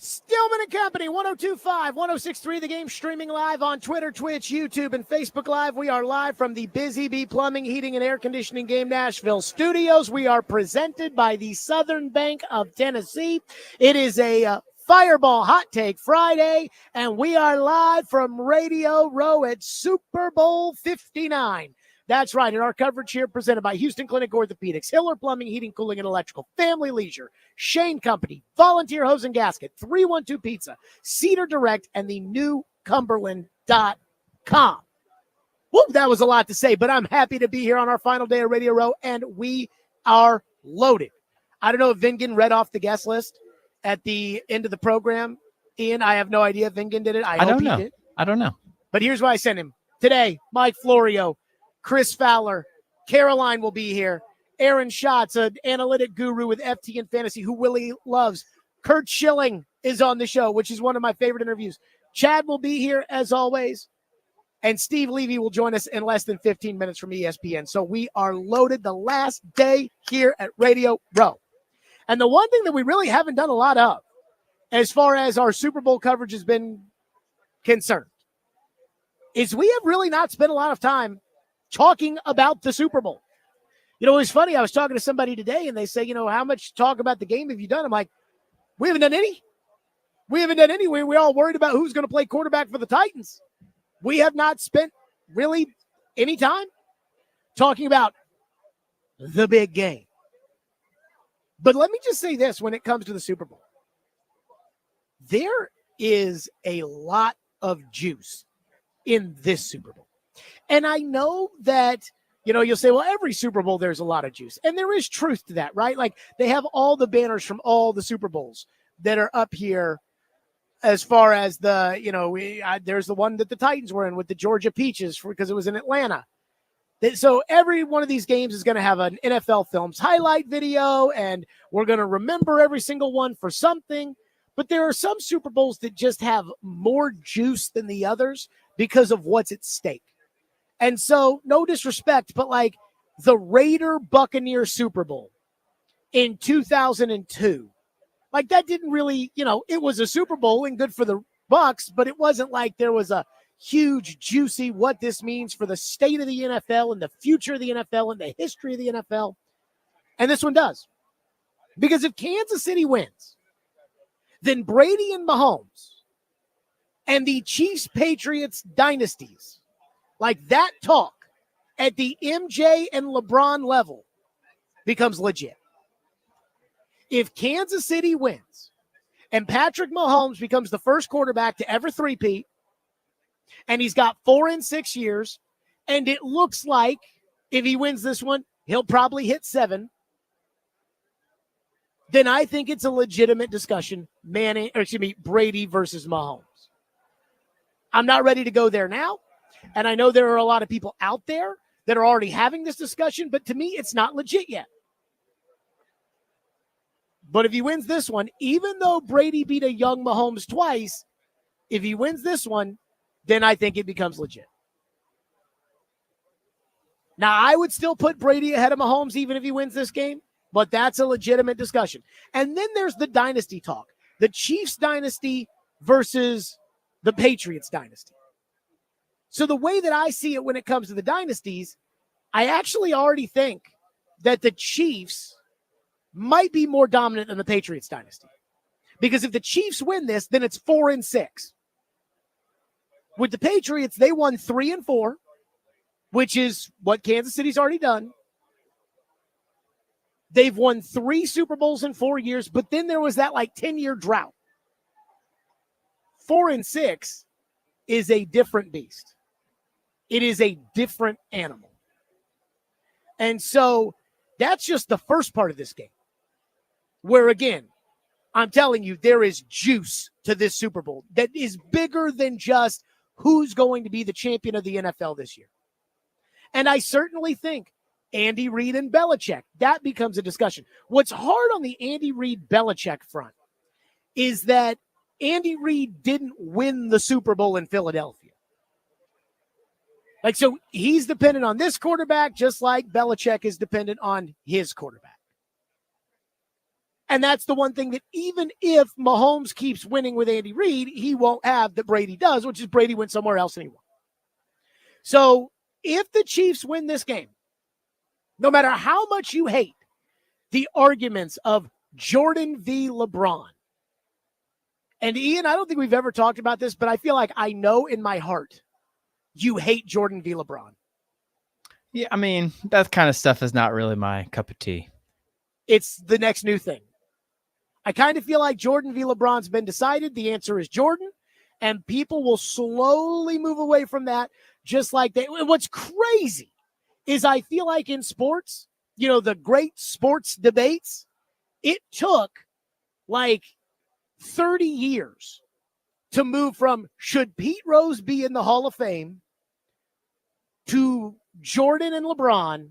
Stillman and Company, 102.5, 106.3, The Game, streaming live on Twitter, Twitch, YouTube, and Facebook Live. We are live from the Busy Bee Plumbing, Heating, and Air Conditioning Game Nashville studios. We are presented by the Southern Bank of Tennessee. It is a Fireball Hot Take Friday, and we are live from Radio Row at Super Bowl 59. That's right, in our coverage here presented by Houston Clinic Orthopedics, Hiller Plumbing, Heating, Cooling, and Electrical, Family Leisure, Shane Company, Volunteer Hose and Gasket, 312 Pizza, Cedar Direct, and the new Cumberland.com. Woo, that was a lot to say, but I'm happy to be here on our final day of Radio Row, and we are loaded. I don't know if Vingan read off the guest list at the end of the program. Ian, I have no idea if Vingan did it. I hope he did. I don't know. But here's why I sent him. Today, Mike Florio, Chris Fowler, Caroline will be here. Aaron Schatz, an analytic guru with FT and Fantasy who Willie loves. Kurt Schilling is on the show, which is one of my favorite interviews. Chad will be here as always. And Steve Levy will join us in less than 15 minutes from ESPN. So we are loaded the last day here at Radio Row. And the one thing that we really haven't done a lot of as far as our Super Bowl coverage has been concerned is we have really not spent a lot of time talking about the Super Bowl. You know, it was funny. I was talking to somebody today, and they say, you know, how much talk about the game have you done? I'm like, we haven't done any. We haven't done any. We're all worried about who's going to play quarterback for the Titans. We have not spent really any time talking about the big game. But let me just say this when it comes to the Super Bowl. There is a lot of juice in this Super Bowl. And I know that, you know, you'll say, well, every Super Bowl, there's a lot of juice. And there is truth to that, right? Like they have all the banners from all the Super Bowls that are up here as far as the, you know, there's the one that the Titans were in with the Georgia Peaches because it was in Atlanta. So every one of these games is going to have an NFL Films highlight video, and we're going to remember every single one for something. But there are some Super Bowls that just have more juice than the others because of what's at stake. And so, no disrespect, but like the Raider-Buccaneer Super Bowl in 2002, like that didn't really, you know, it was a Super Bowl and good for the Bucs, but it wasn't like there was a huge, juicy what this means for the state of the NFL and the future of the NFL and the history of the NFL. And this one does. Because if Kansas City wins, then Brady and Mahomes and the Chiefs-Patriots dynasties, like that talk at the MJ and LeBron level becomes legit. If Kansas City wins and Patrick Mahomes becomes the first quarterback to ever three-peat, and he's got 4 in 6 years, and it looks like if he wins this one, he'll probably hit 7, then I think it's a legitimate discussion, Brady versus Mahomes. I'm not ready to go there now. And I know there are a lot of people out there that are already having this discussion, but to me, it's not legit yet. But if he wins this one, even though Brady beat a young Mahomes twice, if he wins this one, then I think it becomes legit. Now, I would still put Brady ahead of Mahomes even if he wins this game, but that's a legitimate discussion. And then there's the dynasty talk. The Chiefs dynasty versus the Patriots dynasty. So the way that I see it when it comes to the dynasties, I actually already think that the Chiefs might be more dominant than the Patriots dynasty. Because if the Chiefs win this, then it's 4 in 6. With the Patriots, they won 3 in 4, which is what Kansas City's already done. They've won 3 Super Bowls in 4 years, but then there was that like 10-year drought. 4 in 6 is a different beast. It is a different animal. And so that's just the first part of this game. Where, again, I'm telling you, there is juice to this Super Bowl that is bigger than just who's going to be the champion of the NFL this year. And I certainly think Andy Reid and Belichick, that becomes a discussion. What's hard on the Andy Reid-Belichick front is that Andy Reid didn't win the Super Bowl in Philadelphia. Like, so he's dependent on this quarterback just like Belichick is dependent on his quarterback. And that's the one thing that even if Mahomes keeps winning with Andy Reid, he won't have that Brady does, which is Brady went somewhere else and he won. So if the Chiefs win this game, no matter how much you hate the arguments of Jordan v. LeBron, and Ian, I don't think we've ever talked about this, but I feel like I know in my heart you hate Jordan v. LeBron. Yeah, I mean, that kind of stuff is not really my cup of tea. It's the next new thing. I kind of feel like Jordan v. LeBron's been decided. The answer is Jordan, and people will slowly move away from that, just like they. What's crazy is I feel like in sports, you know, the great sports debates, it took like 30 years to move from should Pete Rose be in the Hall of Fame to Jordan and LeBron,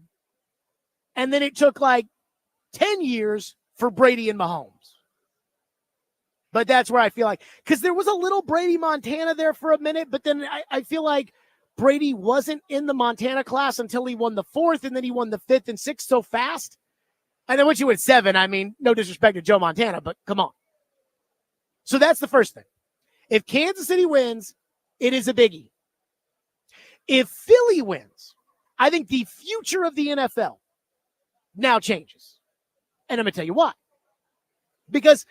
and then it took like 10 years for Brady and Mahomes. But that's where I feel like, because there was a little Brady Montana there for a minute, but then I feel like Brady wasn't in the Montana class until he won the 4th, and then he won the 5th and 6th so fast. And then once you went 7, I mean, no disrespect to Joe Montana, but come on. So that's the first thing. If Kansas City wins, it is a biggie. If Philly wins, I think the future of the NFL now changes. And I'm going to tell you why. Because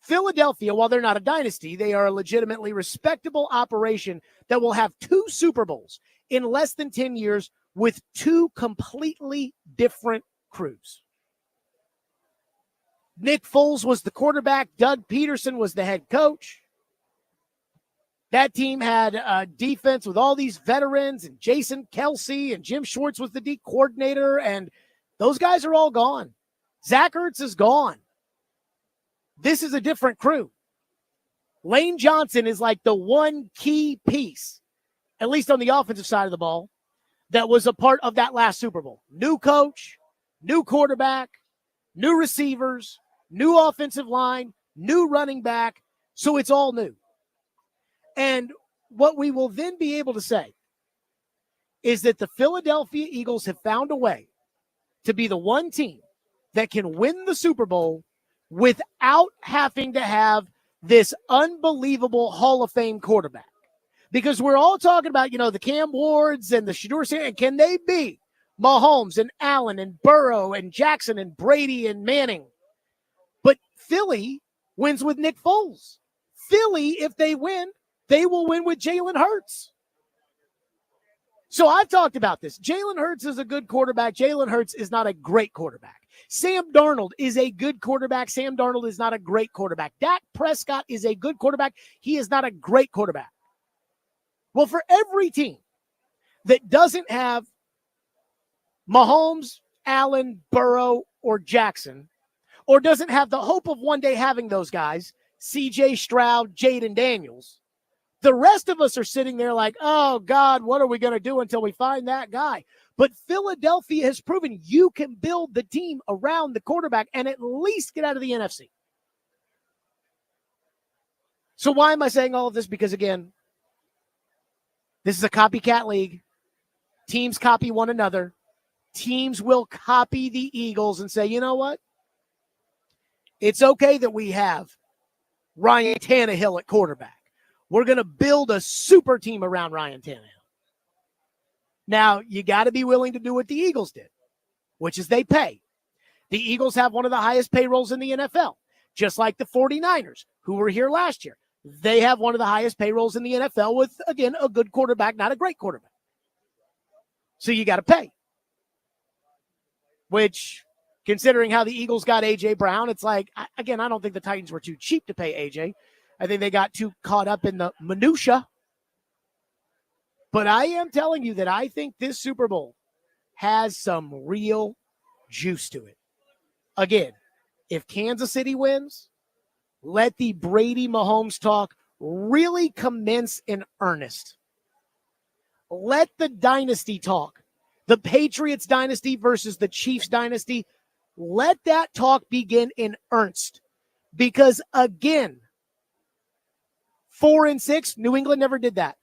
Philadelphia, while they're not a dynasty, they are a legitimately respectable operation that will have 2 Super Bowls in less than 10 years with 2 completely different crews. Nick Foles was the quarterback. Doug Peterson was the head coach. That team had a defense with all these veterans, and Jason Kelsey and Jim Schwartz was the D coordinator, and those guys are all gone. Zach Ertz is gone. This is a different crew. Lane Johnson is like the one key piece, at least on the offensive side of the ball, that was a part of that last Super Bowl. New coach, new quarterback, new receivers, new offensive line, new running back. So it's all new. And what we will then be able to say is that the Philadelphia Eagles have found a way to be the one team that can win the Super Bowl without having to have this unbelievable Hall of Fame quarterback. Because we're all talking about, you know, the Cam Wards and the Shedeur Sanders, and can they be Mahomes and Allen and Burrow and Jackson and Brady and Manning? But Philly wins with Nick Foles. Philly, if they win, they will win with Jalen Hurts. So I've talked about this. Jalen Hurts is a good quarterback. Jalen Hurts is not a great quarterback. Sam Darnold is a good quarterback. Sam Darnold is not a great quarterback. Dak Prescott is a good quarterback. He is not a great quarterback. Well, for every team that doesn't have Mahomes, Allen, Burrow, or Jackson, or doesn't have the hope of one day having those guys, C.J. Stroud, Jaden Daniels, the rest of us are sitting there like, oh, God, what are we going to do until we find that guy? But Philadelphia has proven you can build the team around the quarterback and at least get out of the NFC. So why am I saying all of this? Because, again, this is a copycat league. Teams copy one another. Teams will copy the Eagles and say, you know what? It's okay that we have Ryan Tannehill at quarterback. We're going to build a super team around Ryan Tannehill. Now, you got to be willing to do what the Eagles did, which is they pay. The Eagles have one of the highest payrolls in the NFL, just like the 49ers, who were here last year. They have one of the highest payrolls in the NFL with, again, a good quarterback, not a great quarterback. So you got to pay. Which, considering how the Eagles got A.J. Brown, it's like, again, I don't think the Titans were too cheap to pay A.J. I think they got too caught up in the minutia. But I am telling you that I think this Super Bowl has some real juice to it. Again, if Kansas City wins, let the Brady Mahomes talk really commence in earnest. Let the dynasty talk, the Patriots dynasty versus the Chiefs dynasty, let that talk begin in earnest. Because again, 4-6, New England never did that.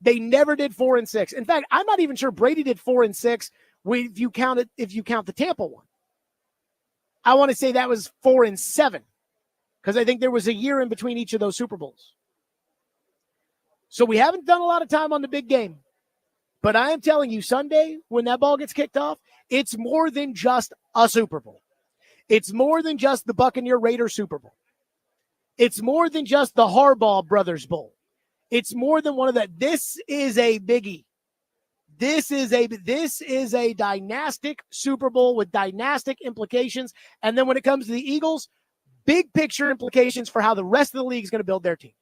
They never did 4-6. In fact, I'm not even sure Brady did 4-6 if you count the Tampa one. I want to say that was 4 and 7, because I think there was a year in between each of those Super Bowls. So we haven't done a lot of time on the big game. But I am telling you, Sunday, when that ball gets kicked off, it's more than just a Super Bowl. It's more than just the Buccaneer Raiders Super Bowl. It's more than just the Harbaugh Brothers Bowl. It's more than one of that. This is a biggie. This is a dynastic Super Bowl with dynastic implications. And then when it comes to the Eagles, big picture implications for how the rest of the league is going to build their teams.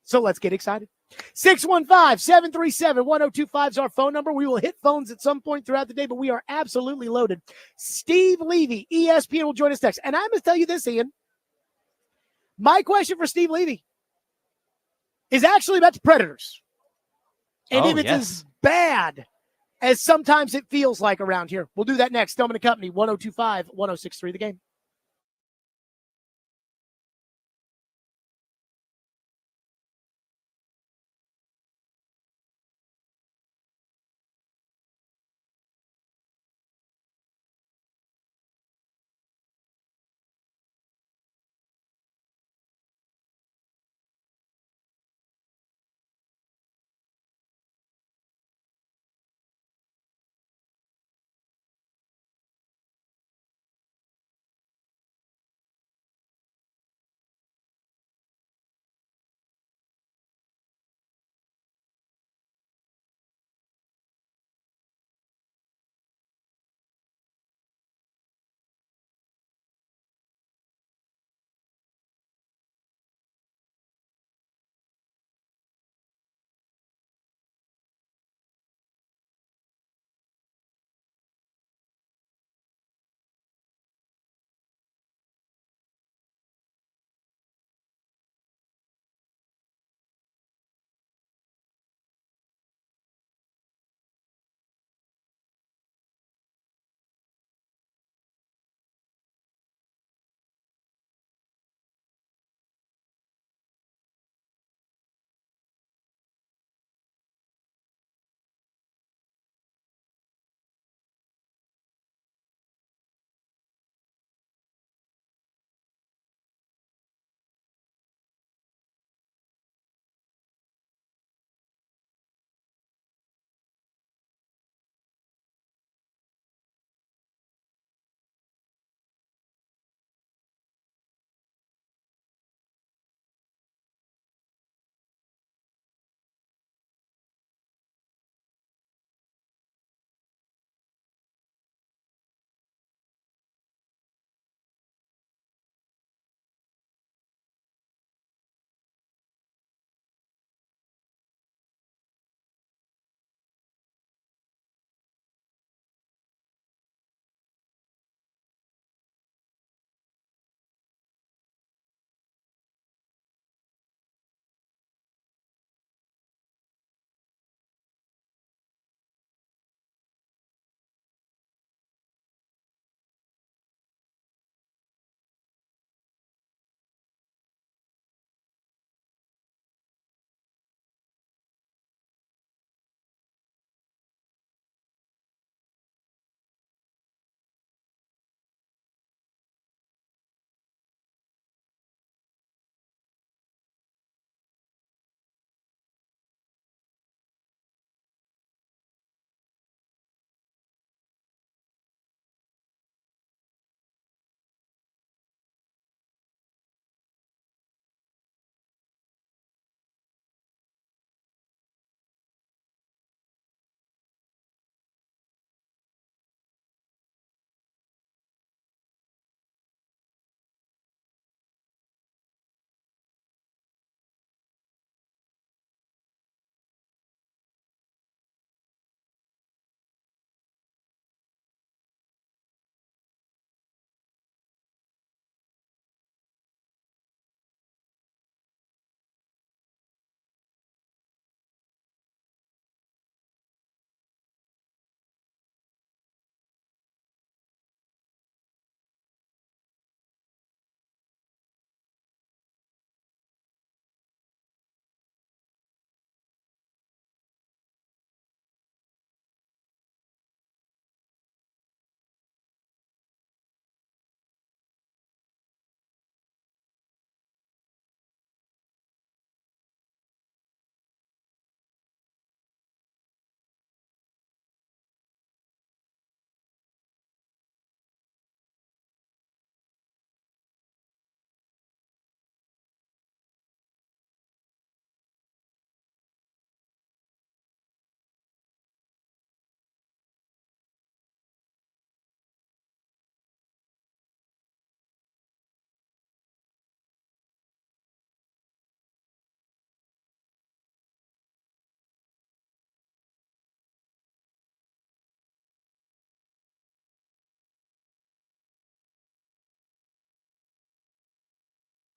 So let's get excited. 615-737-1025 is our phone number. We will hit phones at some point throughout the day, but we are absolutely loaded. Steve Levy, ESPN, will join us next. And I must tell you this, Ian. My question for Steve Levy is actually about the Predators. And if it's as bad as sometimes it feels like around here. We'll do that next. Stillman & Company, 102.5-106.3 The Game.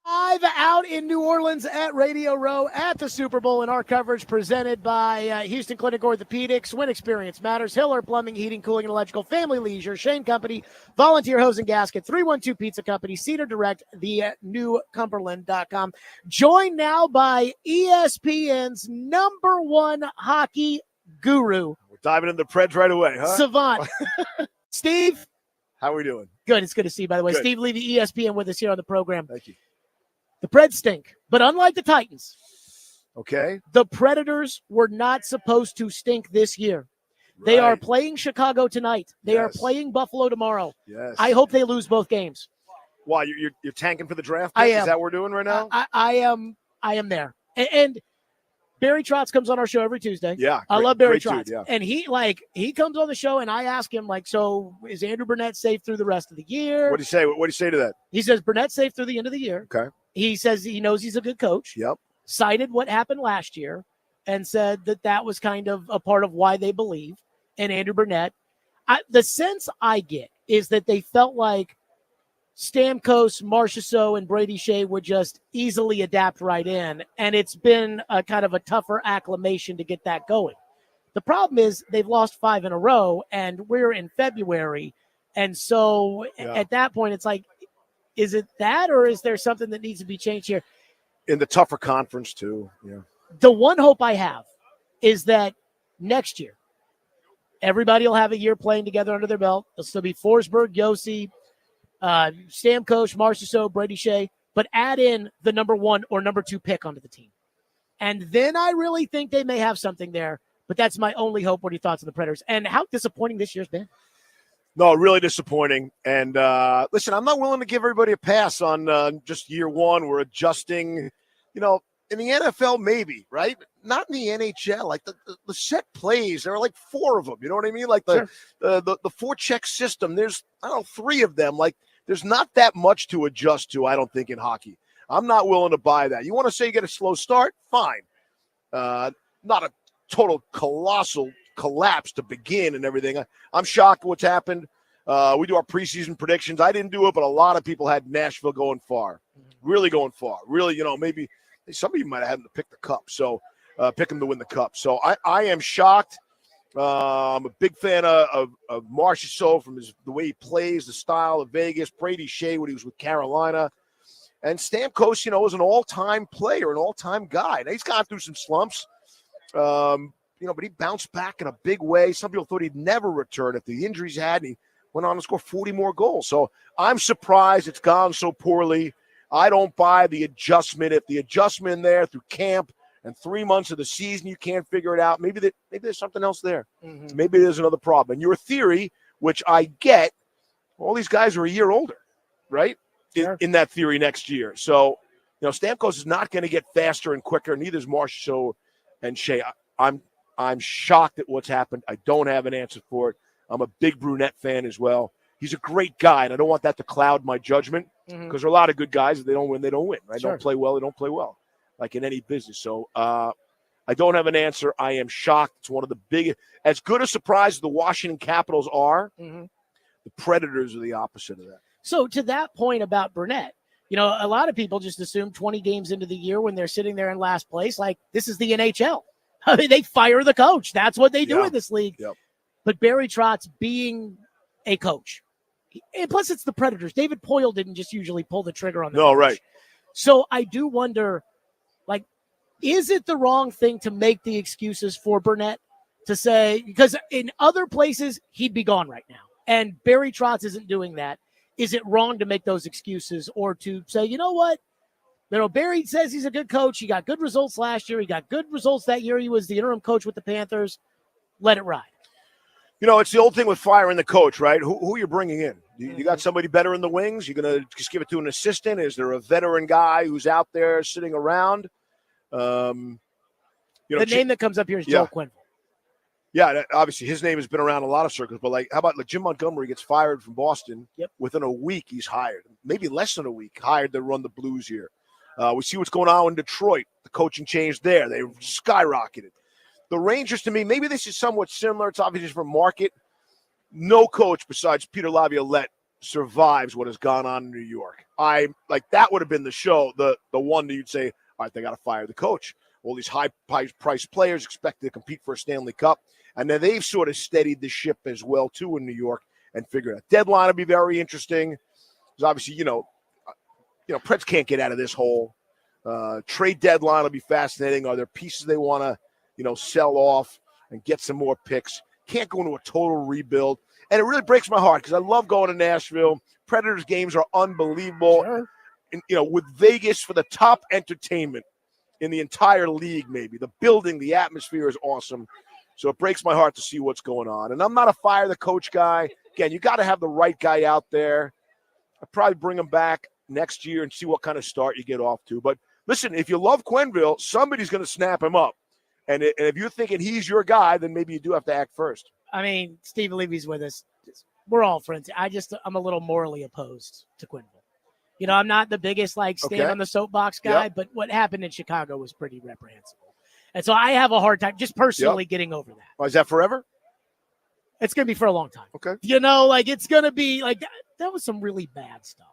Live out in New Orleans at Radio Row at the Super Bowl in our coverage presented by Houston Clinic Orthopedics. When experience matters. Hiller Plumbing, Heating, Cooling, and Electrical. Family Leisure. Shane Company. Volunteer Hose and Gasket. 312 Pizza Company. Cedar Direct. The New Cumberland.com. Joined now by ESPN's #1 hockey guru. We're diving into the Preds right away, huh? Savant. Steve. How are we doing? Good. It's good to see you, by the way. Good. Steve Levy, ESPN, with us here on the program. Thank you. The Preds stink, but unlike the Titans, Okay. the Predators were not supposed to stink this year. They are playing Chicago tonight. They are playing Buffalo tomorrow. Yes. I hope they lose both games. Why, you're tanking for the draft? I am. Is that what we're doing right now? I am there. And Barry Trotz comes on our show every Tuesday. Yeah. I love Barry great Trotz. dude, yeah. And he comes on the show and I ask him, so is Andrew Burnett safe through the rest of the year? What do you say? What do you say to that? He says Burnett's safe through the end of the year. Okay. He says he knows he's a good coach. Yep. Cited what happened last year and said that was kind of a part of why they believe in Andrew Burnett. The sense I get is that they felt like Stamkos, Marchessault, and Brady Shea would just easily adapt right in, and it's been a kind of a tougher acclimation to get that going. The problem is they've lost 5 in a row, and we're in February, and so at that point it's like, is it that, or is there something that needs to be changed here? In the tougher conference, too. Yeah. The one hope I have is that next year, everybody will have a year playing together under their belt. It'll still be Forsberg, Yossi, Stamkos, Marchessault, Brady Shea, but add in the #1 or #2 pick onto the team. And then I really think they may have something there, but that's my only hope. What are your thoughts on the Predators? And how disappointing this year's been? No, really disappointing. And listen, I'm not willing to give everybody a pass on just year one. We're adjusting, in the NFL, maybe, right? Not in the NHL. Like the set plays, there are like 4 of them. You know what I mean? Like the 4-check system. There's 3 of them. Like there's not that much to adjust to, I don't think, in hockey. I'm not willing to buy that. You want to say you get a slow start? Fine. Not a total colossal collapse to begin and everything. I'm shocked at what's happened. We do our preseason predictions. I didn't do it, but a lot of people had Nashville going far, really going far. Really, maybe some of you might have had them to pick the cup. So pick them to win the cup. So I am shocked. I'm a big fan of Marchessault from the way he plays, the style of Vegas. Brady Shea when he was with Carolina. And Stamkos, was an all-time player, an all-time guy. Now, he's gone through some slumps. But he bounced back in a big way. Some people thought he'd never return after the injuries he had, and he went on to score 40 more goals. So I'm surprised it's gone so poorly. I don't buy the adjustment. If the adjustment there through camp and 3 months of the season, you can't figure it out, maybe there's something else there. Mm-hmm. Maybe there's another problem. And your theory, which I get, all these guys are a year older, right? Sure. In that theory next year. So, Stamkos is not going to get faster and quicker. Neither is Marchessault and Shea. I'm shocked at what's happened. I don't have an answer for it. I'm a big Brunette fan as well. He's a great guy, and I don't want that to cloud my judgment because there are a lot of good guys. If they don't win, they don't win, right? Sure. Don't play well, they don't play well, like in any business. So I don't have an answer. I am shocked. It's one of the biggest. As good a surprise as the Washington Capitals are, the Predators are the opposite of that. So to that point about Burnett, a lot of people just assume 20 games into the year when they're sitting there in last place, like this is the NHL. I mean, they fire the coach. That's what they do in this league. Yep. But Barry Trotz being a coach, and plus it's the Predators. David Poile didn't just usually pull the trigger on the coach. Right. So I do wonder, is it the wrong thing to make the excuses for Burnett to say, because in other places he'd be gone right now, and Barry Trotz isn't doing that. Is it wrong to make those excuses or to say, you know what? Barry says he's a good coach. He got good results last year. He got good results that year. He was the interim coach with the Panthers. Let it ride. It's the old thing with firing the coach, right? Who are you bringing in? You got somebody better in the wings? You're going to just give it to an assistant? Is there a veteran guy who's out there sitting around? The name that comes up here is Joel Quenneville. Yeah, obviously his name has been around a lot of circles, but how about Jim Montgomery gets fired from Boston? Yep. Within a week, he's hired. Maybe less than a week, hired to run the Blues here. We see what's going on in Detroit. The coaching changed there. They skyrocketed. The Rangers, to me, maybe this is somewhat similar. It's obviously from market. No coach besides Peter Laviolette survives what has gone on in New York. That would have been the show, the one that you'd say, all right, they got to fire the coach. All these high-priced players expected to compete for a Stanley Cup, and then they've sort of steadied the ship as well too in New York and figured out deadline will be very interesting. Because obviously, Preds can't get out of this hole. Trade deadline will be fascinating. Are there pieces they want to, sell off and get some more picks? Can't go into a total rebuild. And it really breaks my heart because I love going to Nashville. Predators games are unbelievable. Sure. And, with Vegas for the top entertainment in the entire league, maybe. The building, the atmosphere is awesome. So it breaks my heart to see what's going on. And I'm not a fire the coach guy. Again, you got to have the right guy out there. I'll probably bring him back next year and see what kind of start you get off to. But listen, if you love Quenneville, somebody's going to snap him up. And if you're thinking he's your guy, then maybe you do have to act first. I mean, Steve Levy's with us. We're all friends. I'm a little morally opposed to Quenneville. I'm not the biggest stand on the soapbox guy, but what happened in Chicago was pretty reprehensible. And so I have a hard time just personally getting over that. Is that forever? It's going to be for a long time. Okay. It's going to be that was some really bad stuff.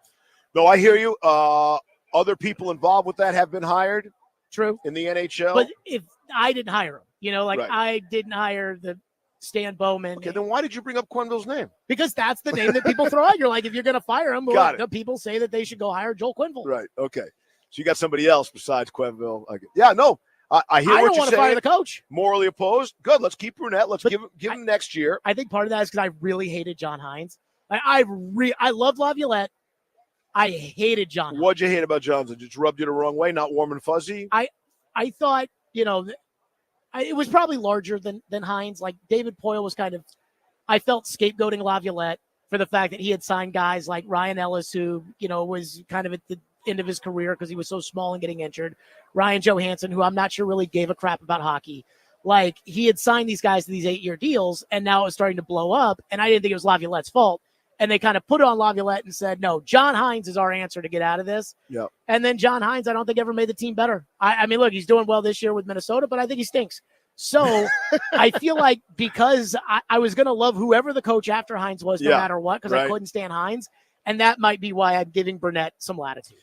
No, I hear you. Other people involved with that have been hired. True. In the NHL. But if I didn't hire him, right. I didn't hire the Stan Bowman. Okay, then why did you bring up Quenneville's name? Because that's the name that people throw out. You're like, if you're going to fire him, the people say that they should go hire Joel Quenneville. Right. Okay. So you got somebody else besides Quenneville. Yeah, no. I hear what you're saying. I don't want to fire the coach. Morally opposed. Good. Let's keep Brunette. Let's give him next year. I think part of that is because I really hated John Hines. I loved Laviolette. I hated John. What'd you hate about Johnson? Just rubbed you the wrong way, not warm and fuzzy? I thought, it was probably larger than Hines. Like David Poyle was I felt scapegoating Laviolette for the fact that he had signed guys like Ryan Ellis, who, was kind of at the end of his career because he was so small and getting injured. Ryan Johansson, who I'm not sure really gave a crap about hockey. Like he had signed these guys to these 8-year deals and now it was starting to blow up. And I didn't think it was Laviolette's fault. And they kind of put it on Laviolette and said, no, John Hines is our answer to get out of this. Yep. And then John Hines, I don't think ever made the team better. I mean, look, he's doing well this year with Minnesota, but I think he stinks. So I feel like because I was going to love whoever the coach after Hines was, no matter what, because I couldn't stand Hines. And that might be why I'm giving Burnett some latitude.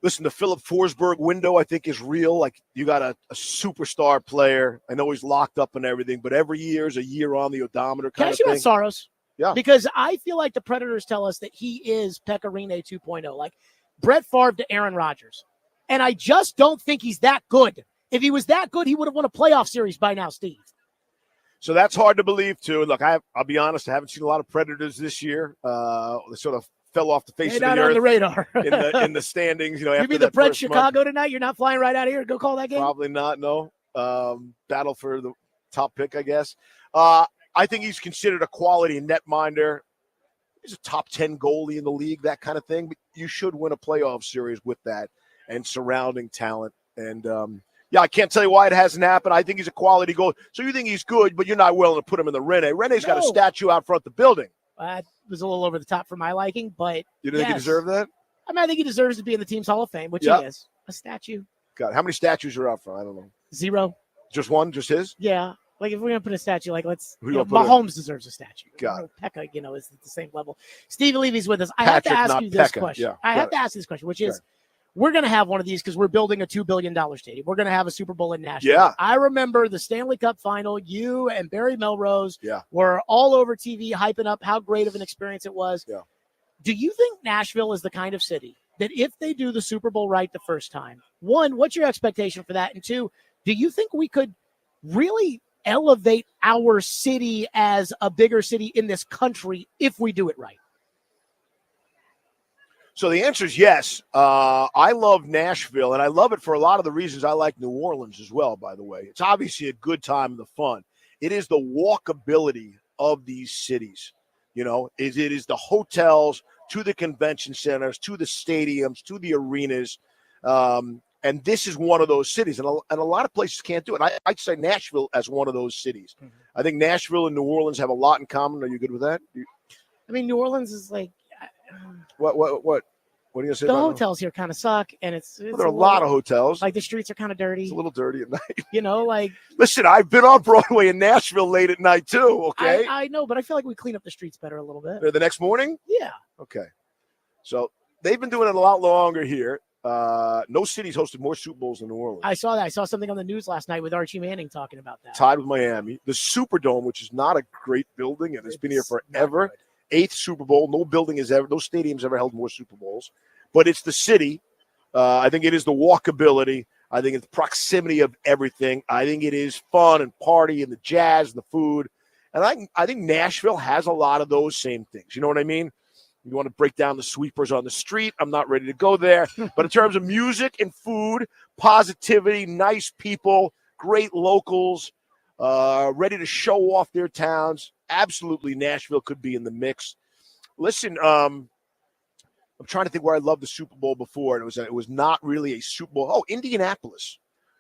Listen, the Philip Forsberg window, I think, is real. Like, you got a superstar player. I know he's locked up and everything, but every year is a year on the odometer kind of thing. Can I ask you about Saros? Yeah. Because I feel like the Predators tell us that he is Pecorine 2.0, like Brett Favre to Aaron Rodgers. And I just don't think he's that good. If he was that good, he would have won a playoff series by now, Steve. So that's hard to believe, too. Look, I'll be honest, I haven't seen a lot of Predators this year. They sort of fell off the face of the earth. On the radar. in the standings. You be the Preds Chicago tonight? You're not flying right out of here to go call that game? Probably not, no. Battle for the top pick, I guess. I think he's considered a quality netminder. He's a top 10 goalie in the league, that kind of thing. But you should win a playoff series with that and surrounding talent. And, I can't tell you why it hasn't happened. I think he's a quality goalie. So you think he's good, but you're not willing to put him in the Rene. Rene's got a statue out front of the building. That was a little over the top for my liking, but you didn't think he deserved that? I mean, I think he deserves to be in the team's Hall of Fame, which he is. A statue. God, how many statues are out front? I don't know. 0. Just one? Just his? Yeah. Like, if we're going to put a statue, Mahomes deserves a statue. Got it. Pekka, is at the same level. Steve Levy's with us. I have to ask you this question. Yeah, I have to ask this question, which is, we're going to have one of these because we're building a $2 billion stadium. We're going to have a Super Bowl in Nashville. Yeah. I remember the Stanley Cup final. You and Barry Melrose were all over TV hyping up how great of an experience it was. Yeah. Do you think Nashville is the kind of city that if they do the Super Bowl right the first time, one, what's your expectation for that? And two, do you think we could really elevate our city as a bigger city in this country if we do it right? So the answer is yes. I love Nashville, and I love it for a lot of the reasons I like New Orleans as well, by the way. It's obviously a good time of the fun. It is the walkability of these cities. It is the hotels to the convention centers, to the stadiums, to the arenas. And this is one of those cities, and a lot of places can't do it. I'd say Nashville as one of those cities. Mm-hmm. I think Nashville and New Orleans have a lot in common. Are you good with that? I mean, New Orleans is like... What? What are you going to say The about hotels here kind of suck, and it's Well, there are a lot of hotels. Like the streets are kind of dirty. It's a little dirty at night. Like Listen, I've been on Broadway in Nashville late at night too. Okay, I know, but I feel like we clean up the streets better a little bit. The next morning. Yeah. Okay, so they've been doing it a lot longer here. No city's hosted more Super Bowls than New Orleans. I saw that. I saw something on the news last night with Archie Manning talking about that. Tied with Miami. The Superdome, which is not a great building and has been here forever. 8th Super Bowl. No stadium's ever held more Super Bowls. But it's the city. I think it is the walkability. I think it's proximity of everything. I think it is fun and party and the jazz and the food. And I think Nashville has a lot of those same things. You know what I mean? You want to break down the sweepers on the street. I'm not ready to go there. But in terms of music and food, positivity, nice people, great locals, ready to show off their towns, absolutely Nashville could be in the mix. Listen, I'm trying to think where I loved the Super Bowl before, and it was not really a Super Bowl. Oh, Indianapolis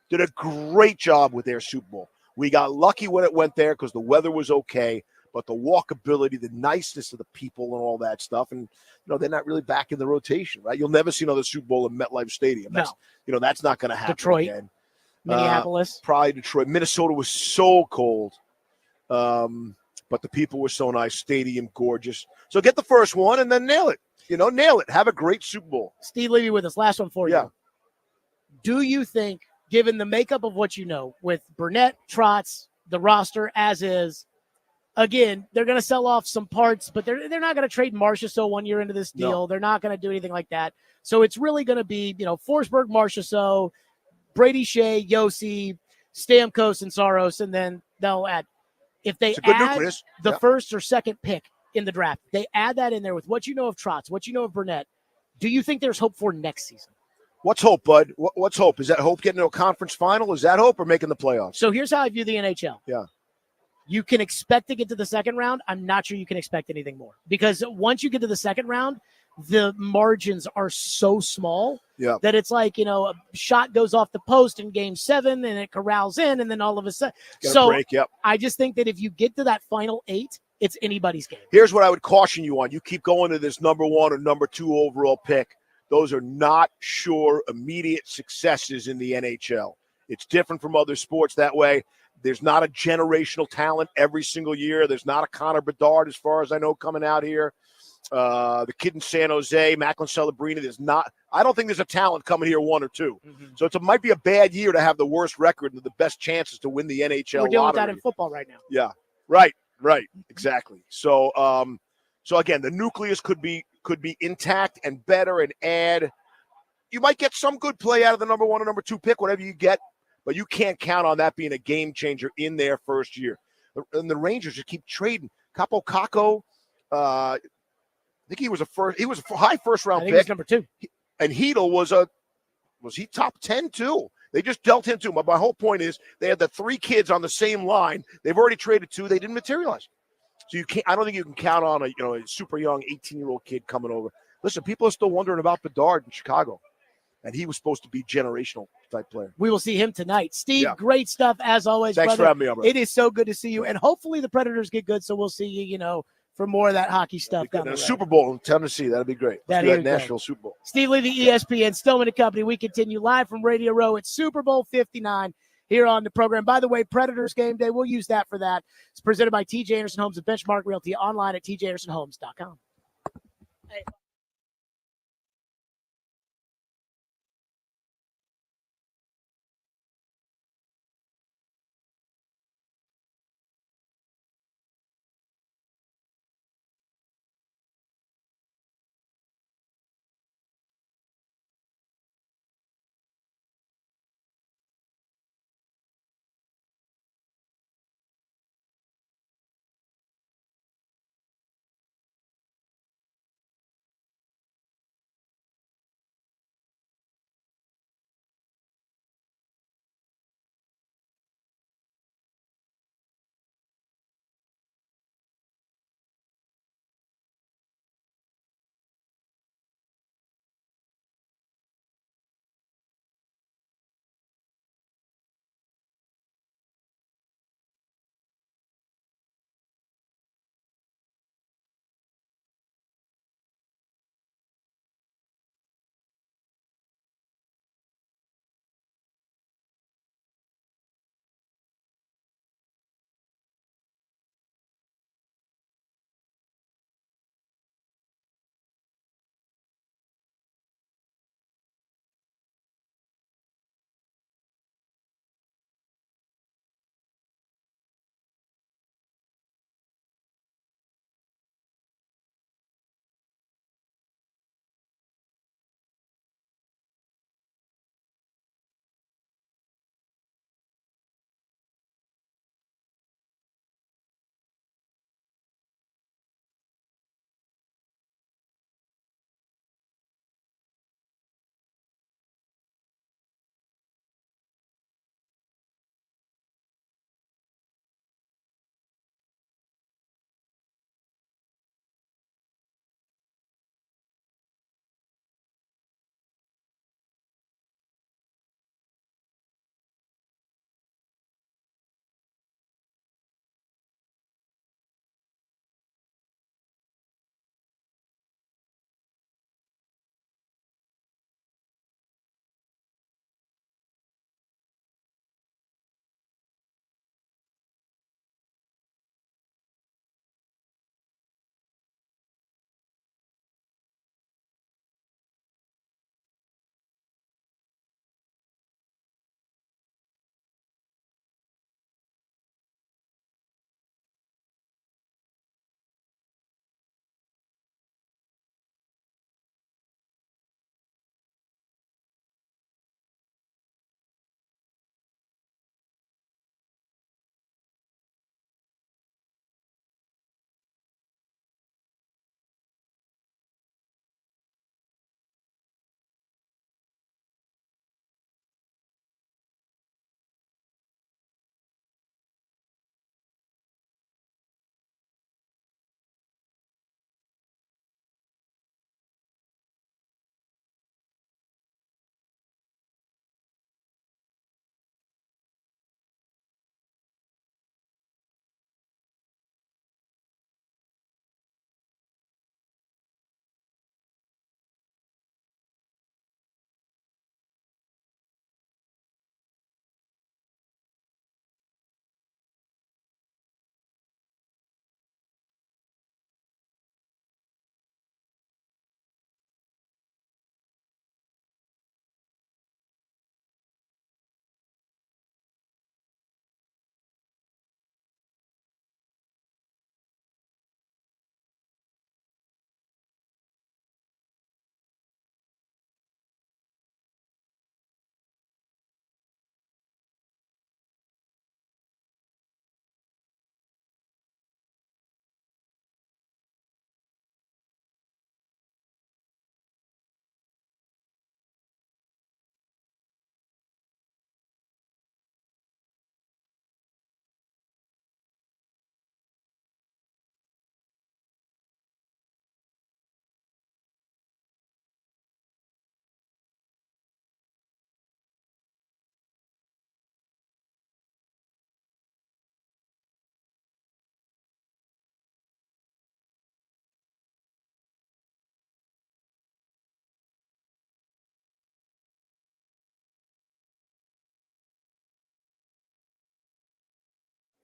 did a great job with their Super Bowl. We got lucky when it went there because the weather was okay. But the walkability, the niceness of the people and all that stuff. And, they're not really back in the rotation, right? You'll never see another Super Bowl in MetLife Stadium. That's not going to happen Detroit, again. Minneapolis. Probably Detroit. Minnesota was so cold. But the people were so nice. Stadium, gorgeous. So get the first one and then nail it. Nail it. Have a great Super Bowl. Steve Levy with us. Last one for you. Do you think, given the makeup of what you know, with Burnett, Trotz, the roster as is, again, they're going to sell off some parts, but they're not going to trade Marchessault 1 year into this deal. No. They're not going to do anything like that. So it's really going to be, Forsberg, Marchessault, Brady, Shea, Yossi, Stamkos, and Saros, and then they'll add. If they add the first or second pick in the draft, they add that in there with what you know of Trotz, what you know of Burnett. Do you think there's hope for next season? What's hope, bud? What's hope? Is that hope getting to a conference final? Is that hope or making the playoffs? So here's how I view the NHL. Yeah. You can expect to get to the second round. I'm not sure you can expect anything more because once you get to the second round, the margins are so small that it's like, a shot goes off the post in game 7 and it corrals in and then all of a sudden. I just think that if you get to that final 8, it's anybody's game. Here's what I would caution you on. You keep going to this number 1 or number 2 overall pick. Those are not sure immediate successes in the NHL. It's different from other sports that way. There's not a generational talent every single year. There's not a Connor Bedard, as far as I know, coming out here. The kid in San Jose, Macklin Celebrini, I don't think there's a talent coming here 1 or 2. Mm-hmm. So it might be a bad year to have the worst record and the best chances to win the NHL We're dealing lottery. with that in football right now. Yeah, right, exactly. So again, the nucleus could be intact and better and add. You might get some good play out of the number 1 or number 2 pick, whatever you get. But you can't count on that being a game changer in their first year. And the Rangers just keep trading. Capo Caco, I think he was a high first round pick. He was number 2. And Hedel was he top 10 too? They just dealt him too. But my whole point is they had the 3 kids on the same line. They've already traded 2. They didn't materialize. So I don't think you can count on a super young 18-year-old kid coming over. Listen, people are still wondering about Bedard in Chicago. And he was supposed to be generational type player. We will see him tonight. Steve, great stuff as always. Thanks brother. For having me on, brother. It is so good to see you. And hopefully the Predators get good, so we'll see you, for more of that hockey stuff. Down the Super Bowl in Tennessee, that'd be great. Let's do that Nashville Super Bowl. Steve Levy, ESPN, Stillman & Company. We continue live from Radio Row at Super Bowl 59 here on the program. By the way, Predators game day, we'll use that for that. It's presented by TJ Anderson Homes and Benchmark Realty, online at tjandersonhomes.com. Hey.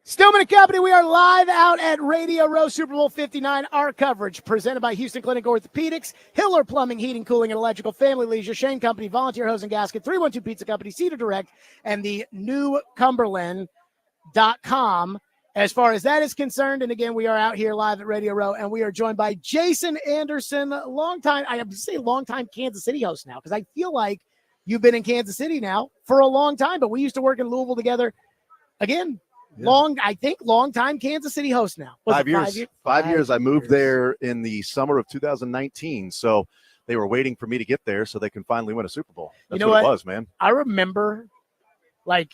Stillman and Company, we are live out at Radio Row Super Bowl 59. Our coverage presented by Houston Clinic Orthopedics, Hiller Plumbing, Heating, Cooling, and Electrical, Family Leisure, Shane Company, Volunteer Hose and Gasket, 312 Pizza Company, Cedar Direct, and the new Cumberland.com. As far as that is concerned, and again, we are out here live at Radio Row, and we are joined by Jason Anderson, longtime Kansas City host now, because I feel like you've been in Kansas City now for a long time, but we used to work in Louisville together. Again, long time Kansas City host now. 5 years. 5 years. I moved there in the summer of 2019. So they were waiting for me to get there so they can finally win a Super Bowl. That's what it was, man. I remember, I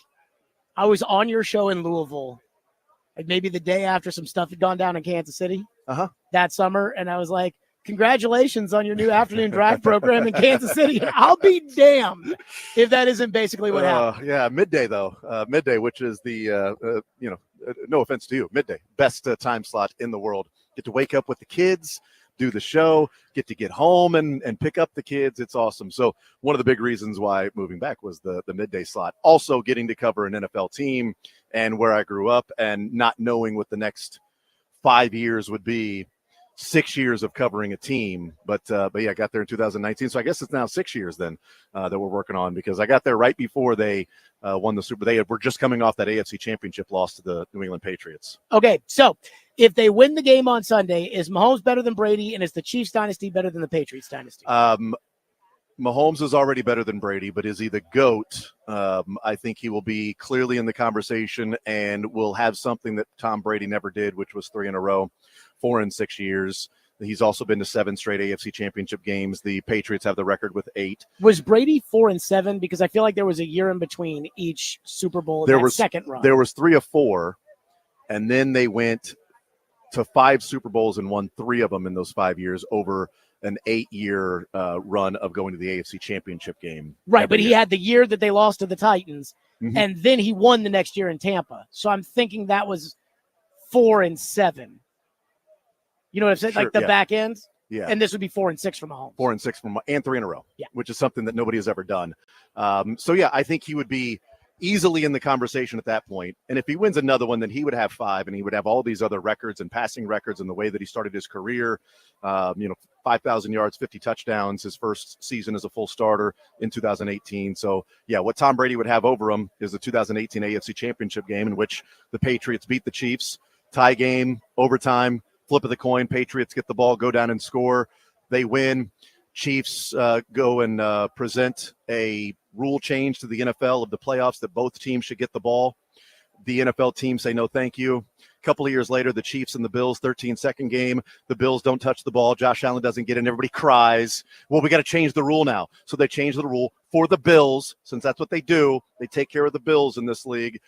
was on your show in Louisville, maybe the day after some stuff had gone down in Kansas City that summer, and I was like, congratulations on your new afternoon drive program in Kansas City. I'll be damned if that isn't basically what happened. Yeah, midday, though. Midday, which is the, no offense to you, midday, best time slot in the world. Get to wake up with the kids, do the show, get home and pick up the kids. It's awesome. So one of the big reasons why moving back was the midday slot. Also getting to cover an NFL team and where I grew up and not knowing what the next 5 years would be. 6 years of covering a team, but yeah, I got there in 2019. So I guess it's now 6 years then that we're working on, because I got there right before they won the Super. They were just coming off that AFC Championship loss to the New England Patriots. Okay, so if they win the game on Sunday, is Mahomes better than Brady, and is the Chiefs dynasty better than the Patriots dynasty? Mahomes is already better than Brady, but is he the GOAT? I think he will be clearly in the conversation and will have something that Tom Brady never did, which was 3 in a row. 4 in 6 years. He's also been to 7 straight AFC Championship games. The Patriots have the record with 8. Was Brady 4 and 7? Because I feel like there was a year in between each Super Bowl. Second run. There was 3 of 4, and then they went to 5 Super Bowls and won 3 of them in those 5 years over an 8-year run of going to the AFC Championship game. Right, but he had the year that they lost to the Titans, and then he won the next year in Tampa. So I'm thinking that was 4 and 7. You know what I'm saying? Sure, back end? Yeah. And this would be 4 and 6 from Mahomes. 4 and 6 and 3 in a row. Yeah. Which is something that nobody has ever done. So, yeah, I think he would be easily in the conversation at that point. And if he wins another one, then he would have 5, and he would have all these other records and passing records and the way that he started his career. 5,000 yards, 50 touchdowns, his first season as a full starter in 2018. So, yeah, what Tom Brady would have over him is the 2018 AFC Championship game in which the Patriots beat the Chiefs, tie game, overtime, flip of the coin, Patriots get the ball, go down and score. They win. Chiefs go and present a rule change to the NFL of the playoffs that both teams should get the ball. The NFL team say no thank you. A couple of years later, the Chiefs and the Bills, 13-second game. The Bills don't touch the ball. Josh Allen doesn't get in. Everybody cries. Well, we got to change the rule now. So they change the rule for the Bills, since that's what they do. They take care of the Bills in this league.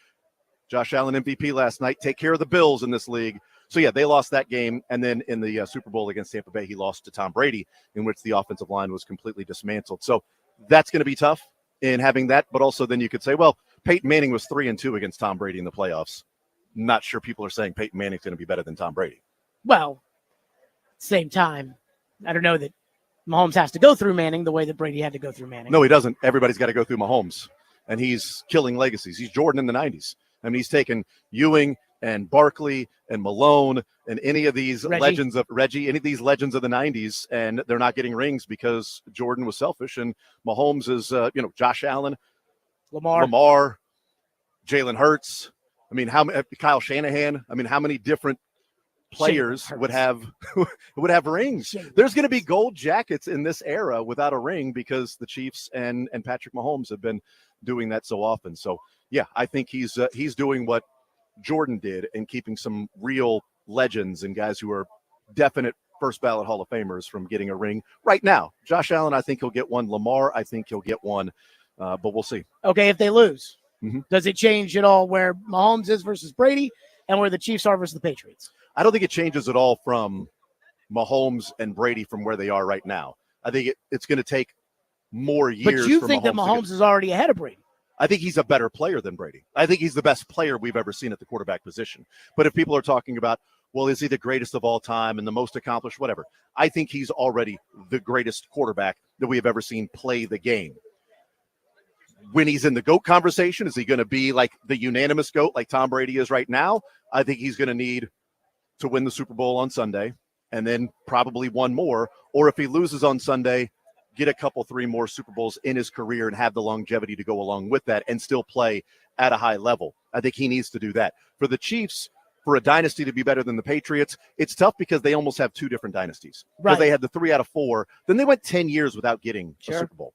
Josh Allen MVP last night. Take care of the Bills in this league. So, yeah, they lost that game. And then in the Super Bowl against Tampa Bay, he lost to Tom Brady, in which the offensive line was completely dismantled. So that's going to be tough in having that. But also then you could say, well, Peyton Manning was 3-2 against Tom Brady in the playoffs. Not sure people are saying Peyton Manning's going to be better than Tom Brady. Well, same time, I don't know that Mahomes has to go through Manning the way that Brady had to go through Manning. No, he doesn't. Everybody's got to go through Mahomes. And he's killing legacies. He's Jordan in the 90s. I mean, he's taken Ewing and Barkley and Malone and any of these legends of Reggie, any of these legends of the 90s, and they're not getting rings because Jordan was selfish. And Mahomes is, Josh Allen, Lamar, Jalen Hurts. I mean, Kyle Shanahan. I mean, how many different players would have rings? There's going to be gold jackets in this era without a ring because the Chiefs and Patrick Mahomes have been doing that so often. So, yeah, I think he's doing what Jordan did and keeping some real legends and guys who are definite first ballot Hall of Famers from getting a ring right now. Josh Allen, I think he'll get one. Lamar, I think he'll get one, but we'll see. Okay, if they lose, does it change at all where Mahomes is versus Brady and where the Chiefs are versus the Patriots? I don't think it changes at all from Mahomes and Brady from where they are right now. I think it's going to take more years. But you think that Mahomes is already ahead of Brady? I think he's a better player than Brady. I think he's the best player we've ever seen at the quarterback position. But if people are talking about, well, is he the greatest of all time and the most accomplished, whatever, I think he's already the greatest quarterback that we have ever seen play the game. when he's in the GOAT conversation, is he going to be like the unanimous GOAT like Tom Brady is right now? I think he's going to need to win the Super Bowl on Sunday and then probably one more. Or if he loses on Sunday, get a couple, 3 more Super Bowls in his career and have the longevity to go along with that and still play at a high level. I think he needs to do that. For the Chiefs, for a dynasty to be better than the Patriots, it's tough because they almost have 2 different dynasties. Because they had the 3 out of 4. Then they went 10 years without getting a Super Bowl.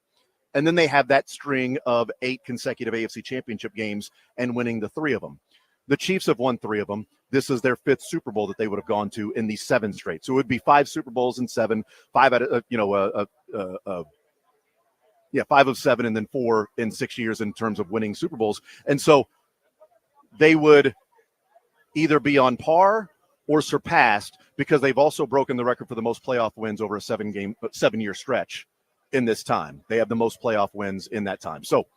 And then they have that string of 8 consecutive AFC championship games and winning the 3 of them. The Chiefs have won 3 of them. This is their 5th Super Bowl that they would have gone to in the 7 straight. So it would be 5 Super Bowls in 7, 5 out of 5 of 7, and then 4 in 6 years in terms of winning Super Bowls. And so they would either be on par or surpassed because they've also broken the record for the most playoff wins over a 7-year stretch in this time. They have the most playoff wins in that time. So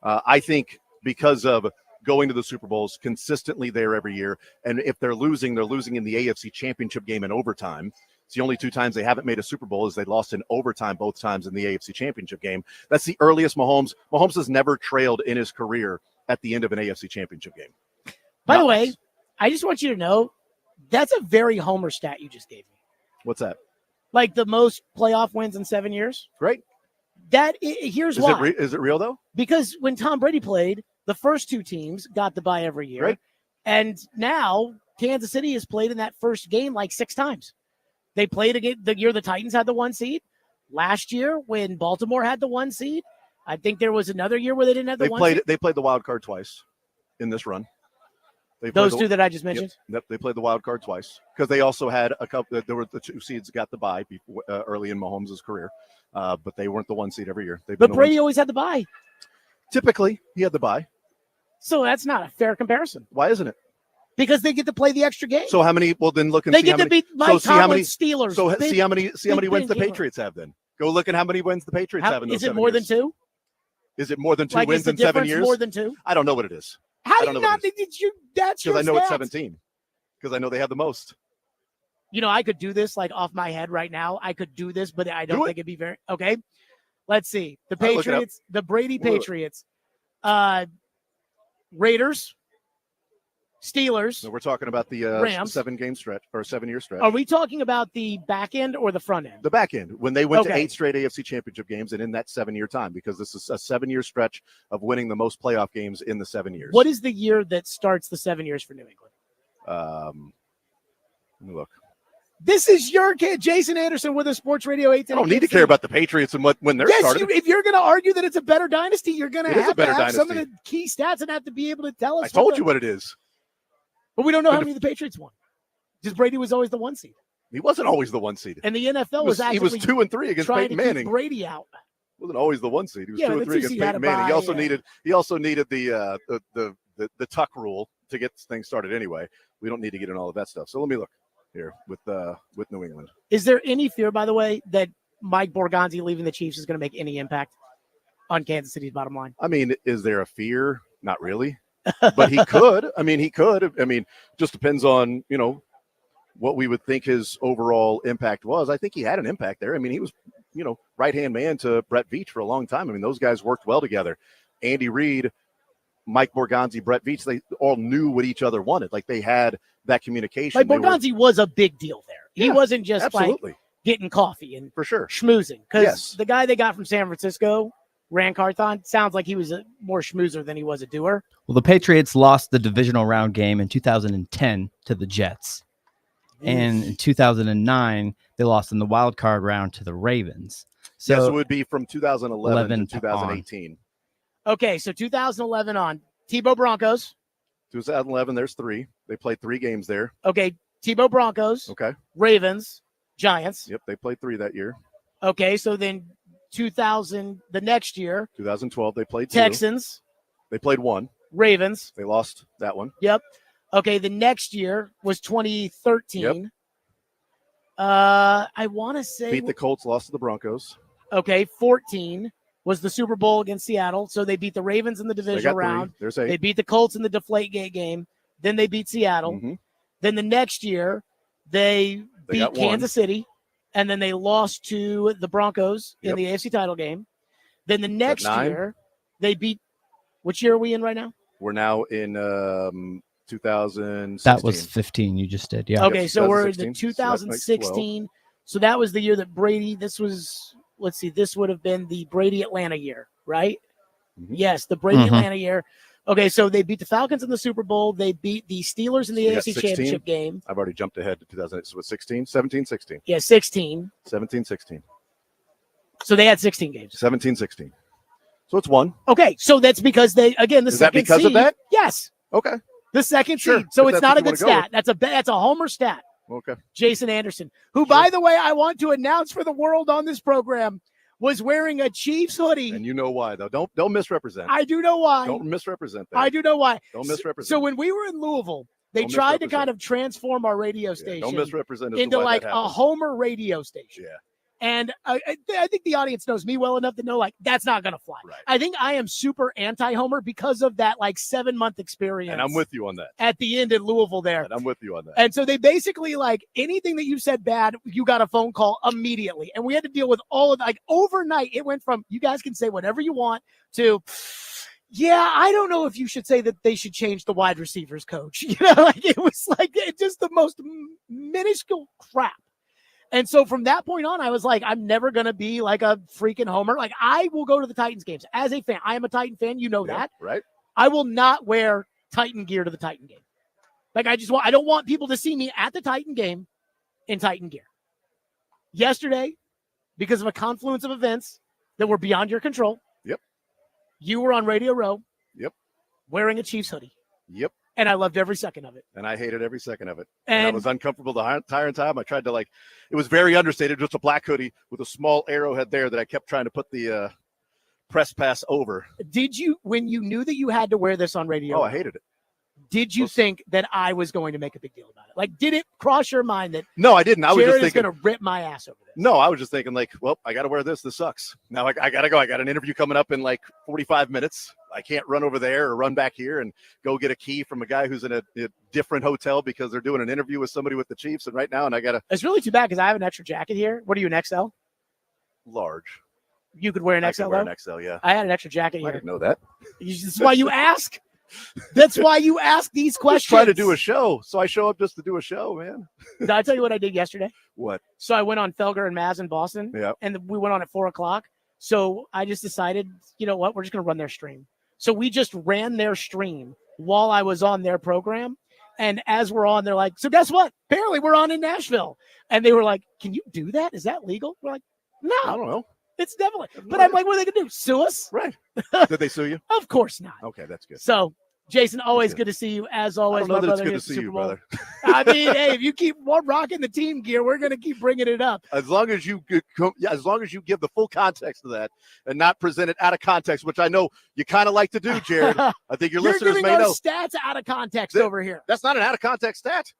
I think because of going to the Super Bowls consistently there every year, and if they're losing in the AFC championship game in overtime. It's the only 2 times they haven't made a Super Bowl is they lost in overtime both times in the AFC championship game. That's the earliest Mahomes has never trailed in his career at the end of an AFC championship game. By the way, I just want you to know that's a very Homer stat you just gave me. What's that? Like the most playoff wins in 7 years. Great. Here's why. Is it real though? Because when Tom Brady played, the first 2 teams got the bye every year. Right. And now Kansas City has played in that first game like 6 times. They played again the year the Titans had the 1 seed. Last year when Baltimore had the 1 seed. I think there was another year where they didn't have the 1 seed. They played the wild card twice in this run. Those 2 that I just mentioned? Yep, they played the wild card twice because they also had a couple. There were the 2 seeds got the bye before, early in Mahomes' career, but they weren't the 1 seed every year. But Brady always had the bye. Typically, he had the bye. So that's not a fair comparison. Why isn't it? Because they get to play the extra game. So how many? Well, then look and they see get how to many. beat Mike Tomlin's Steelers. So see how many wins the Patriots have. Then go look at how many wins the Patriots have in those 7 years. Is it more than 2? Is it more than 2 wins in 7 years? More than 2? I don't know what it is. How do you not? Did you? That's your because I know it's stats. 17. Because I know they have the most. You know, I could do this like off my head right now. I could do this, but I don't think it'd be very okay. Let's see. The Patriots, the Brady Patriots, Raiders, Steelers. No, we're talking about the Rams. 7-game stretch or 7-year stretch. Are we talking about the back end or the front end? The back end, when they went to 8 straight AFC championship games and in that 7-year time, because this is a 7-year stretch of winning the most playoff games in the 7 years. What is the year that starts the 7 years for New England? Let me look. This is your kid, Jason Anderson, with a Sports Radio 810. I don't need to care about the Patriots and when they're started. If you're going to argue that it's a better dynasty, you're going to have to have some of dynasty. the key stats and have to be able to tell us. I told you what it is. But we don't know how many the Patriots won. Because Brady was always the 1 seed. He wasn't always the 1 seed. And the NFL was actually he was 2 and 3 against Peyton Manning. Brady out. Wasn't always the 1 seed. He was 2 and 3 against Peyton Manning. He also needed the tuck rule to get things started anyway. We don't need to get in all of that stuff. So let me look here with New England. Is there any fear, by the way, that Mike Borgonzi leaving the Chiefs is going to make any impact on Kansas City's bottom line? I mean, is there a fear? Not really. But he could. He could. Just depends on, what we would think his overall impact was. I think he had an impact there. He was, right-hand man to Brett Veach for a long time. Those guys worked well together. Andy Reid, Mike Borgonzi, Brett Veach, they all knew what each other wanted. Like they had that communication. Like Borgonzi was a big deal there. He wasn't just absolutely. Like getting coffee and for sure schmoozing. Because the guy they got from San Francisco, Ran Carthon, sounds like he was a more schmoozer than he was a doer. Well, the Patriots lost the divisional round game in 2010 to the Jets. And in 2009, they lost in the wild card round to the Ravens. So it would be from 2011 to 2018. Okay, so 2011 on. Tebow Broncos. 2011, there's 3. They played 3 games there. Okay, Tebow Broncos. Okay. Ravens, Giants. Yep, they played 3 that year. Okay, so then 2000, the next year. 2012, they played 2. Texans. They played 1. Ravens. They lost that one. Yep. Okay, the next year was 2013. Yep. I want to say beat the Colts, lost to the Broncos. Okay, 14 was the Super Bowl against Seattle. So they beat the Ravens in the divisional round. There's 8. They beat the Colts in the Deflategate game. Then they beat Seattle. Mm-hmm. Then the next year they beat Kansas City, and then they lost to the Broncos in the AFC title game. Then the next year they beat Which year are we in right now? We're now in 2016. That was 15. You just did. Yeah. Okay, Yep, so we're in the 2016. 2016. So that was the year that Brady, this would have been the Brady Atlanta year, right? Mhm. Yes, the Brady Mhm. Atlanta year. Okay, so they beat the Falcons in the Super Bowl. They beat the Steelers in the So we got AFC 16. Championship game. I've already jumped ahead to 2008. So it's 16, 17, 16. Yeah, 16. 17, 16. So they had 16 games. 17, 16. So it's one. Okay, so that's because they, again, the Is that second because of seed. that? Yes, Okay. the second Sure, seed. So if it's that's not what a you good wanna go stat. That's a homer stat. Okay. Jason Anderson, who, by the way, I want to announce for the world on this program, was wearing a Chiefs hoodie. And you know why, though. Don't misrepresent. I do know why. Don't misrepresent that. I do know why. Don't misrepresent. So when we were in Louisville, they Don't tried to misrepresent. kind of transform our radio Yeah, station don't misrepresent as to into why like that a happened. Homer radio station. Yeah. And I think the audience knows me well enough to know, like, that's not going to fly. Right. I think I am super anti-Homer because of that, like, 7-month experience. And I'm with you on that. At the end in Louisville there. And I'm with you on that. And so they basically, like, anything that you said bad, you got a phone call immediately. And we had to deal with all of, like, overnight, it went from, you guys can say whatever you want, to, yeah, I don't know if you should say that they should change the wide receivers coach. You know, like, it was like just the most minuscule crap. And so from that point on, I was like, I'm never going to be like a freaking homer. Like, I will go to the Titans games as a fan. I am a Titan fan. You know that. Right. I will not wear Titan gear to the Titan game. Like, I don't want people to see me at the Titan game in Titan gear. Yesterday, because of a confluence of events that were beyond your control. Yep. You were on Radio Row. Yep. Wearing a Chiefs hoodie. Yep. And I loved every second of it. And I hated every second of it. And I And was uncomfortable the entire time. I tried to, like, it was very understated, just a black hoodie with a small arrowhead there that I kept trying to put the press pass over. did you, when you knew that you had to wear this on Radio Oh, Row, I hated it. did you think that I was going to make a big deal about it? Like, did it cross your mind that No, I didn't. I was Jared just is thinking, going to rip my ass over this? no, I was just thinking, like, well, I got to wear this. This sucks. Now I got to go. I got an interview coming up in like 45 minutes. I can't run over there or run back here and go get a key from a guy who's in a different hotel because they're doing an interview with somebody with the Chiefs. And right now, and I got a It's really too bad because I have an extra jacket here. What are you, an XL? large. You could wear an I XL, could wear though? an XL, yeah. I had an extra jacket I here. didn't know that. That's why you ask. That's why you ask these Just questions. try to do a show. So I show up just to do a show, man. Did I tell you what I did yesterday? What? So I went on Felger and Maz in Boston. Yeah. And we went on at 4:00. So I just decided, you know what? We're just going to run their stream. So we just ran their stream while I was on their program. And as we're on, they're like, so guess what? Apparently we're on in Nashville. And they were like, can you do that? Is that legal? We're like, I no, don't know. it's definitely. But I'm like, what are they going to do? Sue us? Right. Did they sue you? Of course not. Okay, that's good. So, Jason, always Good. good to see you. As I always, don't know my that it's brother good to hits the see Super you, Bowl. brother. I mean, hey, if you keep rocking the team gear, we're going to keep bringing it up. As long as you as long as you give the full context to that and not present it out of context, which I know you kind of like to do, Jared. I think your You're listeners giving may our know. stats out of context That- over here. That's not an out of context stat.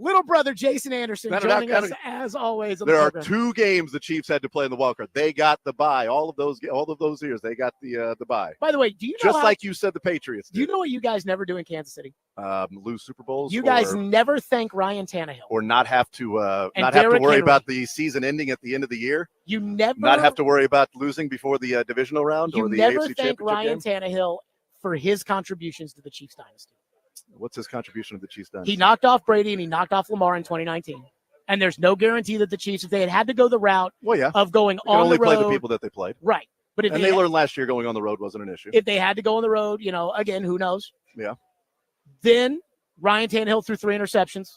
Little brother Jason Anderson Not joining an- us as always. On There the are program. 2 games the Chiefs had to play in the wild card. They got the bye. All of those years, they got the bye. By the way, do you know Just like you said, the Patriots do you did. know what you guys never do in Kansas City? Lose Super Bowls. You guys or, never thank Ryan Tannehill. or not have to And not have to Derrick worry Henry. about the season ending at the end of the year. You never Not have to worry about losing before the divisional round You or the never AFC thank Championship Ryan game. Tannehill for his contributions to the Chiefs dynasty. What's his contribution to the Chiefs done? He knocked off Brady and he knocked off Lamar in 2019. And there's no guarantee that the Chiefs, if they had to go the route Well, yeah. of going They can on only the road, play the people that they played. right? But if And they learned last year going on the road wasn't an issue. if they had to go on the road, you know, again, who knows? Yeah. Then Ryan Tannehill threw 3 interceptions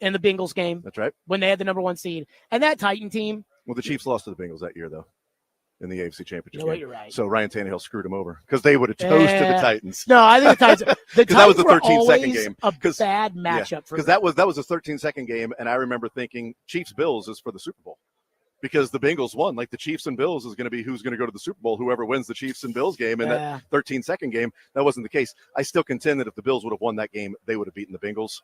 in the Bengals game That's right. when they had the number 1 seed, and that Titan team. Well, the Chiefs lost to the Bengals that year, though, in the AFC You Championship know what? game. You're right. So Ryan Tannehill screwed him over because they would have toasted the Yeah. Titans. No, I think the Titans. The 'Cause that was Titans a were 13-second always game. a 'Cause- bad matchup for Because them. that was a 13-second game, and I remember thinking Chiefs-Bills is for the Super Bowl because the Bengals won. Like the Chiefs and Bills is going to be who's going to go to the Super Bowl. Whoever wins the Chiefs and Bills game in Yeah. that 13-second game, that wasn't the case. I still contend that if the Bills would have won that game, they would have beaten the Bengals.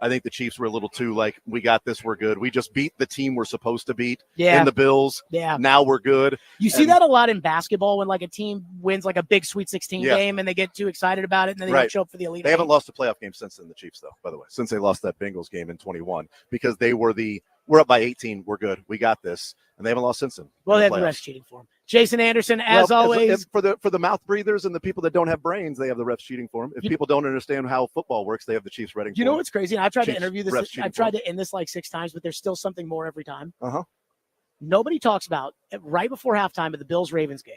I think the Chiefs were a little too like, we got this, we're good. We just beat the team we're supposed to beat Yeah. in the Bills. Yeah. Now we're good. You see And- that a lot in basketball when like a team wins like a big Sweet 16 Yeah. game and they get too excited about it and then they Right. don't show up for the Elite They haven't Eight. lost a playoff game since then, the Chiefs, though, by the way, since they lost that Bengals game in 21, because they were we're up by 18, we're good, we got this, and they haven't lost since then. Well, in they the have the playoffs. refs cheating for them. Jason Anderson, as always. For the mouth breathers and the people that don't have brains, they have the refs cheating for them. If people don't understand how football works, they have the Chiefs reading. You know what's crazy? And I've tried to Chiefs, interview this. I've tried to end this like 6 times, but there's still something more every time. Nobody talks about right before halftime of the Bills-Ravens game.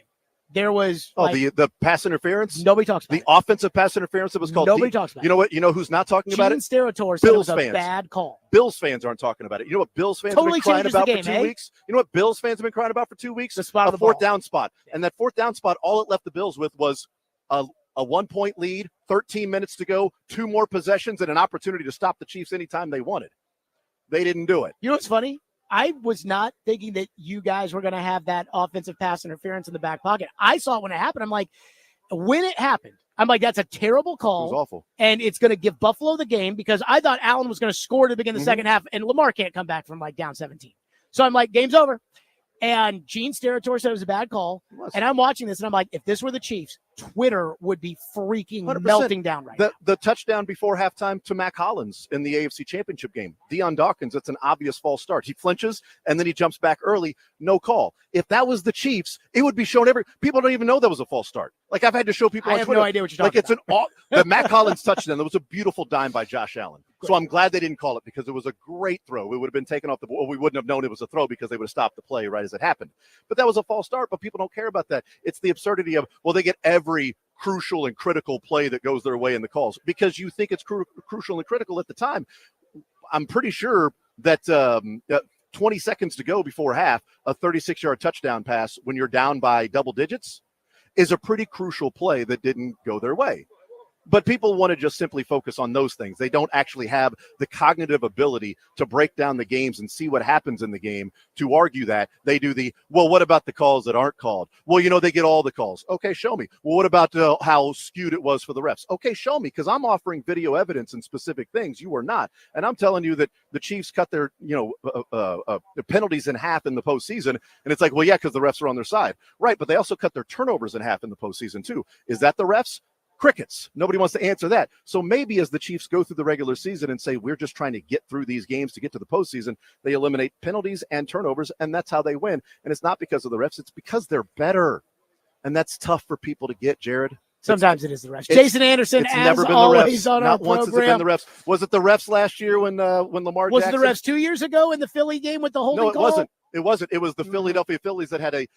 There was the pass interference. Nobody talks about the offensive pass interference that was called. Nobody talks about. You know what? You know who's not talking about it? Juuse Saros said it was a bad call. Bills fans aren't talking about it. You know what Bills fans have been crying about for 2 weeks? You know what Bills fans have been crying about for 2 weeks? The spot, a fourth down spot, and that fourth down spot, all it left the Bills with was a 1-point lead, 13 minutes to go, 2 more possessions, and an opportunity to stop the Chiefs anytime they wanted. They didn't do it. You know what's funny? I was not thinking that you guys were going to have that offensive pass interference in the back pocket. I saw it when it happened. I'm like, when it happened, I'm like, that's a terrible call. It was awful. And it's going to give Buffalo the game because I thought Allen was going to score to begin the second half, and Lamar can't come back from like down 17. So I'm like, game's over. And Gene Steratore said it was a bad call. And I'm watching this, and I'm like, if this were the Chiefs, Twitter would be freaking 100%. Melting down right now. The touchdown before halftime to Mac Hollins in the AFC Championship game. Deion Dawkins, it's an obvious false start. He flinches, and then he jumps back early. No call. If that was the Chiefs, it would be shown people don't even know that was a false start. Like, I've had to show people on Twitter. I have no idea what you're talking about. The Mac Hollins touchdown, that was a beautiful dime by Josh Allen. Great. So I'm glad they didn't call it because it was a great throw. It would have been taken off the board. We wouldn't have known it was a throw because they would have stopped the play right as it happened. But that was a false start, but people don't care about that. It's the absurdity of, well, they get every crucial and critical play that goes their way in the calls because you think it's crucial and critical at the time. I'm pretty sure that 20 seconds to go before half, a 36-yard touchdown pass when you're down by double digits is a pretty crucial play that didn't go their way. But people want to just simply focus on those things. They don't actually have the cognitive ability to break down the games and see what happens in the game to argue that. They do well, what about the calls that aren't called? Well, they get all the calls. Okay, show me. Well, what about how skewed it was for the refs? Okay, show me, because I'm offering video evidence and specific things. You are not. And I'm telling you that the Chiefs cut their penalties in half in the postseason. And it's like, well, yeah, because the refs are on their side. Right, but they also cut their turnovers in half in the postseason too. Is that the refs? Crickets. Nobody wants to answer that. So maybe as the Chiefs go through the regular season and say, we're just trying to get through these games to get to the postseason, they eliminate penalties and turnovers, and that's how they win. And it's not because of the refs. It's because they're better. And that's tough for people to get, Jared. Sometimes it is the refs. Jason Anderson, it's as never been always, the refs. on Not our once program. has it been the refs. Was it the refs last year when Lamar was Jackson? Was it the refs 2 years ago in the Philly game with the holding call? No, it wasn't. It wasn't. It was the Philadelphia Phillies that had the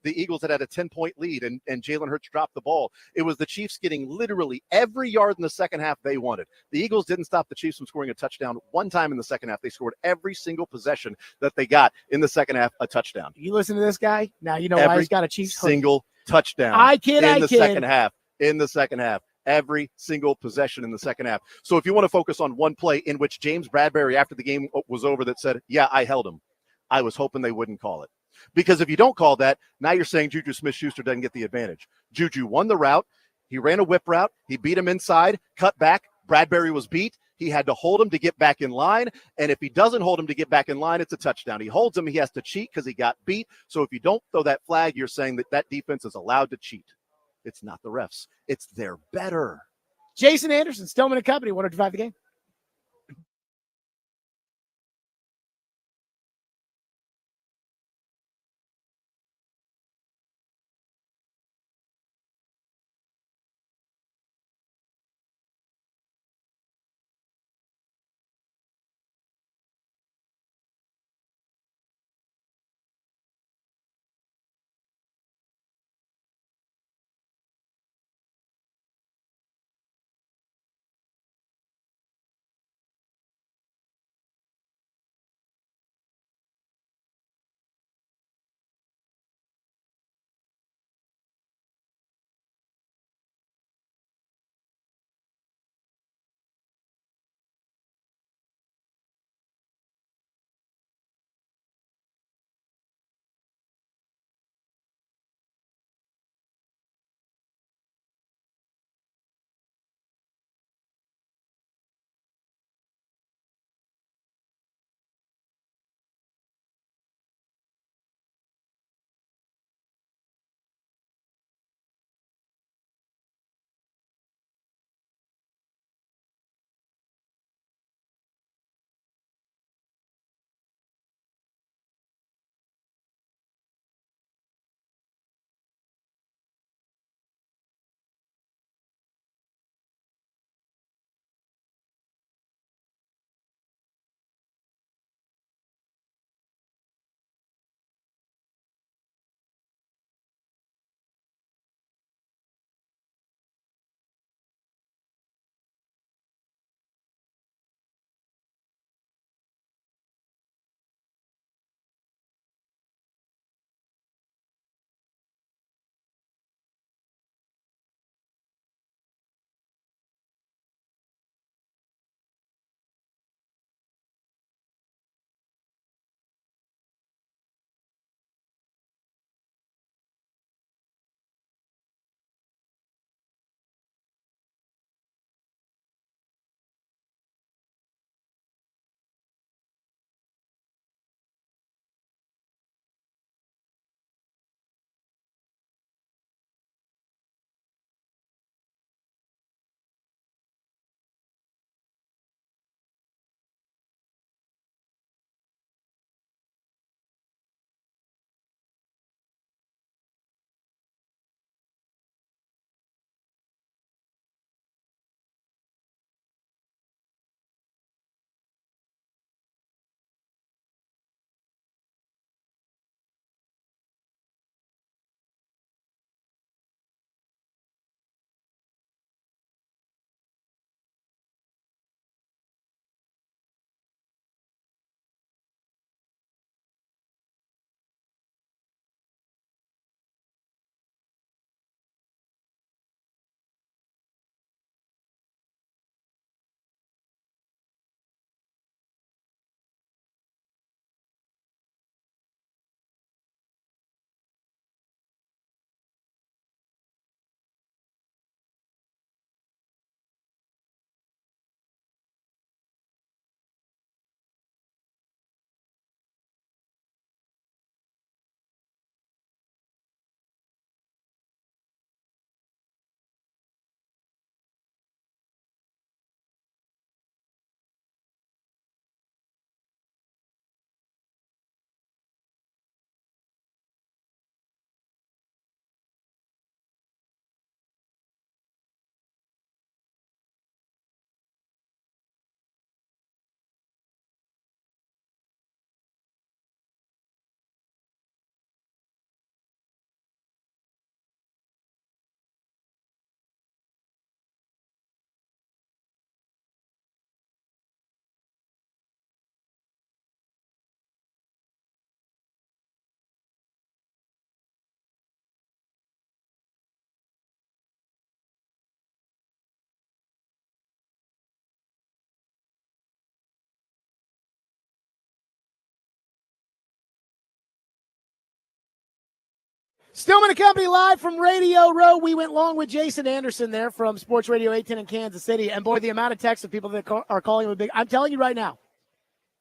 Eagles that had a 10-point lead, and Jalen Hurts dropped the ball. It was the Chiefs getting literally every yard in the second half they wanted. The Eagles didn't stop the Chiefs from scoring a touchdown one time in the second half. They scored every single possession that they got in the second half, a touchdown. You listen to this guy? Now you know why he's got a Chiefs single touchdown. In the second half. Every single possession in the second half. So if you want to focus on one play in which James Bradbury, after the game was over, that said, yeah, I held him, I was hoping they wouldn't call it. Because if you don't call that, now you're saying Juju Smith-Schuster doesn't get the advantage. Juju won the route. He ran a whip route. He beat him inside, cut back. Bradbury was beat. He had to hold him to get back in line. And if he doesn't hold him to get back in line, it's a touchdown. He holds him. He has to cheat because he got beat. So if you don't throw that flag, you're saying that defense is allowed to cheat. It's not the refs. It's they're better. Jason Anderson, Stillman and Company, 105 the game. Stillman and Company live from Radio Row. We went long with Jason Anderson there from Sports Radio 810 in Kansas City. And boy, the amount of texts of people that are calling him a big, I'm telling you right now,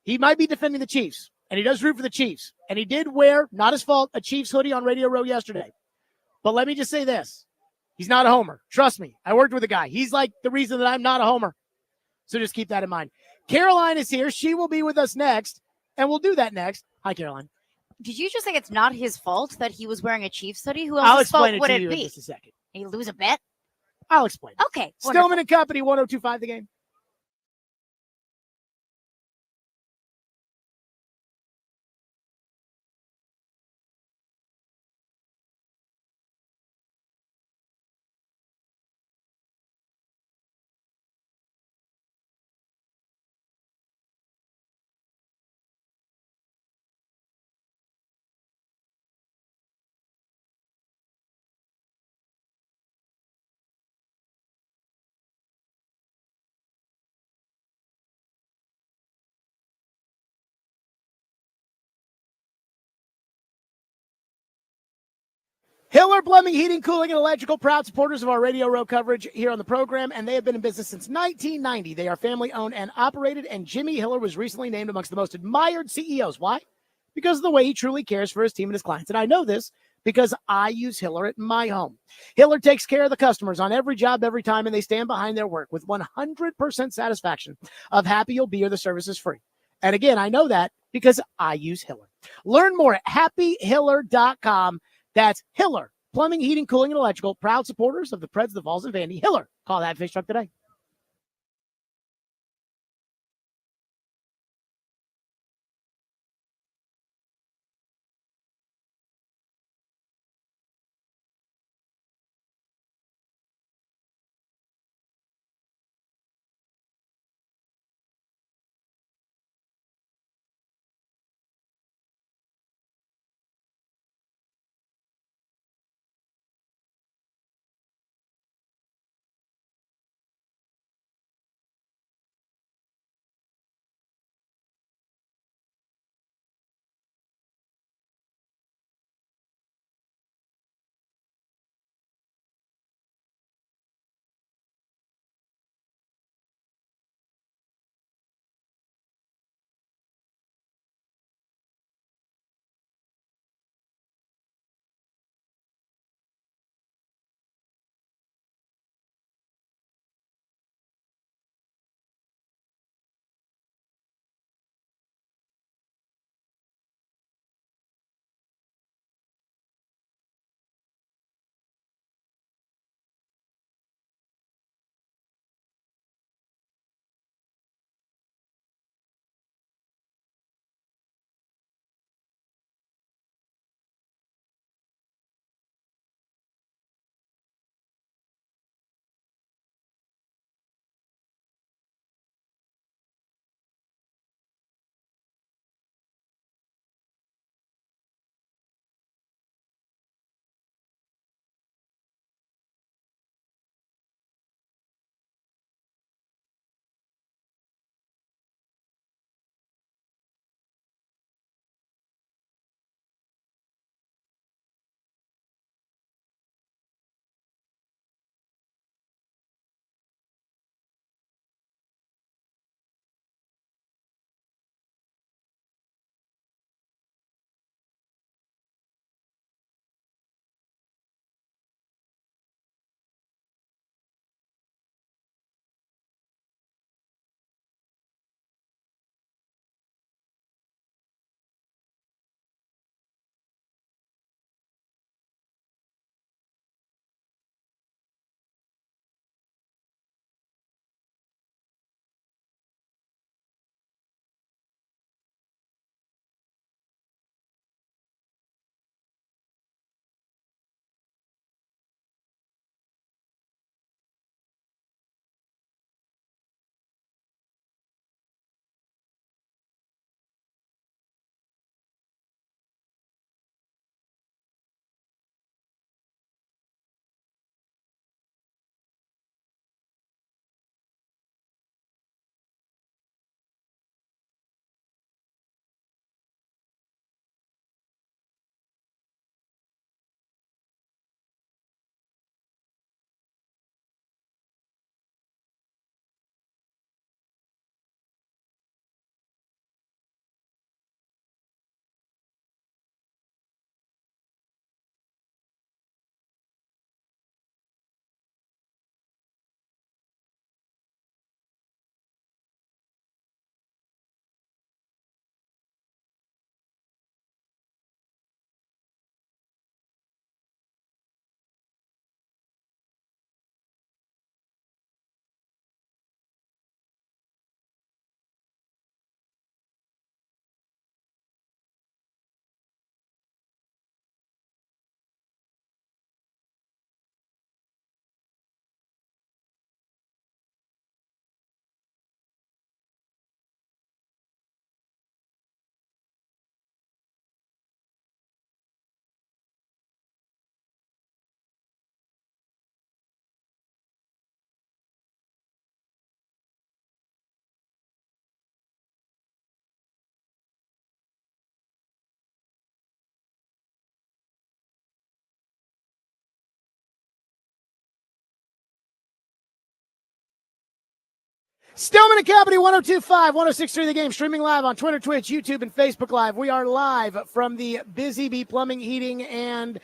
he might be defending the Chiefs, and he does root for the Chiefs. And he did wear, not his fault, a Chiefs hoodie on Radio Row yesterday. But let me just say this. He's not a homer. Trust me. I worked with a guy. He's like the reason that I'm not a homer. So just keep that in mind. Caroline is here. She will be with us next, and we'll do that next. Hi, Caroline. Did you just think it's not his fault that he was wearing a Chiefs hoodie? Who I'll else's fault explain it would to it you in be? just a second. You lose a bet? I'll explain it. Okay. Stillman and Company, 102.5 The Game. Hiller Plumbing, Heating, Cooling, and Electrical, proud supporters of our Radio Row coverage here on the program, and they have been in business since 1990. They are family-owned and operated, and Jimmy Hiller was recently named amongst the most admired CEOs. Why? Because of the way he truly cares for his team and his clients. And I know this because I use Hiller at my home. Hiller takes care of the customers on every job, every time, and they stand behind their work with 100% satisfaction of happy you'll be or the service is free. And again, I know that because I use Hiller. Learn more at happyhiller.com. That's Hiller, Plumbing, Heating, Cooling, and Electrical, proud supporters of the Preds, the Vols, and Vandy. Hiller, call that fish truck today. Stillman and Company, 102.5, 106.3 The Game, streaming live on Twitter, Twitch, YouTube, and Facebook Live. We are live from the Busy Bee Plumbing, Heating, and,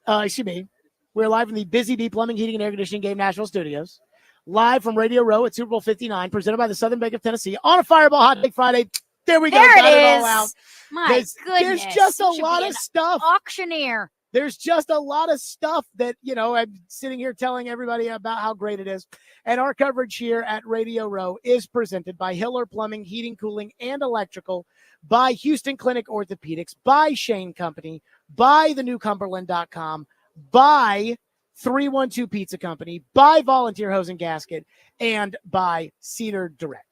we're live from the Busy Bee Plumbing, Heating, and Air Conditioning Game Nashville Studios. Live from Radio Row at Super Bowl 59, presented by the Southern Bank of Tennessee on a Fireball Hot Take Friday. There we go. There Got it all is. out. My There's goodness. just a You should lot be of an stuff. Auctioneer. There's just a lot of stuff that, I'm sitting here telling everybody about how great it is. And our coverage here at Radio Row is presented by Hiller Plumbing, Heating, Cooling, and Electrical, by Houston Clinic Orthopedics, by Shane Company, by thenewcumberland.com, by 312 Pizza Company, by Volunteer Hose and Gasket, and by Cedar Direct.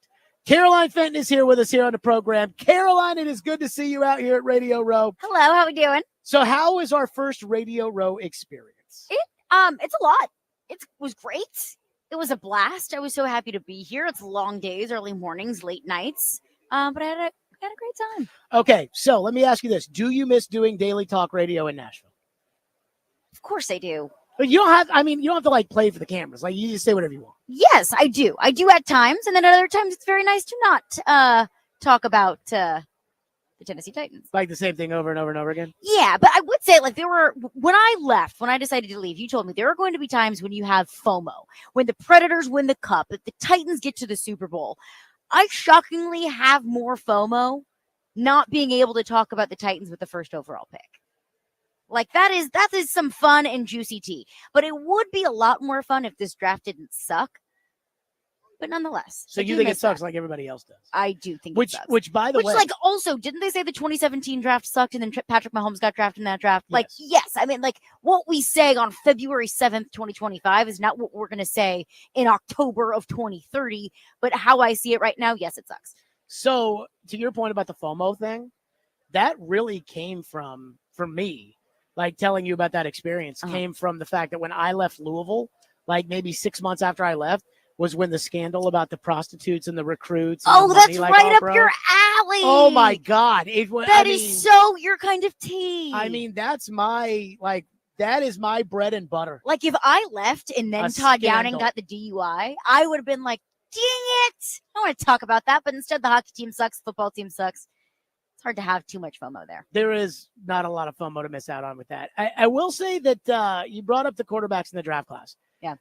Caroline Fenton is here with us here on the program. Caroline, it is good to see you out here at Radio Row. Hello, how we doing? So how was our first Radio Row experience? It's a lot. It was great. It was a blast. I was so happy to be here. It's long days, early mornings, late nights. But I had a great time. Okay, so let me ask you this. Do you miss doing daily talk radio in Nashville? Of course I do. But you don't have to like play for the cameras. Like you just say whatever you want. Yes, I do. I do at times, and then at other times it's very nice to not talk about the Tennessee Titans. Like the same thing over and over and over again? Yeah, but I would say when I decided to leave, you told me there are going to be times when you have FOMO, when the Predators win the Cup, if the Titans get to the Super Bowl. I shockingly have more FOMO not being able to talk about the Titans with the first overall pick. Like that is some fun and juicy tea. But it would be a lot more fun if this draft didn't suck. But nonetheless. So you think it sucks like everybody else does? I do think it sucks. Which by the way. Also, didn't they say the 2017 draft sucked and then Patrick Mahomes got drafted in that draft? Yes. I mean, what we say on February 7th, 2025 is not what we're going to say in October of 2030. But how I see it right now, yes, it sucks. So to your point about the FOMO thing, that really came from me. Like telling you about that experience came from the fact that when I left Louisville, like maybe 6 months after I left, was when the scandal about the prostitutes and the recruits. And that's right up your alley. Oh my God. That is so your kind of tea. I mean, that is my bread and butter. Like if I left and then Todd Downing got the DUI, I would have been like, dang it. I don't want to talk about that. But instead the hockey team sucks. The football team sucks. Hard to have too much FOMO there. There is not a lot of FOMO to miss out on with that. I will say that you brought up the quarterbacks in the draft class. Yeah.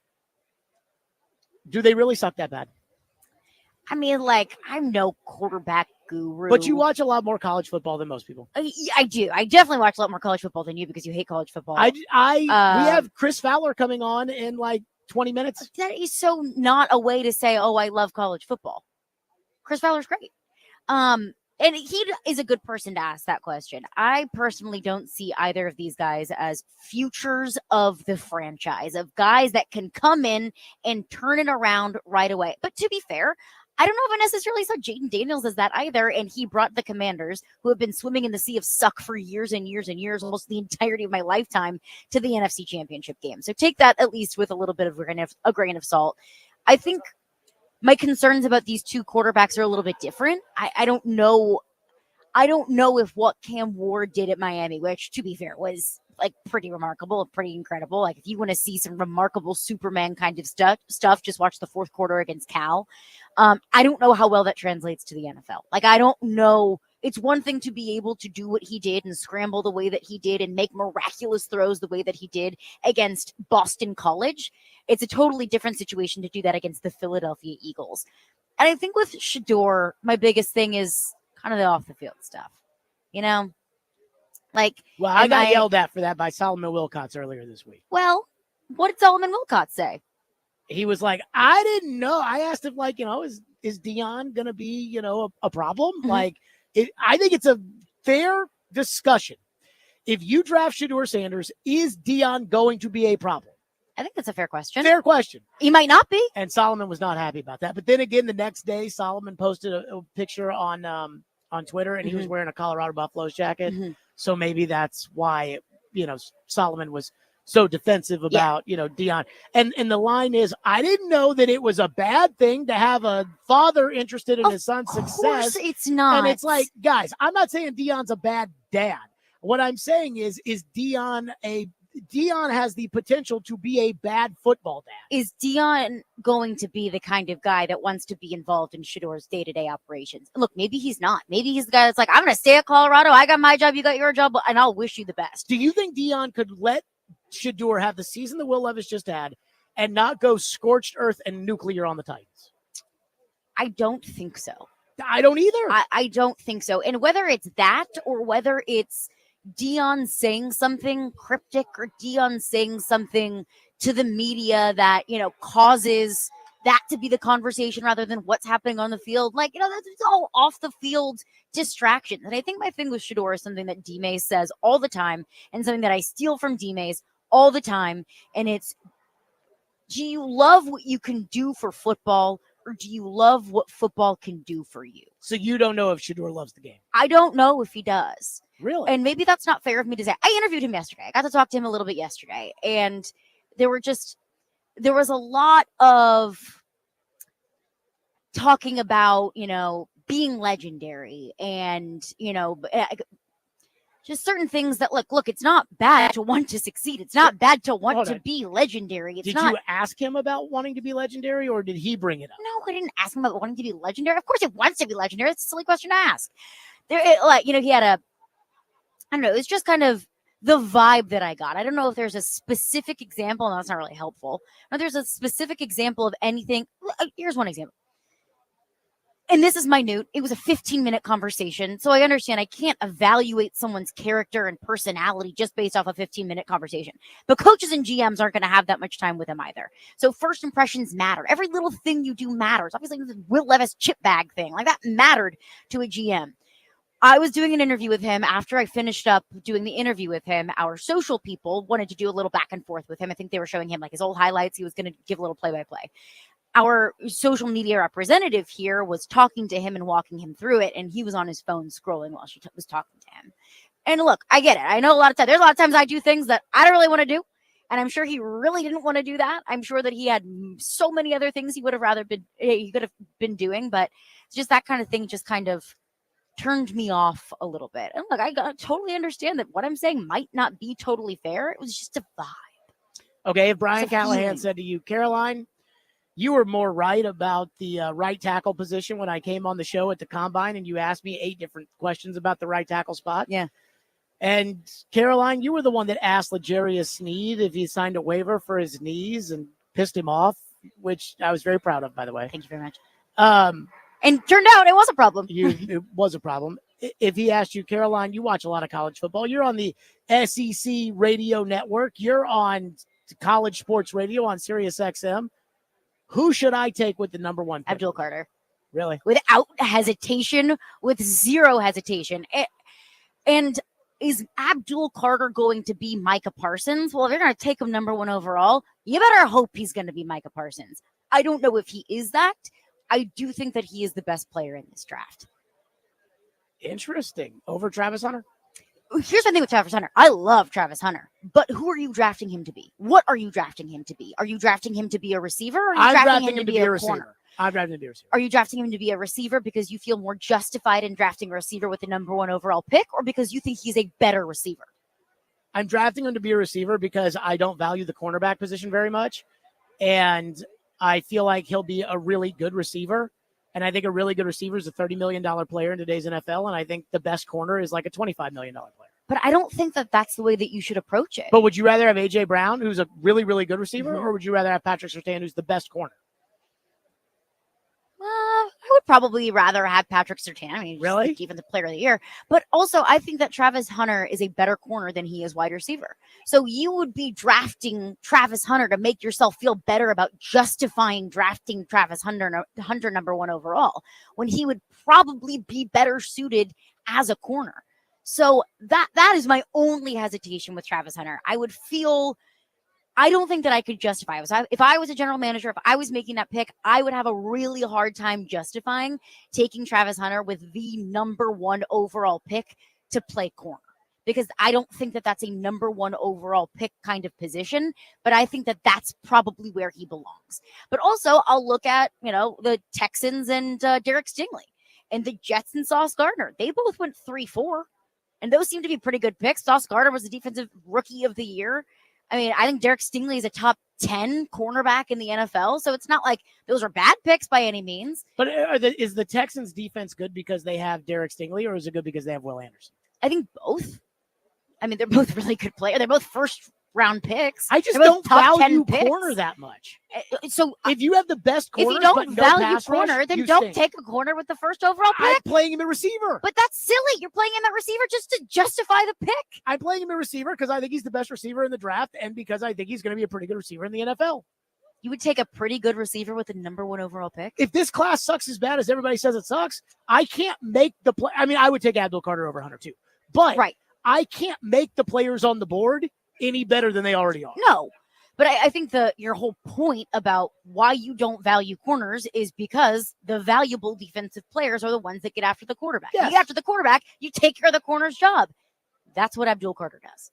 Do they really suck that bad? I mean, I'm no quarterback guru. But you watch a lot more college football than most people. I do. I definitely watch a lot more college football than you because you hate college football. We have Chris Fowler coming on in 20 minutes. That is so not a way to say, oh, I love college football. Chris Fowler's great. And he is a good person to ask that question. I personally don't see either of these guys as futures of the franchise, of guys that can come in and turn it around right away. But to be fair, I don't know if I necessarily saw Jaden Daniels as that either. And he brought the Commanders, who have been swimming in the sea of suck for years and years and years, almost the entirety of my lifetime, to the NFC Championship game. So take that at least with a little bit of a grain of salt. I think my concerns about these two quarterbacks are a little bit different. I don't know if what Cam Ward did at Miami, which to be fair was pretty remarkable, pretty incredible. Like if you want to see some remarkable Superman kind of stuff, just watch the fourth quarter against Cal. I don't know how well that translates to the NFL. I don't know. It's one thing to be able to do what he did and scramble the way that he did and make miraculous throws the way that he did against Boston College. It's a totally different situation to do that against the Philadelphia Eagles. And I think with Shedeur, my biggest thing is kind of the off the field stuff, Well, I got yelled at for that by Solomon Wilcots earlier this week. Well, what did Solomon Wilcots say? He was like, I didn't know. I asked him, is Dion going to be, a problem? Mm-hmm. I think it's a fair discussion. If you draft Shedeur Sanders, is Dion going to be a problem? I think that's a fair question. Fair question. He might not be. And Solomon was not happy about that. But then again, the next day, Solomon posted a picture on Twitter, and he was wearing a Colorado Buffaloes jacket. Mm-hmm. So maybe that's why, Solomon was so defensive about, Dion. And the line is, I didn't know that it was a bad thing to have a father interested in his son's success. Of course it's not. And it's guys, I'm not saying Dion's a bad dad. What I'm saying is Dion Dion has the potential to be a bad football dad. Is Dion going to be the kind of guy that wants to be involved in Shador's day-to-day operations? Look, maybe he's not. Maybe he's the guy that's like, I'm going to stay at Colorado. I got my job. You got your job. And I'll wish you the best. Do you think Dion could let Shador have the season that Will Levis just had and not go scorched earth and nuclear on the Titans? I don't think so. I don't either. I don't think so. And whether it's that or whether it's Dion saying something cryptic or Dion saying something to the media that, causes that to be the conversation rather than what's happening on the field. That's all off the field distractions. And I think my thing with Shador is something that D-Mays says all the time and something that I steal from D-Mays all the time. And it's, do you love what you can do for football or do you love what football can do for you? So you don't know if Shador loves the game? I don't know if he does. Really? And maybe that's not fair of me to say. I interviewed him yesterday. I got to talk to him a little bit yesterday. And there was a lot of talking about, being legendary and, just certain things that look, it's not bad to want to succeed. It's not bad to want to be legendary. Did you ask him about wanting to be legendary or did he bring it up? No, I didn't ask him about wanting to be legendary. Of course he wants to be legendary. It's a silly question to ask. He had I don't know. It's just kind of the vibe that I got. I don't know if there's a specific example, and that's not really helpful. But there's a specific example of anything. Here's one example. And this is minute. It was a 15-minute conversation. So I understand I can't evaluate someone's character and personality just based off a 15-minute conversation. But coaches and GMs aren't going to have that much time with him either. So first impressions matter. Every little thing you do matters. Obviously, the Will Levis chip bag thing, that mattered to a GM. I was doing an interview with him. After I finished up doing the interview with him, our social people wanted to do a little back and forth with him. I think they were showing him his old highlights. He was going to give a little play-by-play. Our social media representative here was talking to him and walking him through it, and he was on his phone scrolling while she was talking to him. And look, I get it. I know there's a lot of times I do things that I don't really want to do, and I'm sure he really didn't want to do that. I'm sure that he had so many other things he could have been doing, but just that kind of thing just kind of turned me off a little bit. And look, I totally understand that what I'm saying might not be totally fair. It was just a vibe. Okay, if Brian Callahan said to you, Caroline, you were more right about the right tackle position when I came on the show at the Combine, and you asked me 8 different questions about the right tackle spot. Yeah. And Caroline, you were the one that asked L'Jarius Sneed if he signed a waiver for his knees and pissed him off, which I was very proud of, by the way. Thank you very much. And turned out it was a problem. It was a problem. If he asked you, Caroline, you watch a lot of college football. You're on the SEC radio network. You're on college sports radio on Sirius XM. Who should I take with the number 1 pick? Abdul Carter. Really? Without hesitation, with zero hesitation. And is Abdul Carter going to be Micah Parsons? Well, if they're going to take him number 1 overall, you better hope he's going to be Micah Parsons. I don't know if he is that. I do think that he is the best player in this draft. Interesting. Over Travis Hunter? Here's the thing with Travis Hunter. I love Travis Hunter, but who are you drafting him to be? What are you drafting him to be? Are you drafting him to be a receiver? Or are you drafting him to be a receiver? I'm drafting him to be a receiver. Are you drafting him to be a receiver because you feel more justified in drafting a receiver with the number 1 overall pick, or because you think he's a better receiver? I'm drafting him to be a receiver because I don't value the cornerback position very much, and I feel like he'll be a really good receiver. And I think a really good receiver is a $30 million player in today's NFL. And I think the best corner is like a $25 million player. But I don't think that that's the way that you should approach it. But would you rather have A.J. Brown, who's a really, really good receiver, or would you rather have Patrick Surtain, who's the best corner? I would probably rather have Patrick Surtain. I mean, really? Like even the player of the year. But also, I think that Travis Hunter is a better corner than he is wide receiver. So you would be drafting Travis Hunter to make yourself feel better about justifying drafting Travis Hunter number 1 overall, when he would probably be better suited as a corner. So that is my only hesitation with Travis Hunter. I don't think that I could justify it. If I was a general manager, if I was making that pick, I would have a really hard time justifying taking Travis Hunter with the number 1 overall pick to play corner, because I don't think that that's a number 1 overall pick kind of position, but I think that that's probably where he belongs. But also I'll look at, the Texans and Derek Stingley, and the Jets and Sauce Gardner. They both went 3-4, and those seem to be pretty good picks. Sauce Gardner was the defensive rookie of the year. I mean, I think Derek Stingley is a top 10 cornerback in the NFL. So it's not like those are bad picks by any means. But is the Texans defense good because they have Derek Stingley, or is it good because they have Will Anderson? I think both. I mean, they're both really good players. They're both first round picks. I just They're both don't top 10 value picks. corner that much. So If you have the best if corner, you don't value corner, then don't take. take a corner with the first overall I'm pick. playing him at receiver. But that's silly. You're playing him at receiver just to justify the pick. I'm playing him at receiver because I think he's the best receiver in the draft, and because I think he's going to be a pretty good receiver in the NFL. You would take a pretty good receiver with the number 1 overall pick. If this class sucks as bad as everybody says it sucks, I can't make the play. I mean, I would take Abdul Carter over Hunter too, but Right. I can't make the players on the board any better than they already are. No. But I think your whole point about why you don't value corners is because the valuable defensive players are the ones that get after the quarterback. Yes. You get after the quarterback, you take care of the corner's job. That's what Abdul Carter does.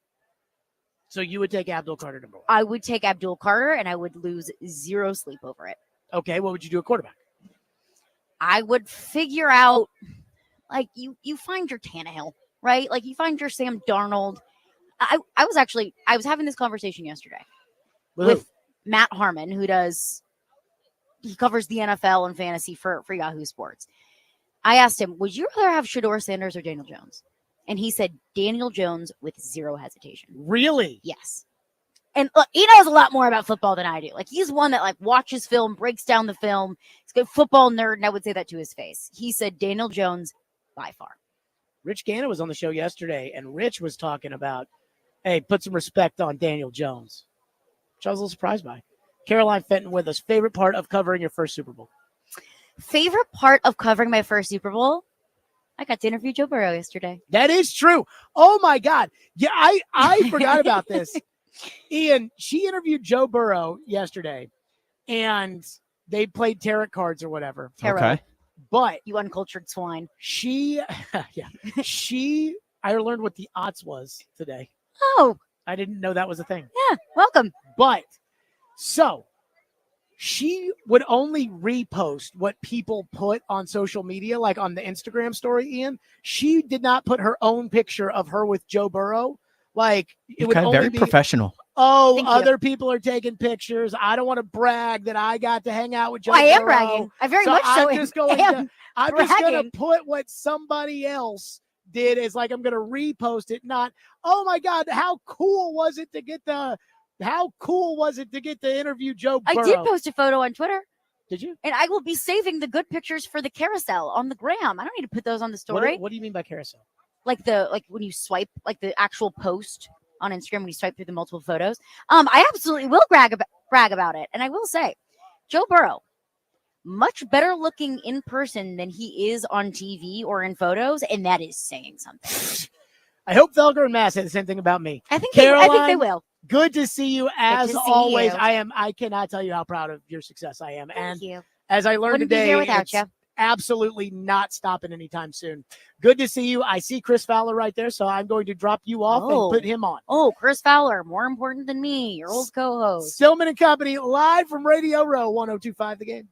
So you would take Abdul Carter number 1. I would take Abdul Carter, and I would lose zero sleep over it. Okay, what would you do at quarterback? I would figure out, like, you find your Tannehill, right? Like, you find your Sam Darnold. I was having this conversation yesterday with Matt Harmon, he covers the NFL and fantasy for Yahoo Sports. I asked him, would you rather have Shedeur Sanders or Daniel Jones? And he said Daniel Jones with zero hesitation. Really? Yes. And look, he knows a lot more about football than I do. Like, he's one that, like, watches film, breaks down the film. He's a good football nerd, and I would say that to his face. He said Daniel Jones by far. Rich Gannon was on the show yesterday, and Rich was talking about, hey, put some respect on Daniel Jones, which I was a little surprised by. Caroline Fenton with us. Favorite part of covering your first Super Bowl? Favorite part of covering my first Super Bowl? I got to interview Joe Burrow yesterday. That is true. Oh, my God. Yeah, I forgot about this. Ian, she interviewed Joe Burrow yesterday, and they played tarot cards or whatever. Okay. But You uncultured swine. I learned what the odds was today. Oh, I didn't know that was a thing. yeah. Welcome. But so she would only repost what people put on social media, like on the Instagram story, Ian. She did not put her own picture of her with Joe Burrow. Like, it would only very be, professional. oh, Thank you. other people are taking pictures. I don't want to brag that I got to hang out with Joe I am Burrow. bragging. I very much so I'm just going am to, I'm just going bragging. to put what somebody else did is like, I'm going to repost it. Not, oh my God, how cool was it to get to interview Joe Burrow? I did post a photo on Twitter, Did you? and I will be saving the good pictures for the carousel on the gram. I don't need to put those on the story. What do you mean by carousel? Like when you swipe, like the actual post on Instagram when you swipe through the multiple photos. I absolutely will brag about it, and I will say, Joe Burrow, much better looking in person than he is on TV or in photos, and that is saying something. I hope Felger and Matt say the same thing about me. I think they Caroline, will. Good to see you as to see always. you. I cannot tell you how proud of your success I am. Thank And you. as I learned Wouldn't be today, here without it's you. absolutely not stopping anytime soon. Good to see you. I see Chris Fowler right there, so I'm going to drop you off and put him on. Oh, Chris Fowler, more important than me, your old co-host. Stillman and Company, live from Radio Row, 102.5 The Game.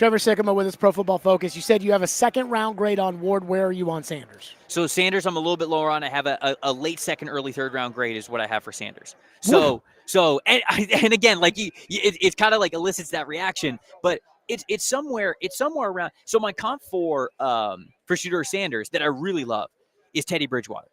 Trevor Sikkema with his Pro Football Focus. You said you have a second-round grade on Ward. Where are you on Sanders? So Sanders, I'm a little bit lower on. I have a late second, early third round grade is what I have for Sanders. So and again, like it's kind of like elicits that reaction, but it's somewhere around. So my comp for Shedeur Sanders that I really love is Teddy Bridgewater.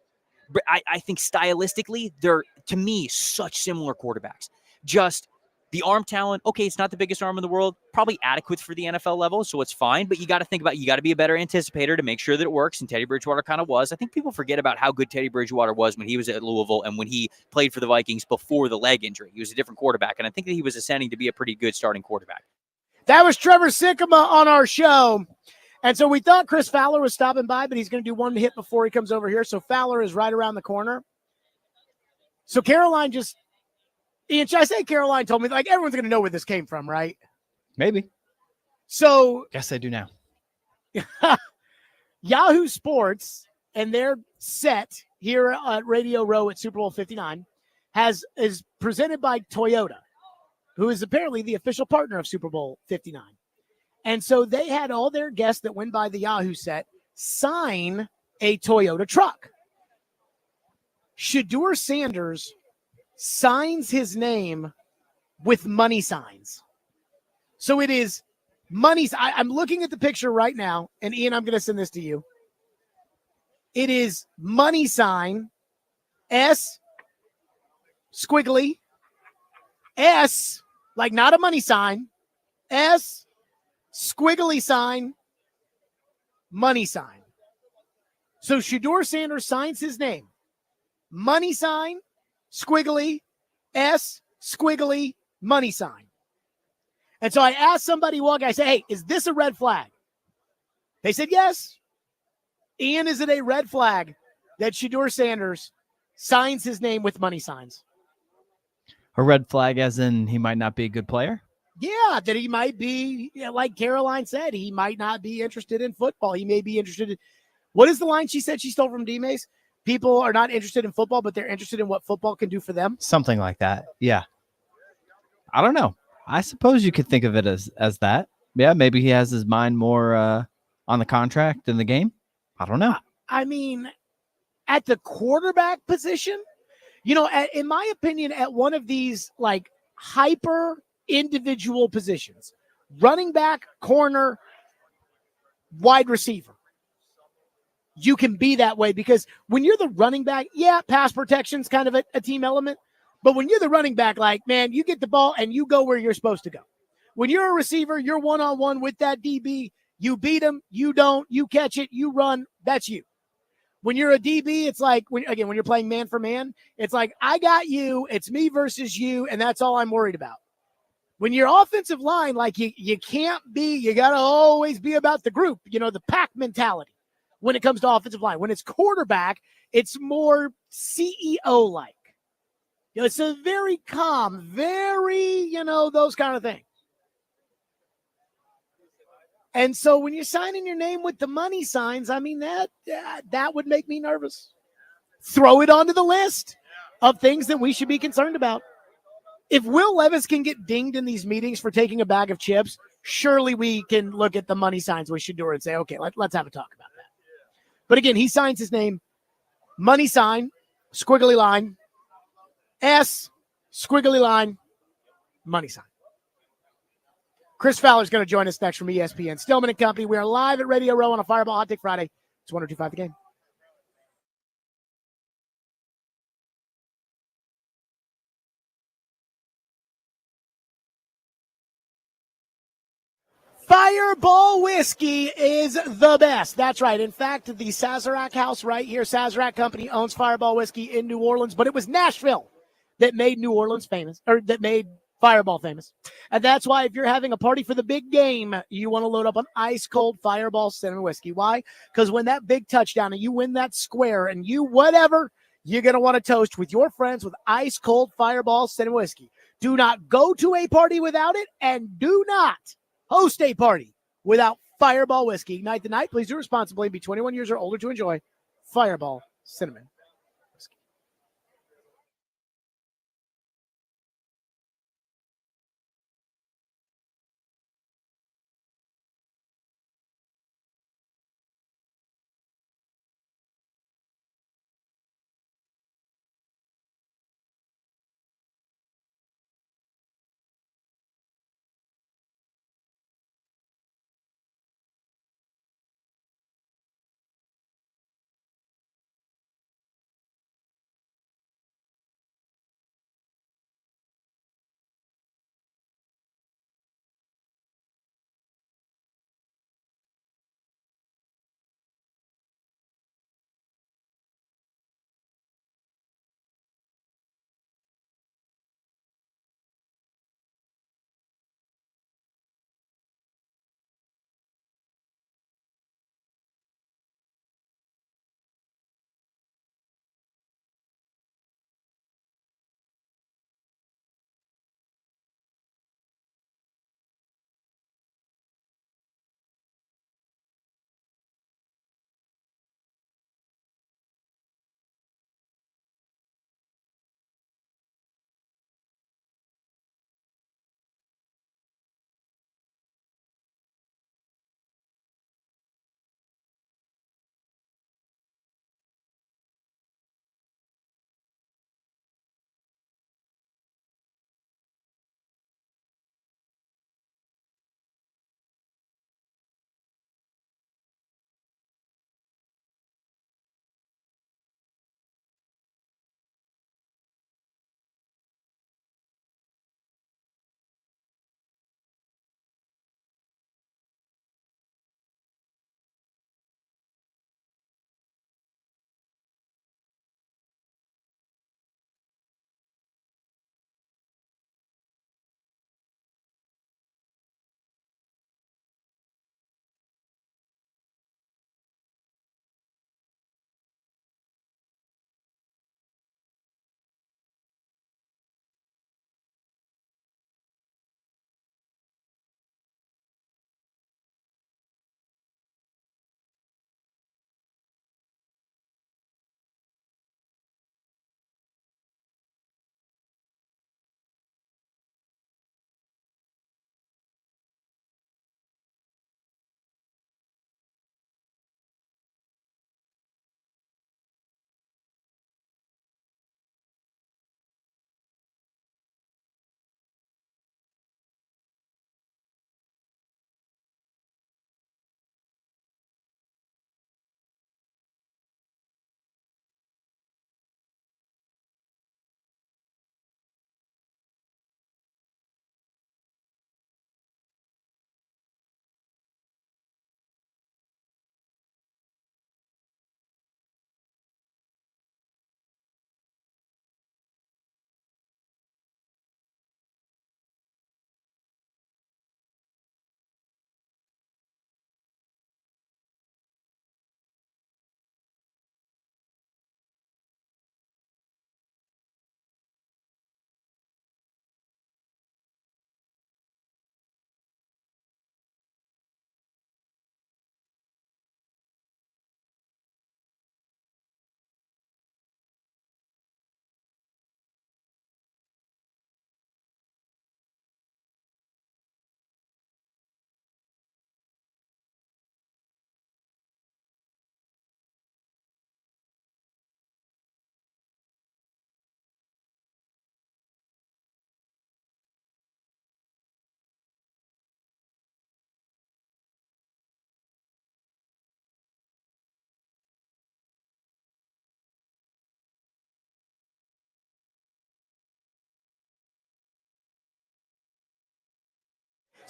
But I think stylistically they're, to me, such similar quarterbacks. Just the arm talent, okay, it's not the biggest arm in the world, probably adequate for the NFL level, so it's fine. But you got to think about, you got to be a better anticipator to make sure that it works, and Teddy Bridgewater kind of was. I think people forget about how good Teddy Bridgewater was when he was at Louisville and when he played for the Vikings before the leg injury. He was a different quarterback, and I think that he was ascending to be a pretty good starting quarterback. That was Trevor Sikkema on our show. And so we thought Chris Fowler was stopping by, but he's going to do one hit before he comes over here. So Fowler is right around the corner. So Caroline just, Ian, should I say Caroline told me, like, everyone's going to know where this came from, right? Maybe. So Guess I do now. Yahoo Sports and their set here at Radio Row at Super Bowl 59 is presented by Toyota, who is apparently the official partner of Super Bowl 59. And so they had all their guests that went by the Yahoo set sign a Toyota truck. Shedeur Sanders signs his name with money signs. So it is money. I'm looking at the picture right now, and Ian, I'm going to send this to you. It is money sign, S, squiggly, S, like not a money sign, S, squiggly sign, money sign. So Shedeur Sanders signs his name. Money sign, squiggly, S, squiggly, money sign. And so I asked somebody walking, I said, hey, is this a red flag? They said yes. Ian, is it a red flag that Shedeur Sanders signs his name with money signs? A red flag as in he might not be a good player? Yeah, that he might be, like Caroline said, he might not be interested in football. He may be interested in, what is the line she said she stole from D-Mace? People are not interested in football, but they're interested in what football can do for them. Something like that. Yeah. I don't know. I suppose you could think of it as that. Yeah, maybe he has his mind more on the contract than the game. I don't know. I mean, at the quarterback position, in my opinion, at one of these like hyper individual positions, running back, corner, wide receiver, you can be that way because when you're the running back, yeah, pass protection's kind of a team element. But when you're the running back, like, man, you get the ball and you go where you're supposed to go. When you're a receiver, you're one-on-one with that DB. You beat him, you don't, you catch it, you run, that's you. When you're a DB, it's like, when you're playing man for man, it's like, I got you, it's me versus you, and that's all I'm worried about. When you're offensive line, like you can't be, you got to always be about the group, the pack mentality when it comes to offensive line. When it's quarterback, it's more CEO-like. It's a very calm, very, those kind of things. And so when you're signing your name with the money signs, I mean, that would make me nervous. Throw it onto the list of things that we should be concerned about. If Will Levis can get dinged in these meetings for taking a bag of chips, surely we can look at the money signs we should do and say, okay, let's have a talk about that. But again, he signs his name, money sign, squiggly line, S, squiggly line, money sign. Chris Fowler is going to join us next from ESPN. Stillman and Company. We are live at Radio Row on a Fireball Hot Take Friday. It's 102.5 The Game. Fireball whiskey is the best. That's right. In fact, the Sazerac house right here, Sazerac Company owns Fireball whiskey in New Orleans, but it was Nashville that made New Orleans famous, or that made Fireball famous. And that's why if you're having a party for the big game, you want to load up on ice cold Fireball cinnamon whiskey. Why? Because when that big touchdown and you win that square and you whatever, you're going to want to toast with your friends with ice cold Fireball cinnamon whiskey. Do not go to a party without it, and do not host a party without Fireball whiskey. Ignite the night. Please do responsibly. Be 21 years or older to enjoy Fireball cinnamon.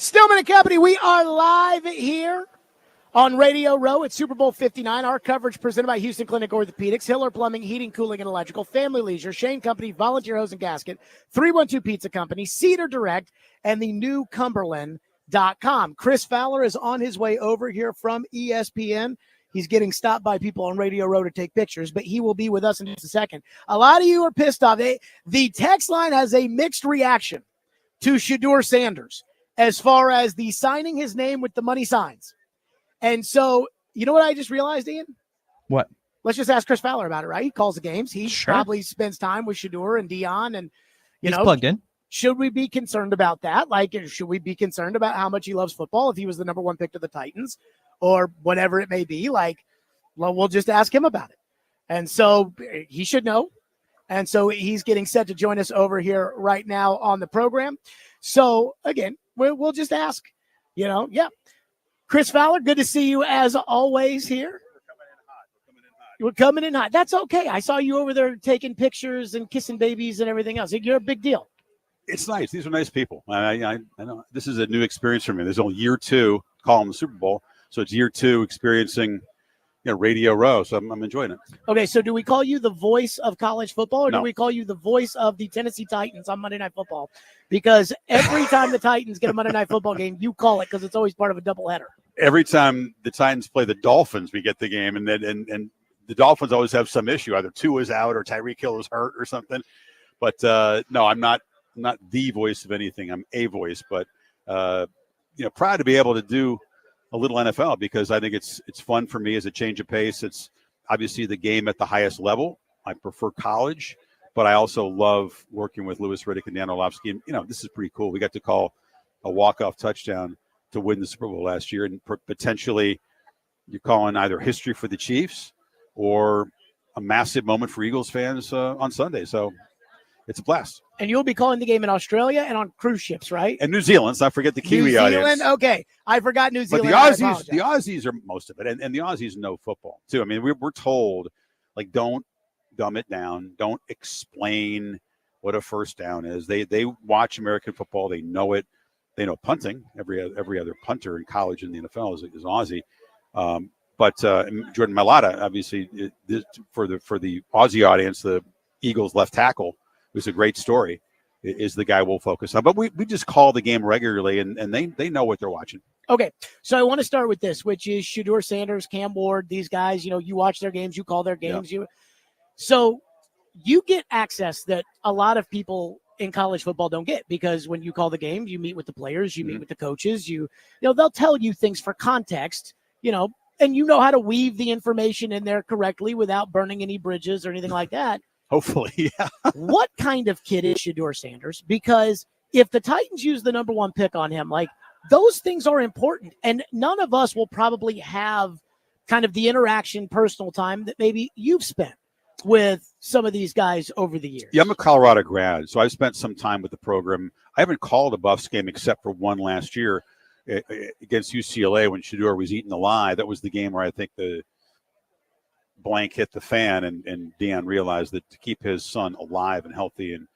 Stillman and Company, we are live here on Radio Row at Super Bowl 59. Our coverage presented by Houston Clinic Orthopedics, Hiller Plumbing, Heating, Cooling, and Electrical, Family Leisure, Shane Company, Volunteer Hose and Gasket, 312 Pizza Company, Cedar Direct, and the new Cumberland.com. Chris Fowler is on his way over here from ESPN. He's getting stopped by people on Radio Row to take pictures, but he will be with us in just a second. A lot of you are pissed off. The text line has a mixed reaction to Shedeur Sanders as far as the signing his name with the money signs. And so, you know what I just realized, Ian? What? Let's just ask Chris Fowler about it, right? He calls the games. He probably spends time with Shedeur and Dion, and He's plugged in. Should we be concerned about that? Like, should we be concerned about how much he loves football if he was the number one pick to the Titans or whatever it may be? Like, well, we'll just ask him about it. And so he should know. And so he's getting set to join us over here right now on the program. So, again, we'll just ask, Chris Fowler, good to see you as always here. We're coming in hot. That's okay. I saw you over there taking pictures and kissing babies and everything else. You're a big deal. It's nice. These are nice people. I know this is a new experience for me. There's only year two calling the Super Bowl, so it's year two experiencing, Radio Row. So I'm enjoying it. Okay, so do we call you the voice of college football, or No. do we call you the voice of the Tennessee Titans on Monday Night Football? Because every time the Titans get a Monday Night Football game, you call it because it's always part of a doubleheader. Every time the Titans play the Dolphins, we get the game, and the Dolphins always have some issue. Either Tua's out or Tyreek Hill is hurt or something. But no, I'm not the voice of anything. I'm a voice, but proud to be able to do a little NFL because I think it's fun for me as a change of pace. It's obviously the game at the highest level. I prefer college, but I also love working with Louis Riddick and Dan Orlovsky. And, this is pretty cool. We got to call a walk-off touchdown to win the Super Bowl last year, and potentially you're calling either history for the Chiefs or a massive moment for Eagles fans on Sunday. So it's a blast. And you'll be calling the game in Australia and on cruise ships, right? And New Zealand. Let's not forget the Kiwi New Zealand? audience. Okay. I forgot New But Zealand. the Aussies are most of it. And the Aussies know football, too. I mean, we're told, like, don't dumb it down. Don't explain what a first down is. They watch American football. They know it. They know punting. Every other punter in college in the NFL is Aussie. But Jordan Mailata, obviously, for the Aussie audience, the Eagles left tackle, was a great story, is the guy we'll focus on. But we just call the game regularly, and they know what they're watching. Okay, so I want to start with this, which is Shedeur Sanders, Cam Ward, these guys, you watch their games, you call their games. Yeah. So you get access that a lot of people in college football don't get, because when you call the game, you meet with the players, you meet with the coaches, they'll tell you things for context, and you know how to weave the information in there correctly without burning any bridges or anything like that. Hopefully, yeah. What kind of kid is Shedeur Sanders? Because if the Titans use the number one pick on him, like, those things are important. And none of us will probably have kind of the interaction, personal time that maybe you've spent with some of these guys over the years. Yeah, I'm a Colorado grad, so I've spent some time with the program. I haven't called a Buffs game except for one last year against UCLA when Shedeur was eaten alive. That was the game where I think the blank hit the fan, and Deion realized that to keep his son alive and healthy and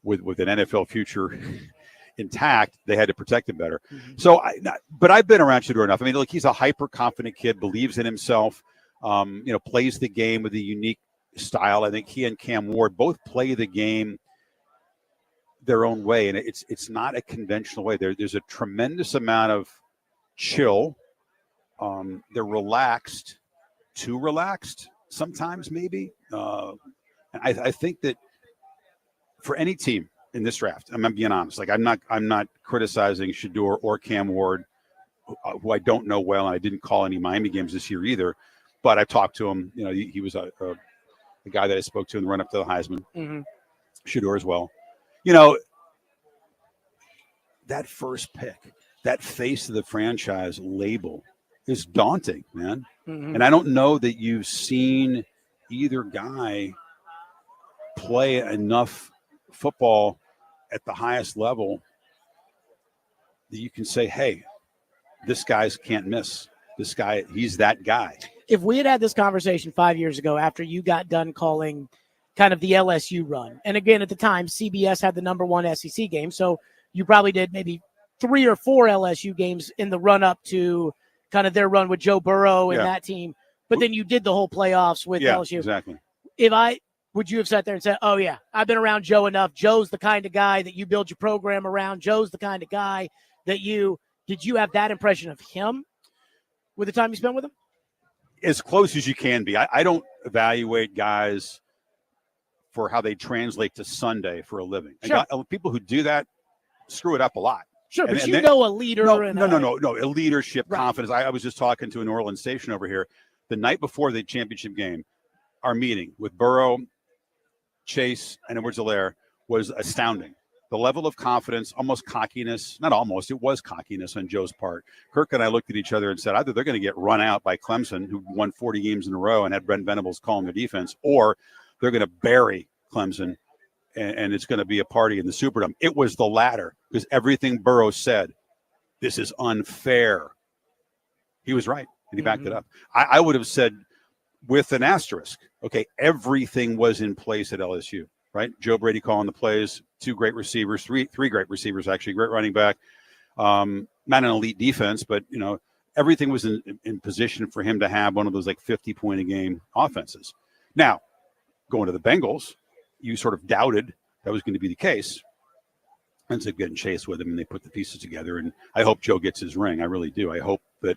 with an NFL future intact, they had to protect him better. Mm-hmm. So but I've been around Shedeur enough. I mean, look, he's a hyper confident kid, believes in himself, plays the game with a unique style. I think he and Cam Ward both play the game their own way, and it's not a conventional way. There's a tremendous amount of chill. They're relaxed, too relaxed sometimes, maybe. And I think that for any team in this draft, I'm being honest. Like, I'm not criticizing Shedeur or Cam Ward, who I don't know well, and I didn't call any Miami games this year either. But I talked to him. He was a guy that I spoke to in the run up to the Heisman. Mm-hmm. Shedeur as well. That first pick, that face of the franchise label, is daunting, man. Mm-hmm. And I don't know that you've seen either guy play enough football at the highest level that you can say, hey, this guy's can't miss. This guy, he's that guy. If we had this conversation 5 years ago after you got done calling kind of the LSU run, and again, at the time, CBS had the number one SEC game, so you probably did maybe 3 or 4 LSU games in the run up to kind of their run with Joe Burrow and that team. But then you did the whole playoffs with LSU. Exactly. Would you have sat there and said, oh, yeah, I've been around Joe enough. Joe's the kind of guy that you build your program around. Joe's the kind of guy that did you have that impression of him with the time you spent with him? As close as you can be. I don't evaluate guys for how they translate to Sunday for a living. Sure. People who do that screw it up a lot. Sure, but you know a leader. No, a leadership, right. confidence. I was just talking to an Orland station over here the night before the championship game. Our meeting with Burrow, Chase, and Edwards-Helaire was astounding. The level of confidence, almost cockiness, not almost, it was cockiness on Joe's part. Kirk and I looked at each other and said, either they're going to get run out by Clemson, who won 40 games in a row and had Brent Venables calling their defense, or they're going to bury Clemson, and it's going to be a party in the Superdome. It was the latter, because everything Burrow said, this is unfair. He was right, and he backed it up. I would have said, with an asterisk, okay, everything was in place at LSU, right? Joe Brady calling the plays, 2 great receivers, three great receivers, actually, great running back, not an elite defense, but, everything was in position for him to have one of those, 50-point-a-game offenses. Now, going to the Bengals, you sort of doubted that was going to be the case. Ends up getting Chase with him, and they put the pieces together, and I hope Joe gets his ring. I really do. I hope that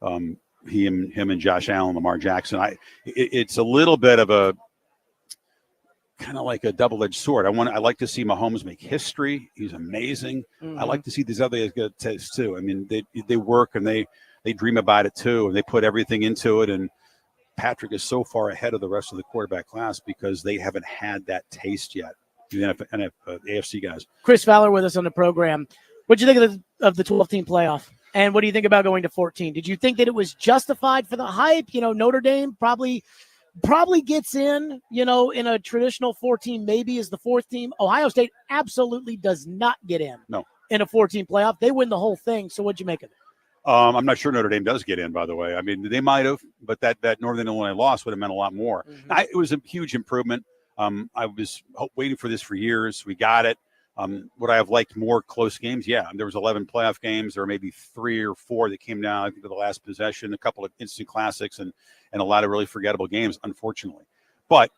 him and Josh Allen, Lamar Jackson. It's a little bit of a kind of like a double-edged sword. I like to see Mahomes make history. He's amazing. I like to see these other guys get taste too. I mean, they work and they dream about it too, and they put everything into it. And Patrick is so far ahead of the rest of the quarterback class because they haven't had that taste yet. The AFC guys. Chris Fowler with us on the program. What do you think of the 12-team playoff? And what do you think about going to 14? Did you think that it was justified for the hype? Notre Dame probably gets in, in a traditional 4-team, maybe is the 4th team. Ohio State absolutely does not get in. No. In a 4-team playoff. They win the whole thing. So what'd you make of it? I'm not sure Notre Dame does get in, by the way. I mean, they might have, but that Northern Illinois loss would have meant a lot more. It was a huge improvement. I was waiting for this for years. We got it. Would I have liked more close games? Yeah. There was 11 playoff games. There were maybe 3 or 4 that came down, I think, to the last possession, a couple of instant classics, and a lot of really forgettable games, unfortunately. But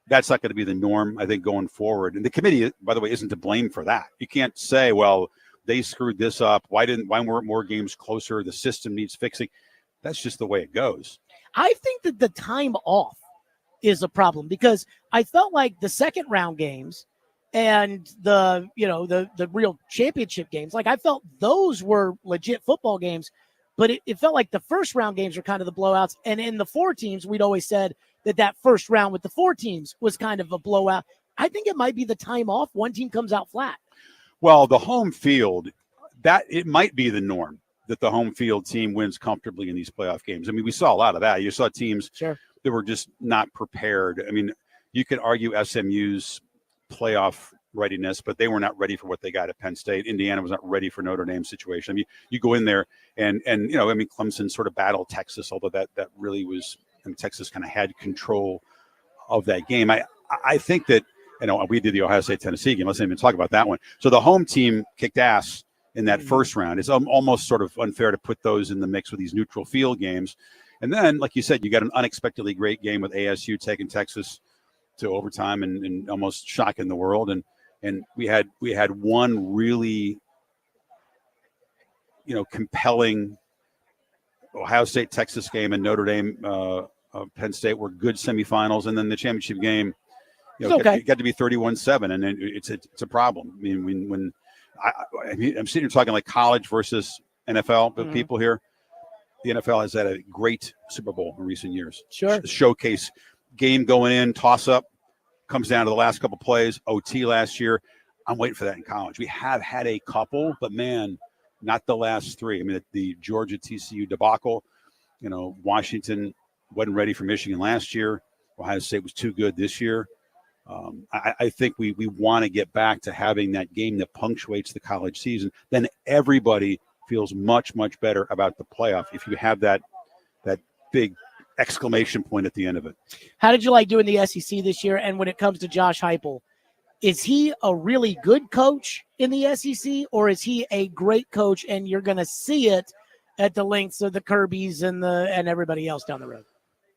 that's not going to be the norm, I think, going forward. And the committee, by the way, isn't to blame for that. You can't say, well, they screwed this up. Why weren't more games closer? The system needs fixing. That's just the way it goes. I think that the time off is a problem because I felt like the second round games and the real championship games, I felt those were legit football games, but it felt like the first round games were kind of the blowouts. And in the 4 teams, we'd always said that first round with the 4 teams was kind of a blowout. I think it might be the time off. One team comes out flat. Well, the home field, that it might be the norm that the home field team wins comfortably in these playoff games. I mean, we saw a lot of that. You saw teams that were just not prepared. I mean, you could argue SMU's playoff readiness, but they were not ready for what they got at Penn State. Indiana was not ready for Notre Dame's situation. I mean, you go in there and Clemson sort of battled Texas, although that really was, Texas kind of had control of that game. I think that, we did the Ohio State-Tennessee game. Let's not even talk about that one. So the home team kicked ass in that first round. It's almost sort of unfair to put those in the mix with these neutral field games. And then, like you said, you got an unexpectedly great game with ASU taking Texas to overtime and almost shocking the world. And we had one really, compelling Ohio State-Texas game, and Notre Dame, Penn State were good semifinals. And then the championship game, it got to be 31-7, and it's a problem. I mean, when I'm sitting here talking like college versus NFL, but people here, the NFL has had a great Super Bowl in recent years. Sure. Showcase game going in, toss up, comes down to the last couple plays, OT last year. I'm waiting for that in college. We have had a couple, but man, not the last 3. I mean, the Georgia TCU debacle, Washington wasn't ready for Michigan last year. Ohio State was too good this year. I think we want to get back to having that game that punctuates the college season. Then everybody feels much, much better about the playoff if you have that big exclamation point at the end of it. How did you like doing the SEC this year? And when it comes to Josh Heupel, is he a really good coach in the SEC, or is he a great coach and you're going to see it at the lengths of the Kirbys and everybody else down the road?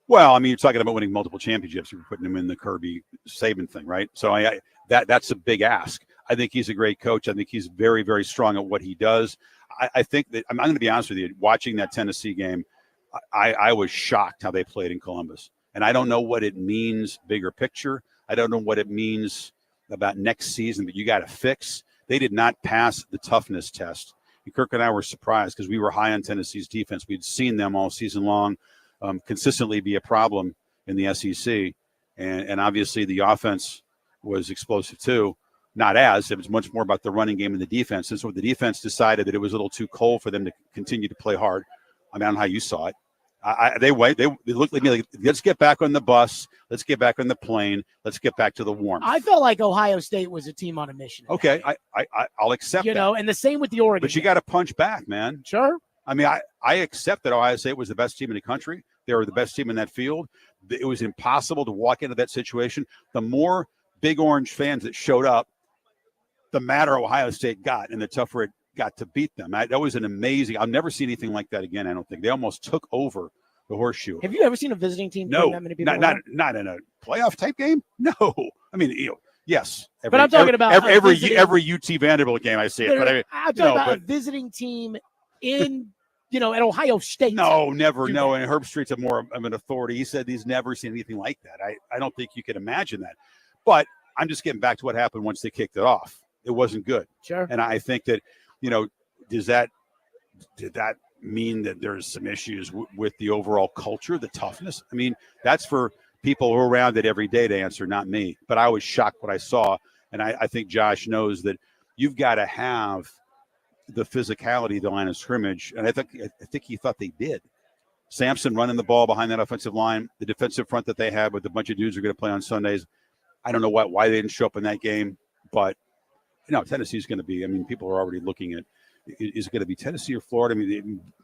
Well, I mean, you're talking about winning multiple championships. You're putting him in the Kirby Saban thing, right? So that's a big ask. I think he's a great coach. I think he's very, very strong at what he does. I think that I'm going to be honest with you. Watching that Tennessee game, I was shocked how they played in Columbus, and I don't know what it means bigger picture. I don't know what it means about next season that you got to fix. They did not pass the toughness test. And Kirk and I were surprised because we were high on Tennessee's defense. We'd seen them all season long consistently be a problem in the SEC. And obviously the offense was explosive too. It was much more about the running game and the defense. And so the defense decided that it was a little too cold for them to continue to play hard. I mean, I don't know how you saw it. They looked at me like, let's get back on the bus. Let's get back on the plane. Let's get back to the warmth. I felt like Ohio State was a team on a mission. Okay, I'll accept that. And the same with the Oregon. But you got to punch back, man. Sure. I mean, I accept that Ohio State was the best team in the country. They were the best team in that field. It was impossible to walk into that situation. The more Big Orange fans that showed up, the madder Ohio State got and the tougher it got to beat them. That was an amazing – I'll never see anything like that again, I don't think. They almost took over the Horseshoe. Have you ever seen a visiting team no, that many people? Not in a playoff type game? No. I mean, yes. But I'm talking about every UT Vanderbilt game I see it. But I'm talking about a visiting team in – at Ohio State. No, never. No, and Herb Street's more of an authority. He said he's never seen anything like that. I don't think you could imagine that. But I'm just getting back to what happened once they kicked it off. It wasn't good. Sure. And I think that, did that mean that there's some issues with the overall culture, the toughness? I mean, that's for people who are around it every day to answer, not me. But I was shocked what I saw. And I think Josh knows that you've got to have the physicality, the line of scrimmage. And I think he thought they did. Sampson running the ball behind that offensive line, the defensive front that they had with a bunch of dudes who are going to play on Sundays. I don't know why they didn't show up in that game, but Tennessee's going to be, people are already looking at, is it going to be Tennessee or Florida?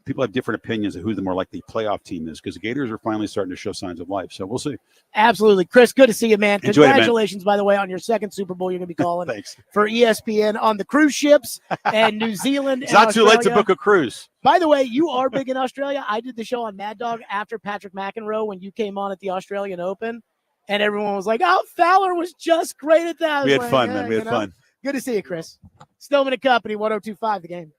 People have different opinions of who the more likely playoff team is because the Gators are finally starting to show signs of life. So we'll see. Absolutely. Chris, good to see you, man. Enjoy Congratulations, by the way, on your second Super Bowl you're going to be calling Thanks. For ESPN on the cruise ships and New Zealand. It's not too late to book a cruise. By the way, you are big in Australia. I did the show on Mad Dog after Patrick McEnroe when you came on at the Australian Open, and everyone was like, oh, Fowler was just great at that. We had fun, man. We had fun. Good to see you, Chris. Stillman and Company, 102.5 The Game.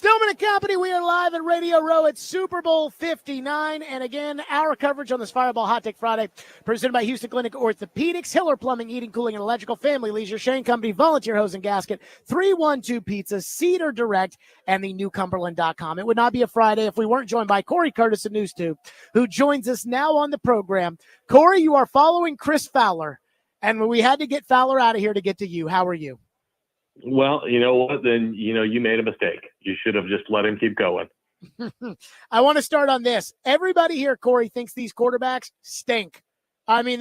Stillman and Company, we are live at Radio Row at Super Bowl 59. And again, our coverage on this Fireball Hot Take Friday, presented by Houston Clinic Orthopedics, Hiller Plumbing, Heating, Cooling, and Electrical, Family Leisure, Shane Company, Volunteer Hose and Gasket, 312 Pizza, Cedar Direct, and the newcumberland.com. It would not be a Friday if we weren't joined by Cory Curtis of News 2, who joins us now on the program. Cory, you are following Chris Fowler, and we had to get Fowler out of here to get to you. How are you? Well, you know what? Then, you made a mistake. You should have just let him keep going. I want to start on this. Everybody here, Cory, thinks these quarterbacks stink. I mean,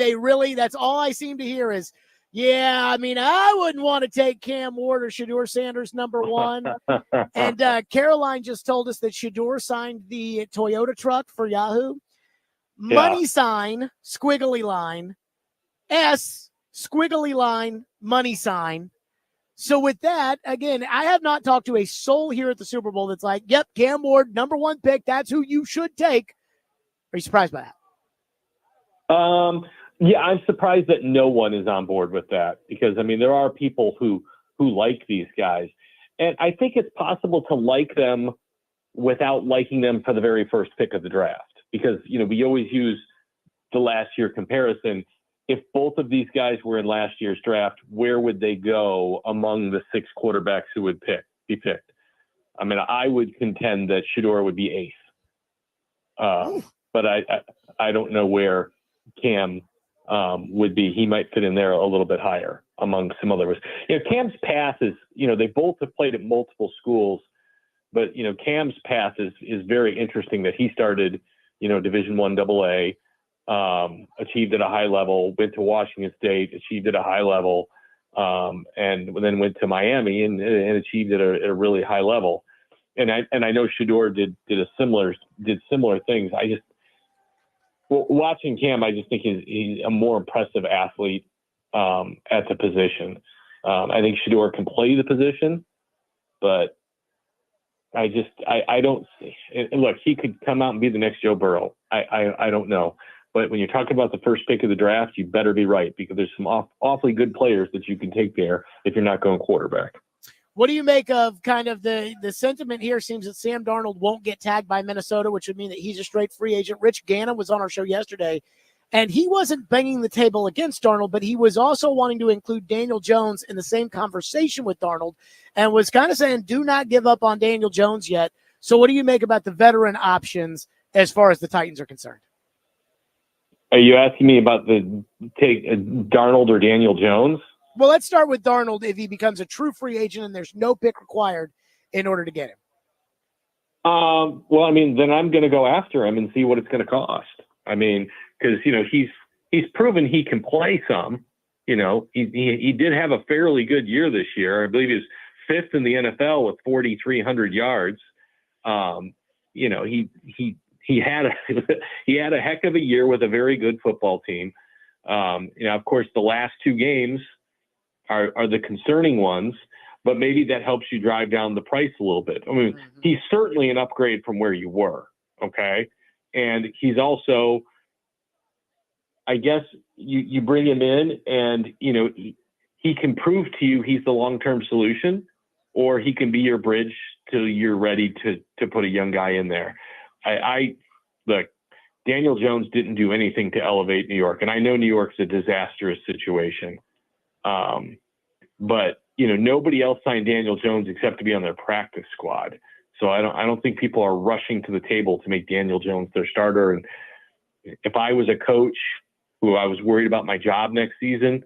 that's all I seem to hear is, I wouldn't want to take Cam Ward or Shedeur Sanders number one. And Caroline just told us that Shedeur signed the Toyota truck for Yahoo. Money sign, squiggly line, S, squiggly line, money sign. So with that, again, I have not talked to a soul here at the Super Bowl that's like, yep, Cam Ward, number one pick. That's who you should take. Are you surprised by that? I'm surprised that no one is on board with that because, there are people who like these guys. And I think it's possible to like them without liking them for the very first pick of the draft because, we always use the last year comparison. If both of these guys were in last year's draft, where would they go among the 6 quarterbacks who would be picked? I would contend that Shedeur would be eighth. But I don't know where Cam would be. He might fit in there a little bit higher among some others. Cam's path is, they both have played at multiple schools, but, Cam's path is very interesting that he started, Division I AA. Achieved at a high level, went to Washington State, achieved at a high level, and then went to Miami and achieved at a really high level. And I know Shedeur did similar things. Watching Cam, I just think he's a more impressive athlete at the position. I think Shedeur can play the position, but I don't see. And look, he could come out and be the next Joe Burrow. I don't know. But when you're talking about the first pick of the draft, you better be right because there's some awfully good players that you can take there if you're not going quarterback. What do you make of kind of the sentiment here? Seems that Sam Darnold won't get tagged by Minnesota, which would mean that he's a straight free agent. Rich Gannon was on our show yesterday, and he wasn't banging the table against Darnold, but he was also wanting to include Daniel Jones in the same conversation with Darnold and was kind of saying, do not give up on Daniel Jones yet. So what do you make about the veteran options as far as the Titans are concerned? Are you asking me about the take Darnold or Daniel Jones? Well, let's start with Darnold if he becomes a true free agent and there's no pick required in order to get him. Then I'm going to go after him and see what it's going to cost. Because, he's proven he can play some. He did have a fairly good year this year. I believe he was 5th in the NFL with 4,300 yards. He had a heck of a year with a very good football team. Of course, the last 2 games are the concerning ones, but maybe that helps you drive down the price a little bit. He's certainly an upgrade from where you were, okay? And he's also, I guess, you bring him in and, he can prove to you he's the long-term solution, or he can be your bridge till you're ready to put a young guy in there. Look, Daniel Jones didn't do anything to elevate New York, and I know New York's a disastrous situation. But nobody else signed Daniel Jones except to be on their practice squad. So I don't think people are rushing to the table to make Daniel Jones their starter. And if I was a coach who I was worried about my job next season,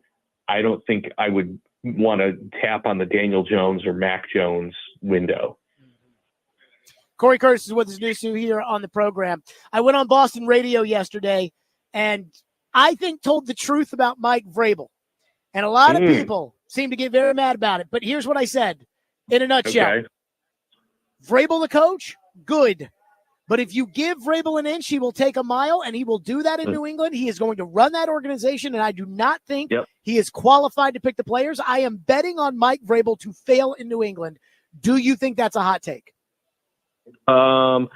I don't think I would want to tap on the Daniel Jones or Mac Jones window. Cory Curtis is with us, News 2 here on the program. I went on Boston radio yesterday and I think told the truth about Mike Vrabel. And a lot of people seem to get very mad about it. But here's what I said in a nutshell. Okay. Vrabel, the coach, good. But if you give Vrabel an inch, he will take a mile, and he will do that in New England. He is going to run that organization, and I do not think he is qualified to pick the players. I am betting on Mike Vrabel to fail in New England. Do you think that's a hot take? No,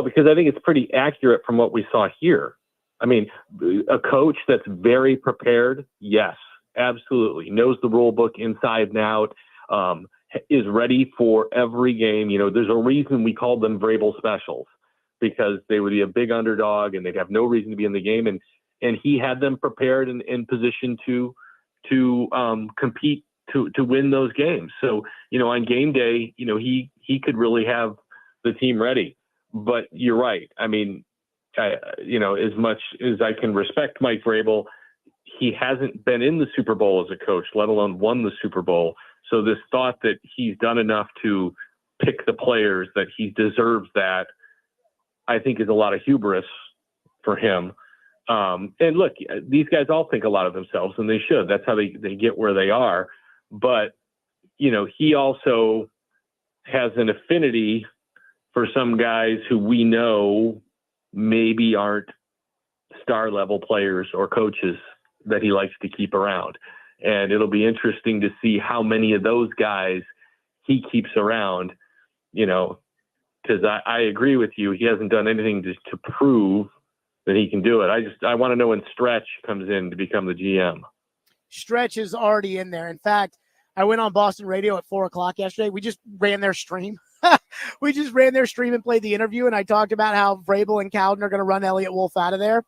because I think it's pretty accurate from what we saw here. A coach that's very prepared, yes, absolutely. Knows the rule book inside and out, is ready for every game. There's a reason we called them Vrabel specials, because they would be a big underdog and they'd have no reason to be in the game. And he had them prepared and in position to compete to win those games. So, on game day, he could really have the team ready. But you're right. I mean, as much as I can respect Mike Vrabel, he hasn't been in the Super Bowl as a coach, let alone won the Super Bowl. So this thought that he's done enough to pick the players, that he deserves that, I think is a lot of hubris for him. And look, these guys all think a lot of themselves, and they should. That's how they get where they are. But, he also has an affinity for some guys who we know maybe aren't star level players or coaches that he likes to keep around. And it'll be interesting to see how many of those guys he keeps around, because I agree with you. He hasn't done anything to prove that he can do it. I want to know when Stretch comes in to become the GM. Stretch is already in there. In fact, I went on Boston Radio at 4:00 yesterday. We just ran their stream. We just ran their stream and played the interview, and I talked about how Vrabel and Cowden are going to run Elliott Wolf out of there.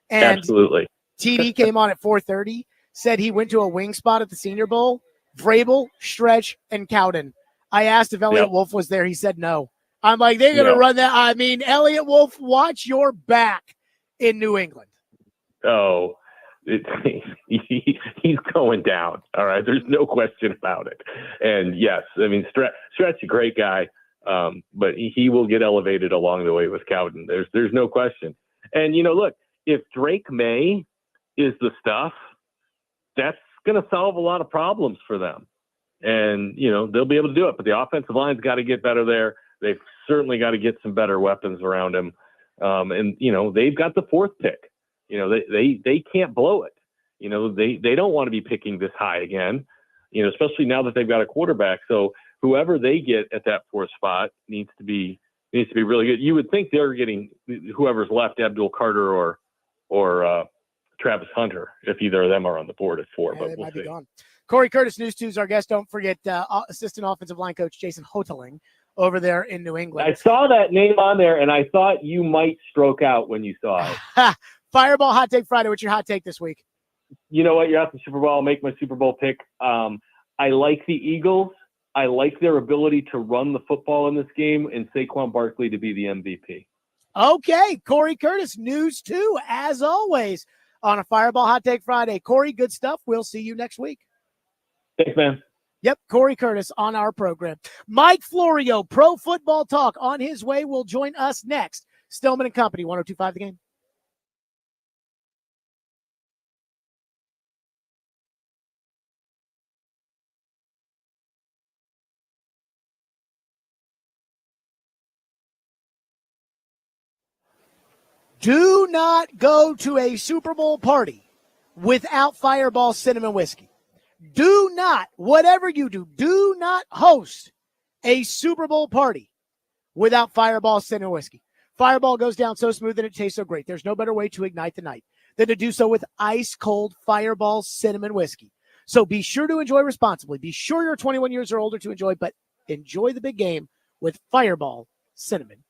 And Absolutely. TD came on at 4:30, said he went to a wing spot at the Senior Bowl. Vrabel, Stretch, and Cowden. I asked if Elliott Wolf was there. He said no. I'm like, they're going to run that. I mean, Elliott Wolf, watch your back in New England. Oh, he's going down. All right. There's no question about it. And yes, I mean, Stretch is a great guy, but he will get elevated along the way with Cowden. There's no question. And, look, if Drake May is the stuff, that's going to solve a lot of problems for them. And, they'll be able to do it. But the offensive line's got to get better there. They've certainly got to get some better weapons around him. And, they've got the 4th pick. They can't blow it. They don't want to be picking this high again, especially now that they've got a quarterback. So whoever they get at that 4th spot needs to be really good. You would think they're getting whoever's left, Abdul Carter or Travis Hunter, if either of them are on the board at 4. Yeah, but they we'll might see. be gone. Corey Curtis, News 2's our guest. Don't forget assistant offensive line coach Jason Hoteling over there in New England. I saw that name on there, and I thought you might stroke out when you saw it. Fireball Hot Take Friday. What's your hot take this week? You know what? You're at the Super Bowl. I'll make my Super Bowl pick. I like the Eagles. I like their ability to run the football in this game, and Saquon Barkley to be the MVP. Okay, Corey Curtis, News 2, as always, on a Fireball Hot Take Friday. Corey, good stuff. We'll see you next week. Thanks, man. Yep, Corey Curtis on our program. Mike Florio, Pro Football Talk, on his way, will join us next. Stillman and Company, 102.5 The Game. Do not go to a Super Bowl party without Fireball Cinnamon Whiskey. Do not, whatever you do not host a Super Bowl party without Fireball Cinnamon Whiskey. Fireball goes down so smooth and it tastes so great. There's no better way to ignite the night than to do so with ice-cold Fireball Cinnamon Whiskey. So be sure to enjoy responsibly. Be sure you're 21 years or older to enjoy, but enjoy the big game with Fireball Cinnamon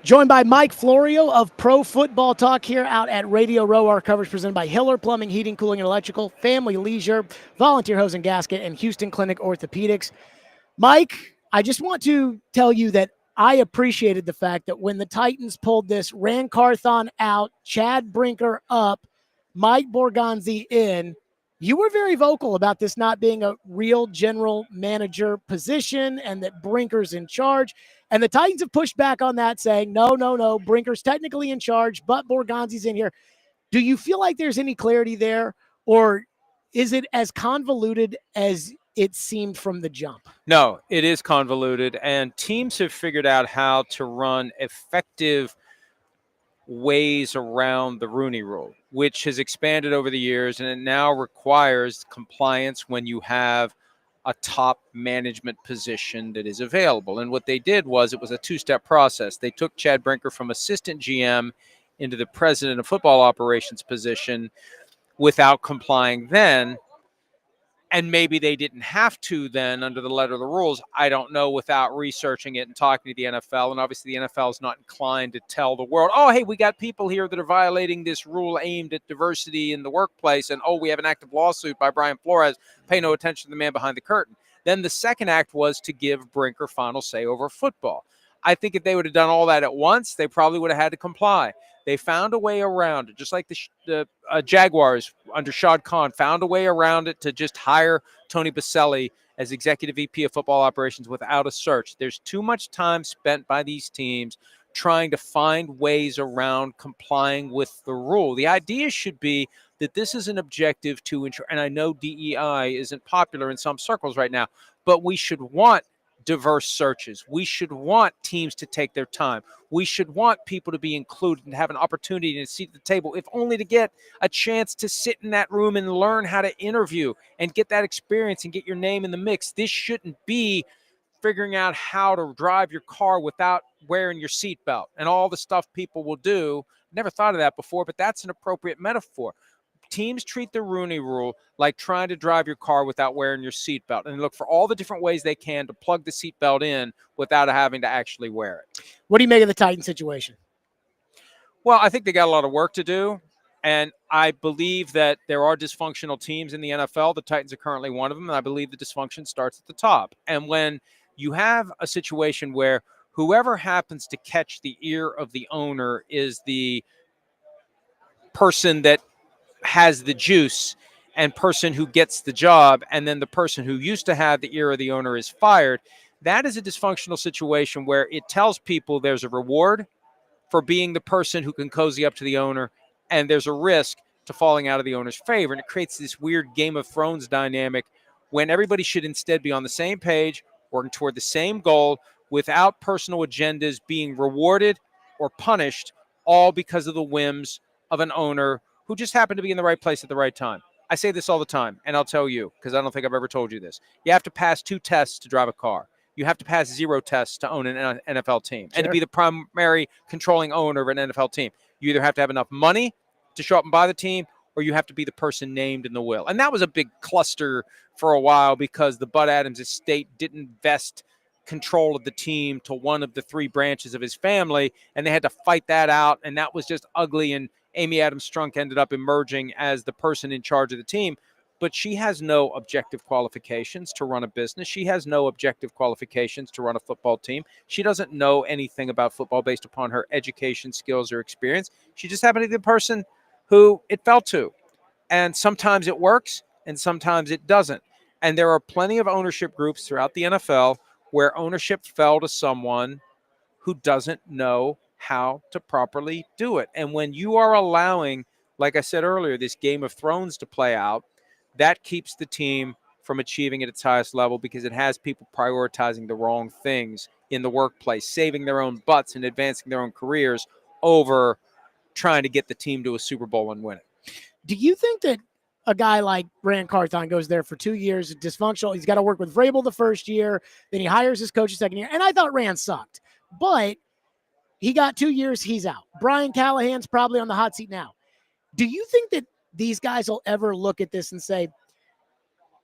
Joined by Mike Florio of Pro Football Talk here out at Radio Row. Our coverage presented by Hiller Plumbing, Heating, Cooling, and Electrical, Family Leisure, Volunteer Hose and Gasket, and Houston Clinic Orthopedics. Mike, I just want to tell you that I appreciated the fact that when the Titans pulled this Ran Carthon out, Chad Brinker up, Mike Borgonzi in, you were very vocal about this not being a real general manager position and that Brinker's in charge. And the Titans have pushed back on that, saying, no, Brinker's technically in charge, but Borgonzi's in here. Do you feel like there's any clarity there, or is it as convoluted as it seemed from the jump? No, it is convoluted, and teams have figured out how to run effective ways around the Rooney Rule, which has expanded over the years, and it now requires compliance when you have a top management position that is available. And what they did was it was a two-step process. They took Chad Brinker from assistant GM into the president of football operations position without complying then. And maybe they didn't have to then under the letter of the rules. I don't know, without researching it and talking to the NFL. And obviously the NFL is not inclined to tell the world, oh, hey, we got people here that are violating this rule aimed at diversity in the workplace. And, oh, we have an active lawsuit by Brian Flores. Pay no attention to the man behind the curtain. Then the second act was to give Brinker final say over football. I think if they would have done all that at once, they probably would have had to comply. They found a way around it, just like the Jaguars under Shad Khan found a way around it to just hire Tony Baselli as executive VP of football operations without a search. There's too much time spent by these teams trying to find ways around complying with the rule. The idea should be that this is an objective to ensure, and I know DEI isn't popular in some circles right now, but we should want diverse searches. We should want teams to take their time. We should want people to be included and have an opportunity to sit at the table, if only to get a chance to sit in that room and learn how to interview and get that experience and get your name in the mix. This shouldn't be figuring out how to drive your car without wearing your seatbelt and all the stuff people will do. Never thought of that before, but that's an appropriate metaphor. Teams treat the Rooney Rule like trying to drive your car without wearing your seatbelt, and look for all the different ways they can to plug the seatbelt in without having to actually wear it. What do you make of the Titan situation? Well, I think they got a lot of work to do, and I believe that there are dysfunctional teams in the NFL. The Titans are currently one of them, and I believe the dysfunction starts at the top. And when you have a situation where whoever happens to catch the ear of the owner is the person that has the juice and person who gets the job, and then the person who used to have the ear of the owner is fired, that is a dysfunctional situation where it tells people there's a reward for being the person who can cozy up to the owner, and there's a risk to falling out of the owner's favor. And it creates this weird Game of Thrones dynamic when everybody should instead be on the same page, working toward the same goal without personal agendas being rewarded or punished, all because of the whims of an owner who just happened to be in the right place at the right time. I say this all the time, and I'll tell you, because I don't think I've ever told you this. You have to pass 2 tests to drive a car. You have to pass 0 tests to own an NFL team and to be the primary controlling owner of an NFL team. You either have to have enough money to show up and buy the team, or you have to be the person named in the will. And that was a big cluster for a while because the Bud Adams estate didn't vest control of the team to one of the 3 branches of his family, and they had to fight that out, and that was just ugly, and Amy Adams Strunk ended up emerging as the person in charge of the team. But she has no objective qualifications to run a business. She has no objective qualifications to run a football team. She doesn't know anything about football based upon her education, skills, or experience. She just happened to be the person who it fell to. And sometimes it works, and sometimes it doesn't. And there are plenty of ownership groups throughout the NFL where ownership fell to someone who doesn't know how to properly do it. And when you are allowing, like I said earlier, this Game of Thrones to play out, that keeps the team from achieving at its highest level because it has people prioritizing the wrong things in the workplace, saving their own butts and advancing their own careers over trying to get the team to a Super Bowl and win it. Do you think that a guy like Ran Carthon goes there for 2 years, dysfunctional? He's got to work with Vrabel the first year, then he hires his coach the second year. And I thought Ran sucked, but he got 2 years, he's out. Brian Callahan's probably on the hot seat now. Do you think that these guys will ever look at this and say,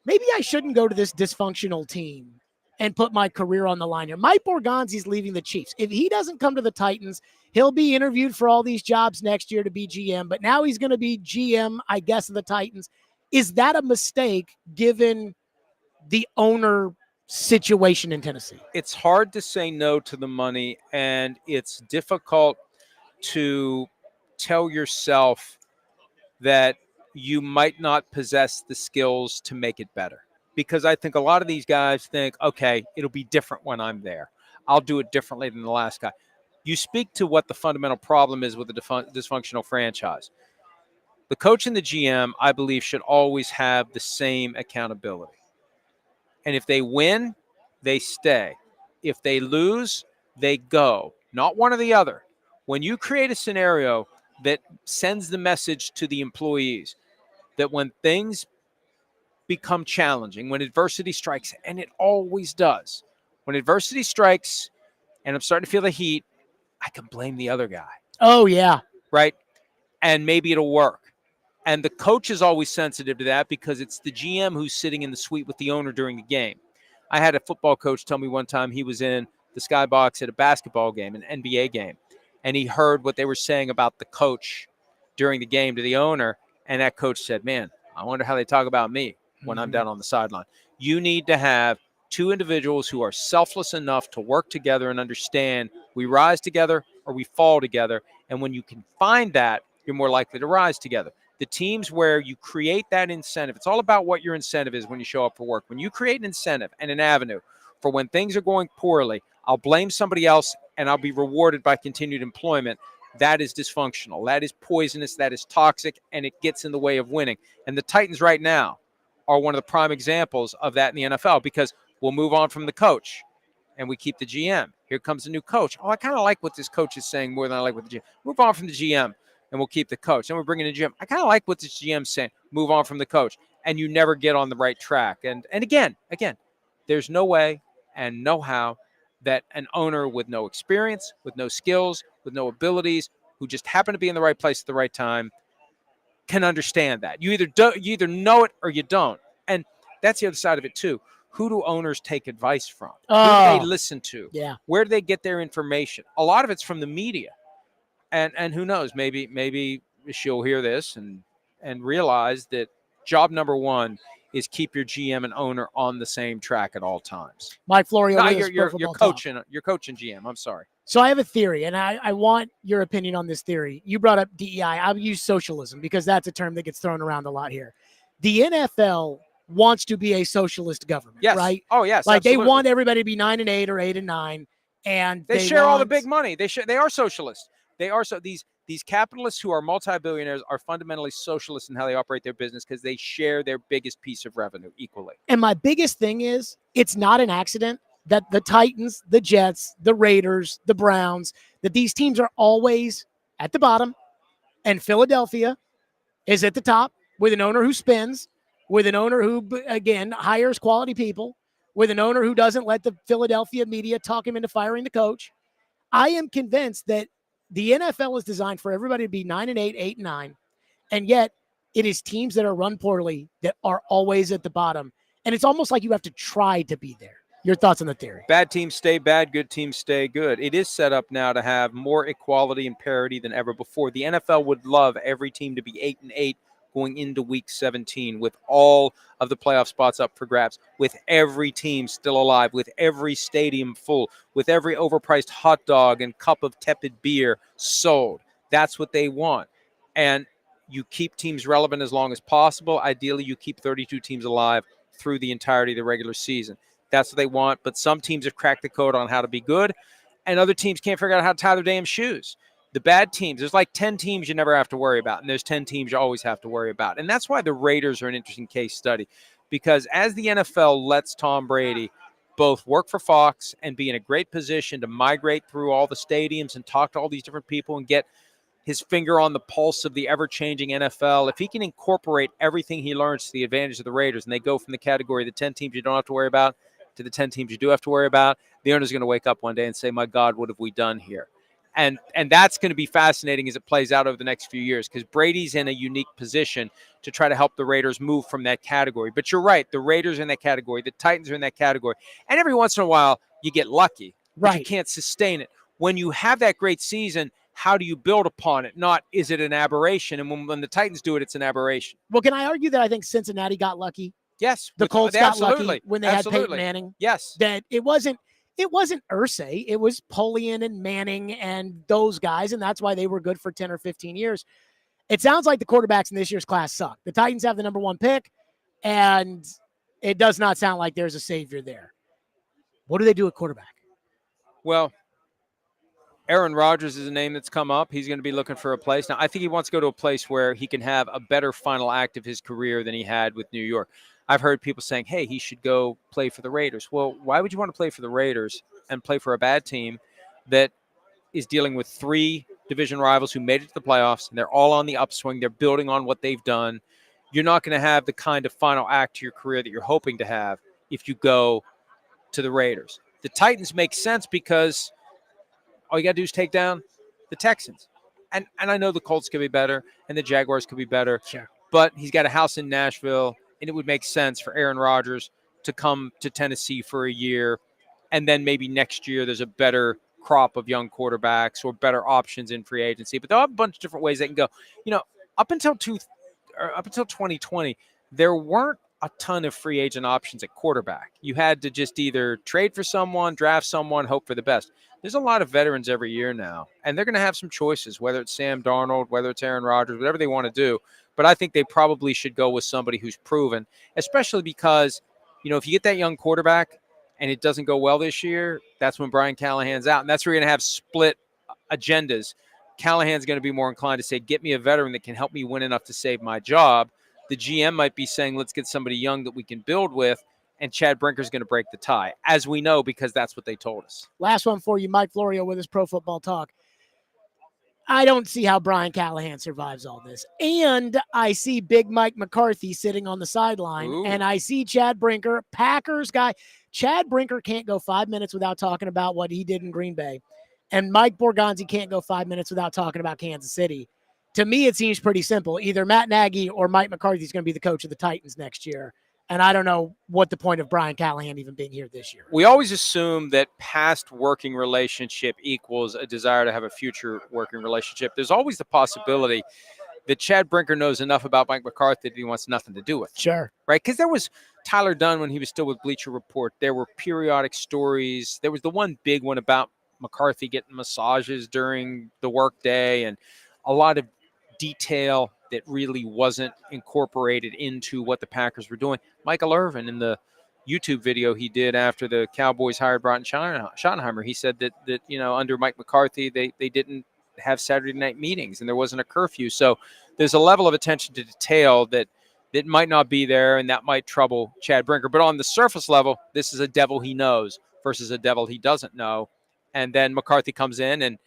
maybe I shouldn't go to this dysfunctional team and put my career on the line here. Mike Borgonzi's leaving the Chiefs. If he doesn't come to the Titans, he'll be interviewed for all these jobs next year to be GM, but now he's going to be GM, I guess, of the Titans. Is that a mistake given the owner situation in Tennessee? It's hard to say no to the money, and it's difficult to tell yourself that you might not possess the skills to make it better. Because I think a lot of these guys think, okay, it'll be different when I'm there. I'll do it differently than the last guy. You speak to what the fundamental problem is with a dysfunctional franchise. The coach and the GM, I believe, should always have the same accountability. And if they win, they stay. If they lose, they go. Not one or the other. When you create a scenario that sends the message to the employees that when things become challenging, when adversity strikes, and it always does, when adversity strikes and I'm starting to feel the heat, I can blame the other guy. Oh, yeah. Right? And maybe it'll work. And the coach is always sensitive to that because it's the GM who's sitting in the suite with the owner during the game. I had a football coach tell me one time he was in the skybox at a basketball game, an NBA game, and he heard what they were saying about the coach during the game to the owner, and that coach said, man, I wonder how they talk about me when I'm down on the sideline. You need to have two individuals who are selfless enough to work together and understand we rise together or we fall together. And when you can find that, you're more likely to rise together. The teams where you create that incentive, it's all about what your incentive is when you show up for work. When you create an incentive and an avenue for when things are going poorly, I'll blame somebody else and I'll be rewarded by continued employment. That is dysfunctional. That is poisonous. That is toxic, and it gets in the way of winning. And the Titans right now are one of the prime examples of that in the NFL because we'll move on from the coach and we keep the GM. Here comes a new coach. Oh, I kind of like what this coach is saying more than I like what the GM. Move on from the GM and we'll keep the coach. Then we're bringing in the GM. I kind of like what this GM's saying. Move on from the coach. And you never get on the right track. And again, there's no way and no how that an owner with no experience, with no skills, with no abilities, who just happen to be in the right place at the right time can understand that. You either know it or you don't. And that's the other side of it too. Who do owners take advice from? Who do they listen to? Yeah. Where do they get their information? A lot of it's from the media. And who knows, maybe she'll hear this and realize that job number one is keep your GM and owner on the same track at all times. Mike Florio, no, you're coaching GM. I'm sorry. So I have a theory, and I want your opinion on this theory. You brought up DEI. I'll use socialism because that's a term that gets thrown around a lot here. The NFL wants to be a socialist government, yes. right? Oh, yes. Like absolutely. They want everybody to be 9-8 or 8-9, and they share all the big money. They are socialists. They are these capitalists who are multi-billionaires are fundamentally socialists in how they operate their business because they share their biggest piece of revenue equally. And my biggest thing is it's not an accident that the Titans, the Jets, the Raiders, the Browns, that these teams are always at the bottom, and Philadelphia is at the top with an owner who spends, with an owner who, again, hires quality people, with an owner who doesn't let the Philadelphia media talk him into firing the coach. I am convinced that the NFL is designed for everybody to be 9-8, 8-9, and yet it is teams that are run poorly that are always at the bottom. And it's almost like you have to try to be there. Your thoughts on the theory? Bad teams stay bad, good teams stay good. It is set up now to have more equality and parity than ever before. The NFL would love every team to be 8-8 going into week 17 with all of the playoff spots up for grabs, with every team still alive, with every stadium full, with every overpriced hot dog and cup of tepid beer sold. That's what they want. And you keep teams relevant as long as possible. Ideally, you keep 32 teams alive through the entirety of the regular season. That's what they want. But some teams have cracked the code on how to be good, and other teams can't figure out how to tie their damn shoes. The bad teams, there's like 10 teams you never have to worry about, and there's 10 teams you always have to worry about. And that's why the Raiders are an interesting case study, because as the NFL lets Tom Brady both work for Fox and be in a great position to migrate through all the stadiums and talk to all these different people and get his finger on the pulse of the ever-changing NFL, if he can incorporate everything he learns to the advantage of the Raiders, and they go from the category of the 10 teams you don't have to worry about to the 10 teams you do have to worry about, the owner's going to wake up one day and say, my God, what have we done here? And that's going to be fascinating as it plays out over the next few years, because Brady's in a unique position to try to help the Raiders move from that category. But you're right, the Raiders are in that category, the Titans are in that category, and every once in a while you get lucky, but you can't sustain it. When you have that great season, how do you build upon it? Not is it an aberration? And when the Titans do it, it's an aberration. Well, can I argue that I think Cincinnati got lucky? Yes, the Colts got lucky when they had Peyton Manning. Yes, that it wasn't Irsay, it was Polian and Manning and those guys, and that's why they were good for 10 or 15 years. It sounds like the quarterbacks in this year's class suck. The Titans have the number 1 pick, and it does not sound like there's a savior there. What do they do at quarterback? Well, Aaron Rodgers is a name that's come up. He's going to be looking for a place. Now, I think he wants to go to a place where he can have a better final act of his career than he had with New York. I've heard people saying, hey, he should go play for the Raiders. Well, why would you want to play for the Raiders and play for a bad team that is dealing with 3 division rivals who made it to the playoffs, and they're all on the upswing. They're building on what they've done. You're not going to have the kind of final act to your career that you're hoping to have if you go to the Raiders. The Titans make sense because all you got to do is take down the Texans. And I know the Colts could be better and the Jaguars could be better. Sure. But he's got a house in Nashville, and it would make sense for Aaron Rodgers to come to Tennessee for a year, and then maybe next year there's a better crop of young quarterbacks or better options in free agency. But they'll have a bunch of different ways they can go. You know, up until 2020, there weren't a ton of free agent options at quarterback. You had to just either trade for someone, draft someone, hope for the best. There's a lot of veterans every year now, and they're going to have some choices, whether it's Sam Darnold, whether it's Aaron Rodgers, whatever they want to do. But I think they probably should go with somebody who's proven, especially because, you know, if you get that young quarterback and it doesn't go well this year, that's when Brian Callahan's out, and that's where you're going to have split agendas. Callahan's going to be more inclined to say, get me a veteran that can help me win enough to save my job. The GM might be saying, let's get somebody young that we can build with, and Chad Brinker's going to break the tie, as we know, because that's what they told us. Last one for you, Mike Florio with his Pro Football Talk. I don't see how Brian Callahan survives all this. And I see Big Mike McCarthy sitting on the sideline. Ooh. And I see Chad Brinker, Packers guy. Chad Brinker can't go 5 minutes without talking about what he did in Green Bay. And Mike Borgonzi can't go 5 minutes without talking about Kansas City. To me, it seems pretty simple. Either Matt Nagy or Mike McCarthy is going to be the coach of the Titans next year. And I don't know what the point of Brian Callahan even being here this year. We always assume that past working relationship equals a desire to have a future working relationship. There's always the possibility that Chad Brinker knows enough about Mike McCarthy that he wants nothing to do with. Sure. Right? Because there was Tyler Dunn when he was still with Bleacher Report. There were periodic stories. There was the one big one about McCarthy getting massages during the workday, and a lot of detail that really wasn't incorporated into what the Packers were doing. Michael Irvin, in the YouTube video he did after the Cowboys hired Broughton Schottenheimer, he said that you know, under Mike McCarthy, they didn't have Saturday night meetings and there wasn't a curfew. So there's a level of attention to detail that might not be there, and that might trouble Chad Brinker. But on the surface level, this is a devil he knows versus a devil he doesn't know. And then McCarthy comes in,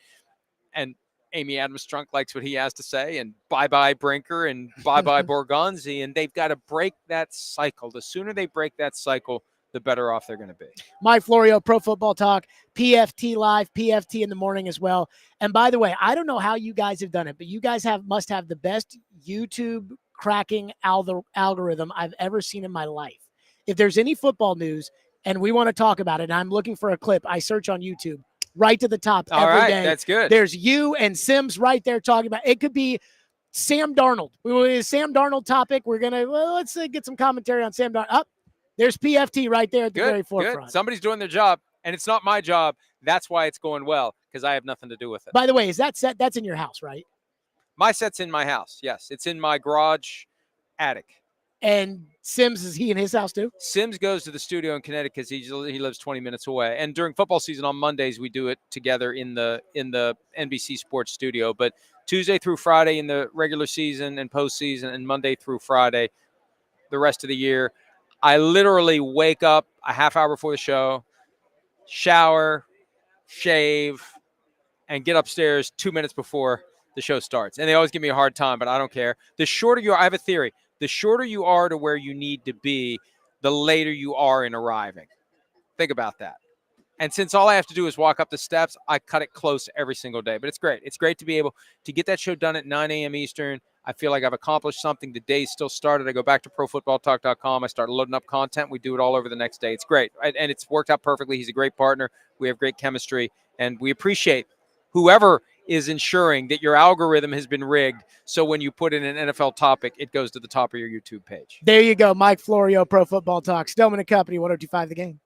and Amy Adams-Strunk likes what he has to say, and bye-bye Brinker and bye-bye Borgonzi, and they've got to break that cycle. The sooner they break that cycle, the better off they're going to be. Mike Florio, Pro Football Talk, PFT Live, PFT in the morning as well. And by the way, I don't know how you guys have done it, but you guys must have the best YouTube cracking algorithm I've ever seen in my life. If there's any football news and we want to talk about it, and I'm looking for a clip, I search on YouTube. Right to the top every day. That's good. There's you and Sims right there talking about it. Could be Sam Darnold. Sam Darnold topic. We're gonna let's get some commentary on Sam Darnold. There's PFT right there at the very forefront. Good. Somebody's doing their job, and it's not my job. That's why it's going well, because I have nothing to do with it. By the way, is that set? That's in your house, right? My set's in my house. Yes, it's in my garage attic. And Sims, is he in his house too? Sims goes to the studio in Connecticut because he lives 20 minutes away. And during football season on Mondays, we do it together in the NBC Sports studio. But Tuesday through Friday in the regular season and postseason, and Monday through Friday the rest of the year, I literally wake up a half hour before the show, shower, shave, and get upstairs 2 minutes before the show starts. And they always give me a hard time, but I don't care. The shorter you are, I have a theory. The shorter you are to where you need to be, the later you are in arriving. Think about that. And since all I have to do is walk up the steps, I cut it close every single day. But it's great. It's great to be able to get that show done at 9 a.m. Eastern. I feel like I've accomplished something. The day's still started. I go back to profootballtalk.com. I start loading up content. We do it all over the next day. It's great. And it's worked out perfectly. He's a great partner. We have great chemistry. And we appreciate whoever is ensuring that your algorithm has been rigged. So when you put in an NFL topic, it goes to the top of your YouTube page. There you go. Mike Florio, Pro Football Talk. Stillman and Company, 102.5 The Game.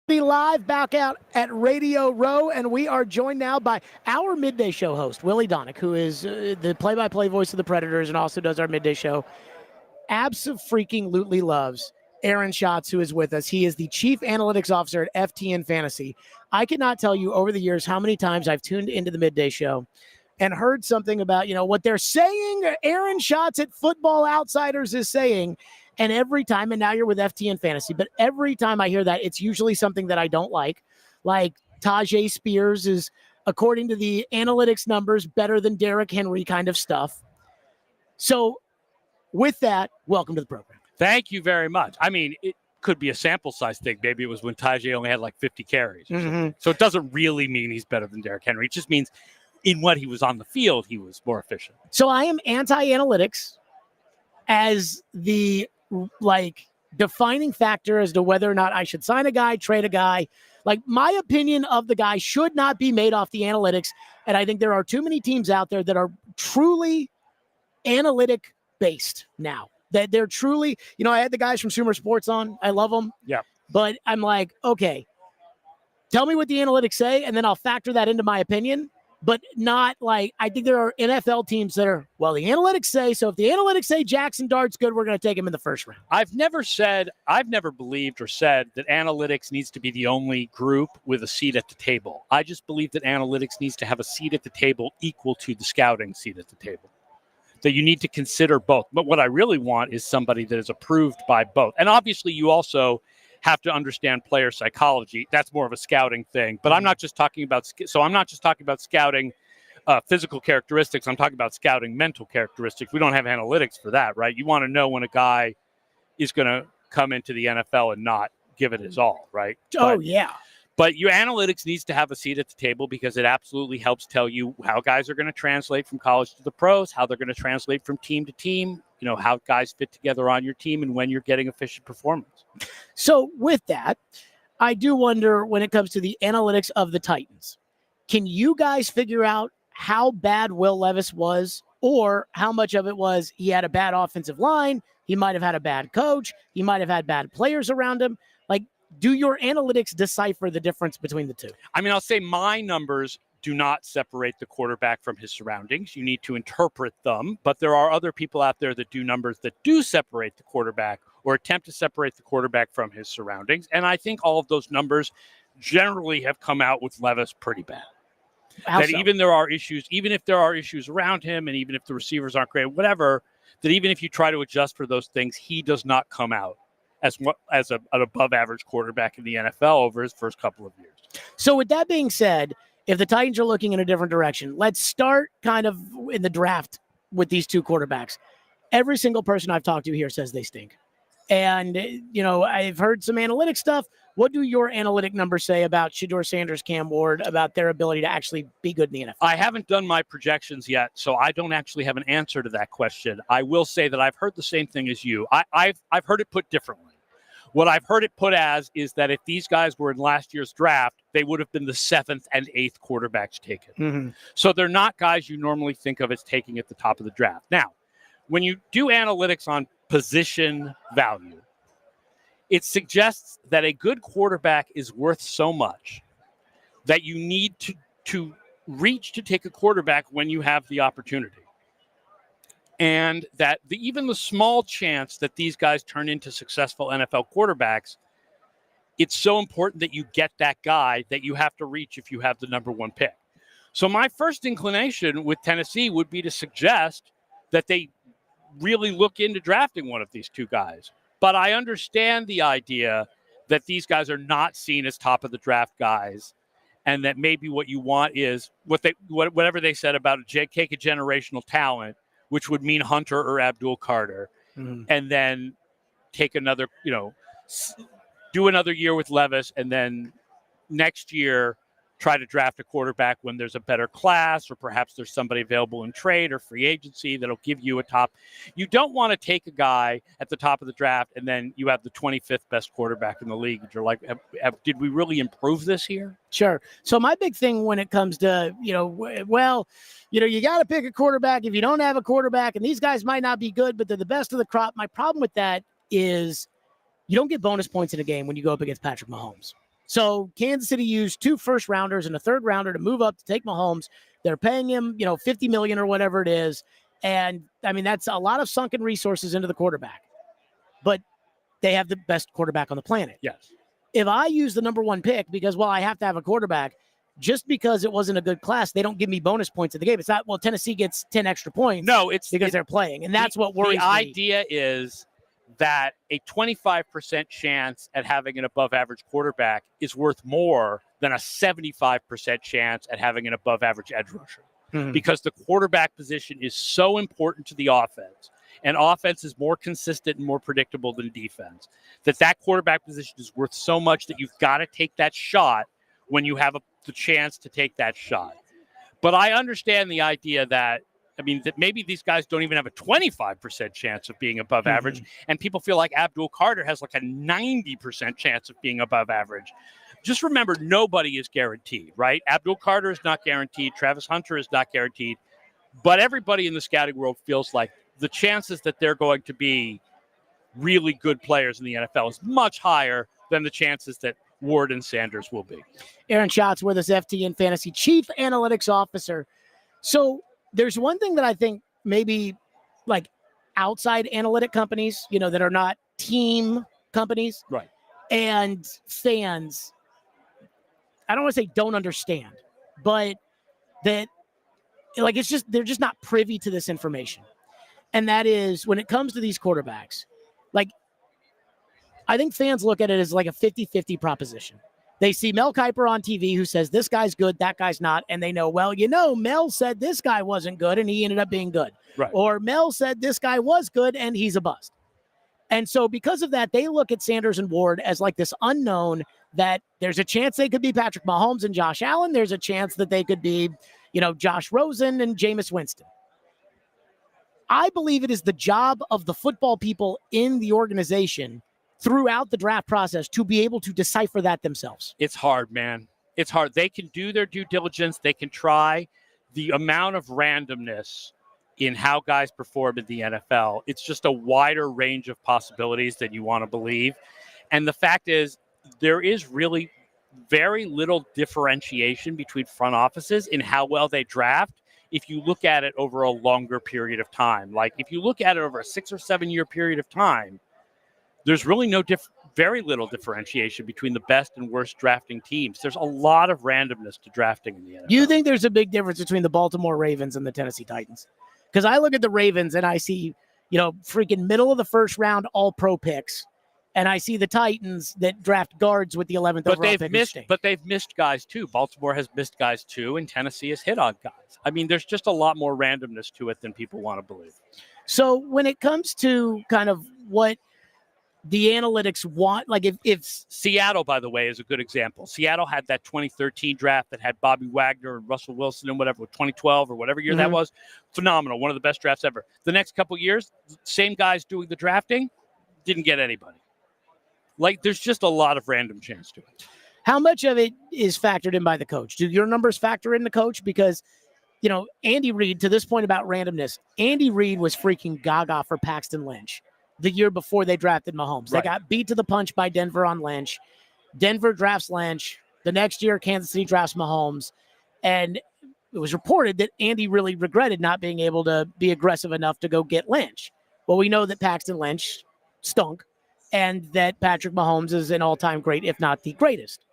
Be live back out at Radio Row, and we are joined now by our midday show host, Willie Donick, who is the play-by-play voice of the Predators and also does our midday show. Abso-freaking-lutely loves Aaron Schatz, who is with us. He is the Chief Analytics Officer at FTN Fantasy. I cannot tell you over the years how many times I've tuned into the midday show and heard something about, what they're saying Aaron Schatz at Football Outsiders is saying. And every time, and now you're with FTN Fantasy, but every time I hear that, it's usually something that I don't like Tajay Spears is, according to the analytics numbers, better than Derrick Henry kind of stuff. So with that, welcome to the program. Thank you very much. I mean, it could be a sample size thing. Maybe it was when Tajay only had like 50 carries. So it doesn't really mean he's better than Derrick Henry. It just means in what he was on the field, he was more efficient. So I am anti-analytics as the defining factor as to whether or not I should sign a guy, trade a guy. My opinion of the guy should not be made off the analytics. And I think there are too many teams out there that are truly analytic based now. That they're truly, I had the guys from Sumer Sports on. I love them. Yeah. But I'm like, okay, tell me what the analytics say, and then I'll factor that into my opinion. But not I think there are NFL teams that are, the analytics say, so if the analytics say Jackson Dart's good, we're going to take him in the first round. I've never believed or said that analytics needs to be the only group with a seat at the table. I just believe that analytics needs to have a seat at the table equal to the scouting seat at the table. That you need to consider both. But what I really want is somebody that is approved by both. And obviously you also have to understand player psychology. That's more of a scouting thing. But I'm not just talking about scouting physical characteristics. I'm talking about scouting mental characteristics. We don't have analytics for that, right? You want to know when a guy is going to come into the NFL and not give it his all, right? Yeah. But your analytics needs to have a seat at the table because it absolutely helps tell you how guys are going to translate from college to the pros, how they're going to translate from team to team, how guys fit together on your team and when you're getting efficient performance. So with that, I do wonder when it comes to the analytics of the Titans, can you guys figure out how bad Will Levis was or how much of it was he had a bad offensive line, he might have had a bad coach, he might have had bad players around him? Do your analytics decipher the difference between the two? I mean, I'll say my numbers do not separate the quarterback from his surroundings. You need to interpret them, but there are other people out there that do numbers that do separate the quarterback or attempt to separate the quarterback from his surroundings. And I think all of those numbers generally have come out with Levis pretty bad. Even if there are issues around him and even if the receivers aren't great, whatever, that even if you try to adjust for those things, he does not come out as an above-average quarterback in the NFL over his first couple of years. So with that being said, if the Titans are looking in a different direction, let's start kind of in the draft with these two quarterbacks. Every single person I've talked to here says they stink. And, I've heard some analytic stuff. What do your analytic numbers say about Shedeur Sanders, Cam Ward, about their ability to actually be good in the NFL? I haven't done my projections yet, so I don't actually have an answer to that question. I will say that I've heard the same thing as you. I've heard it put differently. What I've heard it put as is that if these guys were in last year's draft, they would have been the 7th and 8th quarterbacks taken. Mm-hmm. So they're not guys you normally think of as taking at the top of the draft. Now, when you do analytics on position value, it suggests that a good quarterback is worth so much that you need to reach to take a quarterback when you have the opportunity. And that even the small chance that these guys turn into successful NFL quarterbacks, it's so important that you get that guy that you have to reach if you have the number one pick. So my first inclination with Tennessee would be to suggest that they really look into drafting one of these two guys. But I understand the idea that these guys are not seen as top of the draft guys, and that maybe what you want is whatever they said about take a generational talent, which would mean Hunter or Abdul Carter, and then take another, do another year with Levis, and then next year try to draft a quarterback when there's a better class, or perhaps there's somebody available in trade or free agency that'll give you a top. You don't want to take a guy at the top of the draft and then you have the 25th best quarterback in the league. And you're like, did we really improve this here? Sure. So my big thing when it comes to, you got to pick a quarterback if you don't have a quarterback, and these guys might not be good, but they're the best of the crop. My problem with that is you don't get bonus points in a game when you go up against Patrick Mahomes. So Kansas City used 2 first-rounders and a third-rounder to move up to take Mahomes. They're paying him, $50 million or whatever it is. And, I mean, that's a lot of sunken resources into the quarterback. But they have the best quarterback on the planet. Yes. If I use the number 1 pick because, I have to have a quarterback, just because it wasn't a good class, they don't give me bonus points in the game. It's not, Tennessee gets 10 extra points. No, it's because they're playing. And that's what worries me. The idea is that a 25% chance at having an above average quarterback is worth more than a 75% chance at having an above average edge rusher. Because the quarterback position is so important to the offense, and offense is more consistent and more predictable than defense, that quarterback position is worth so much that you've got to take that shot when you have the chance to take that shot. But I understand the idea that maybe these guys don't even have a 25% chance of being above average, and people feel like Abdul Carter has like a 90% chance of being above average. Just remember, nobody is guaranteed, right? Abdul Carter is not guaranteed. Travis Hunter is not guaranteed. But everybody in the scouting world feels like the chances that they're going to be really good players in the NFL is much higher than the chances that Ward and Sanders will be. Aaron Schatz with us, FTN Fantasy Chief Analytics Officer. So there's one thing that I think maybe like outside analytic companies, that are not team companies. Right. And fans, I don't want to say don't understand, but that they're just not privy to this information. And that is when it comes to these quarterbacks, I think fans look at it as like a 50-50 proposition. They see Mel Kiper on TV who says this guy's good, that guy's not. And they know, Mel said this guy wasn't good and he ended up being good. Right. Or Mel said this guy was good and he's a bust. And so because of that, they look at Sanders and Ward as like this unknown that there's a chance they could be Patrick Mahomes and Josh Allen. There's a chance that they could be, Josh Rosen and Jameis Winston. I believe it is the job of the football people in the organization throughout the draft process to be able to decipher that themselves. It's hard, man. It's hard. They can do their due diligence. They can try. The amount of randomness in how guys perform in the NFL, it's just a wider range of possibilities than you want to believe. And the fact is, there is really very little differentiation between front offices in how well they draft if you look at it over a longer period of time. Like if you look at it over a 6 or 7 year period of time, there's really very little differentiation between the best and worst drafting teams. There's a lot of randomness to drafting in the NFL. Do you think there's a big difference between the Baltimore Ravens and the Tennessee Titans? Because I look at the Ravens and I see, freaking middle of the first round all-pro picks. And I see the Titans that draft guards with the 11th overall pick. But they've missed guys too. Baltimore has missed guys too, and Tennessee has hit on guys. There's just a lot more randomness to it than people want to believe. So when it comes to kind of what the analytics want, like if Seattle, by the way, is a good example. Seattle had that 2013 draft that had Bobby Wagner and Russell Wilson and whatever, 2012 or whatever year that was. Phenomenal. One of the best drafts ever. The next couple of years, same guys doing the drafting, didn't get anybody. There's just a lot of random chance to it. How much of it is factored in by the coach? Do your numbers factor in the coach? Because, Andy Reid, to this point about randomness, Andy Reid was freaking gaga for Paxton Lynch the year before they drafted Mahomes. Right. They got beat to the punch by Denver on Lynch. Denver drafts Lynch. The next year, Kansas City drafts Mahomes. And it was reported that Andy really regretted not being able to be aggressive enough to go get Lynch. Well, we know that Paxton Lynch stunk and that Patrick Mahomes is an all-time great, if not the greatest.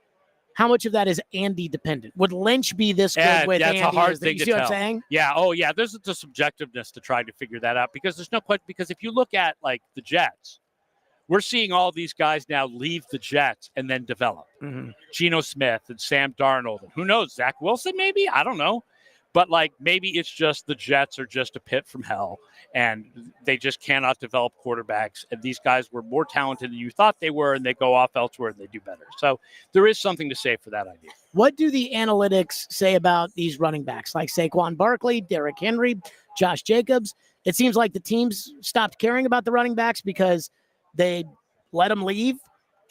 How much of that is Andy dependent? Would Lynch be this good with Andy? That's a hard thing to tell. What I'm saying? Yeah. Oh, yeah. There's the subjectiveness to try to figure that out because there's no question. Because if you look at the Jets, we're seeing all these guys now leave the Jets and then develop. Geno Smith and Sam Darnold. And who knows? Zach Wilson, maybe? I don't know. But maybe it's just the Jets are just a pit from hell and they just cannot develop quarterbacks. And these guys were more talented than you thought they were, and they go off elsewhere and they do better. So there is something to say for that idea. What do the analytics say about these running backs like Saquon Barkley, Derrick Henry, Josh Jacobs? It seems like the teams stopped caring about the running backs because they let them leave.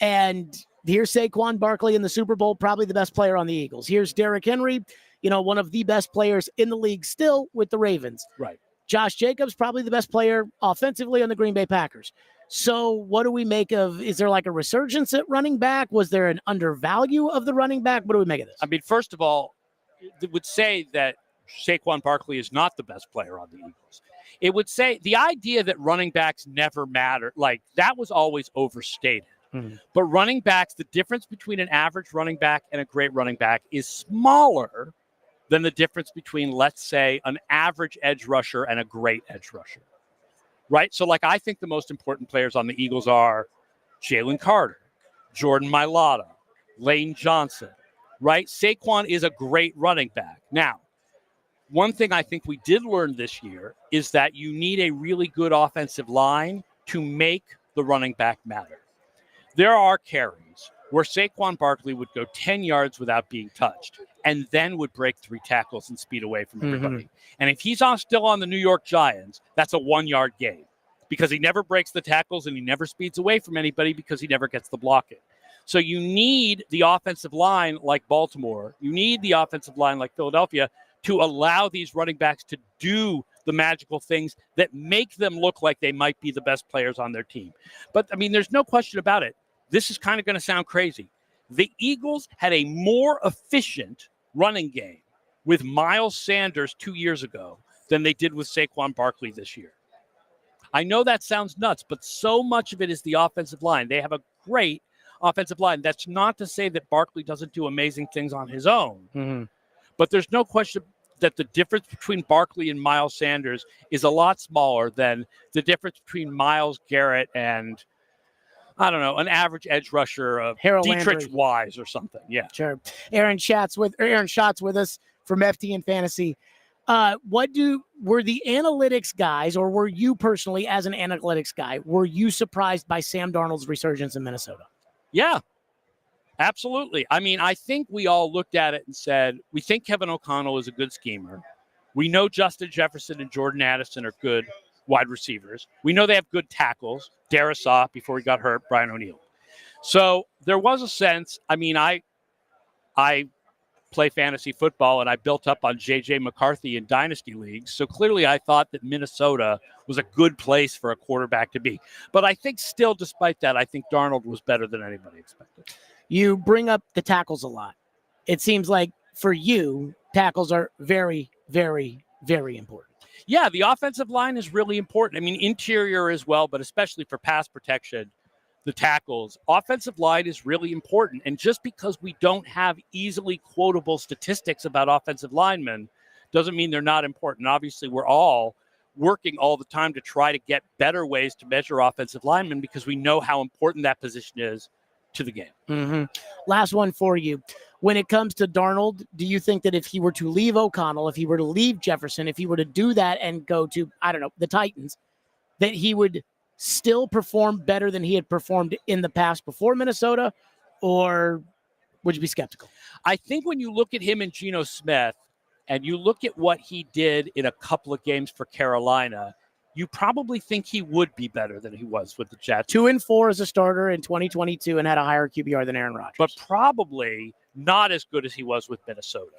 And here's Saquon Barkley in the Super Bowl, probably the best player on the Eagles. Here's Derrick Henry, one of the best players in the league still with the Ravens. Right. Josh Jacobs, probably the best player offensively on the Green Bay Packers. So what do we make of, is there like a resurgence at running back? Was there an undervalue of the running back? What do we make of this? I mean, first of all, it would say that Saquon Barkley is not the best player on the Eagles. It would say the idea that running backs never matter, like that was always overstated. But running backs, the difference between an average running back and a great running back is smaller than the difference between, let's say, an average edge rusher and a great edge rusher. Right? So, like, I think the most important players on the Eagles are Jalen Carter, Jordan Mailata, Lane Johnson, right? Saquon is a great running back. Now, one thing I think we did learn this year is that you need a really good offensive line to make the running back matter. There are carries where Saquon Barkley would go 10 yards without being touched and then would break 3 tackles and speed away from everybody. And if he's still on the New York Giants, that's a 1-yard gain because he never breaks the tackles and he never speeds away from anybody because he never gets the blocking. So you need the offensive line like Baltimore. You need the offensive line like Philadelphia to allow these running backs to do the magical things that make them look like they might be the best players on their team. But, I mean, there's no question about it. This is kind of going to sound crazy. The Eagles had a more efficient running game with Miles Sanders 2 years ago than they did with Saquon Barkley this year. I know that sounds nuts, but so much of it is the offensive line. They have a great offensive line. That's not to say that Barkley doesn't do amazing things on his own. But there's no question that the difference between Barkley and Miles Sanders is a lot smaller than the difference between Myles Garrett and, I don't know, an average edge rusher of Dietrich Landry. Wise or something. Yeah. Sure. Aaron Schatz with us from FTN Fantasy. Were the analytics guys, or were you personally as an analytics guy, were you surprised by Sam Darnold's resurgence in Minnesota? Yeah, absolutely. I mean, I think we all looked at it and said, we think Kevin O'Connell is a good schemer. We know Justin Jefferson and Jordan Addison are good wide receivers. We know they have good tackles. Darrisaw, before he got hurt, Brian O'Neill. So there was a sense, I mean, I play fantasy football and I built up on J.J. McCarthy in dynasty leagues. So clearly I thought that Minnesota was a good place for a quarterback to be. But I think still, despite that, I think Darnold was better than anybody expected. You bring up the tackles a lot. It seems like for you, tackles are very, very, very important. Yeah, the offensive line is really important. I mean, interior as well, but especially for pass protection, the tackles. Offensive line is really important. And just because we don't have easily quotable statistics about offensive linemen doesn't mean they're not important. Obviously, we're all working all the time to try to get better ways to measure offensive linemen because we know how important that position is to the game. Last one for you. When it comes to Darnold, do you think that if he were to leave O'Connell, if he were to leave Jefferson, if he were to do that and go to, I don't know, the Titans, that he would still perform better than he had performed in the past before Minnesota? Or would you be skeptical? I think when you look at him and Geno Smith and you look at what he did in a couple of games for Carolina, you probably think he would be better than he was with the Jets. 2-4 as a starter in 2022 and had a higher QBR than Aaron Rodgers. But probably not as good as he was with Minnesota.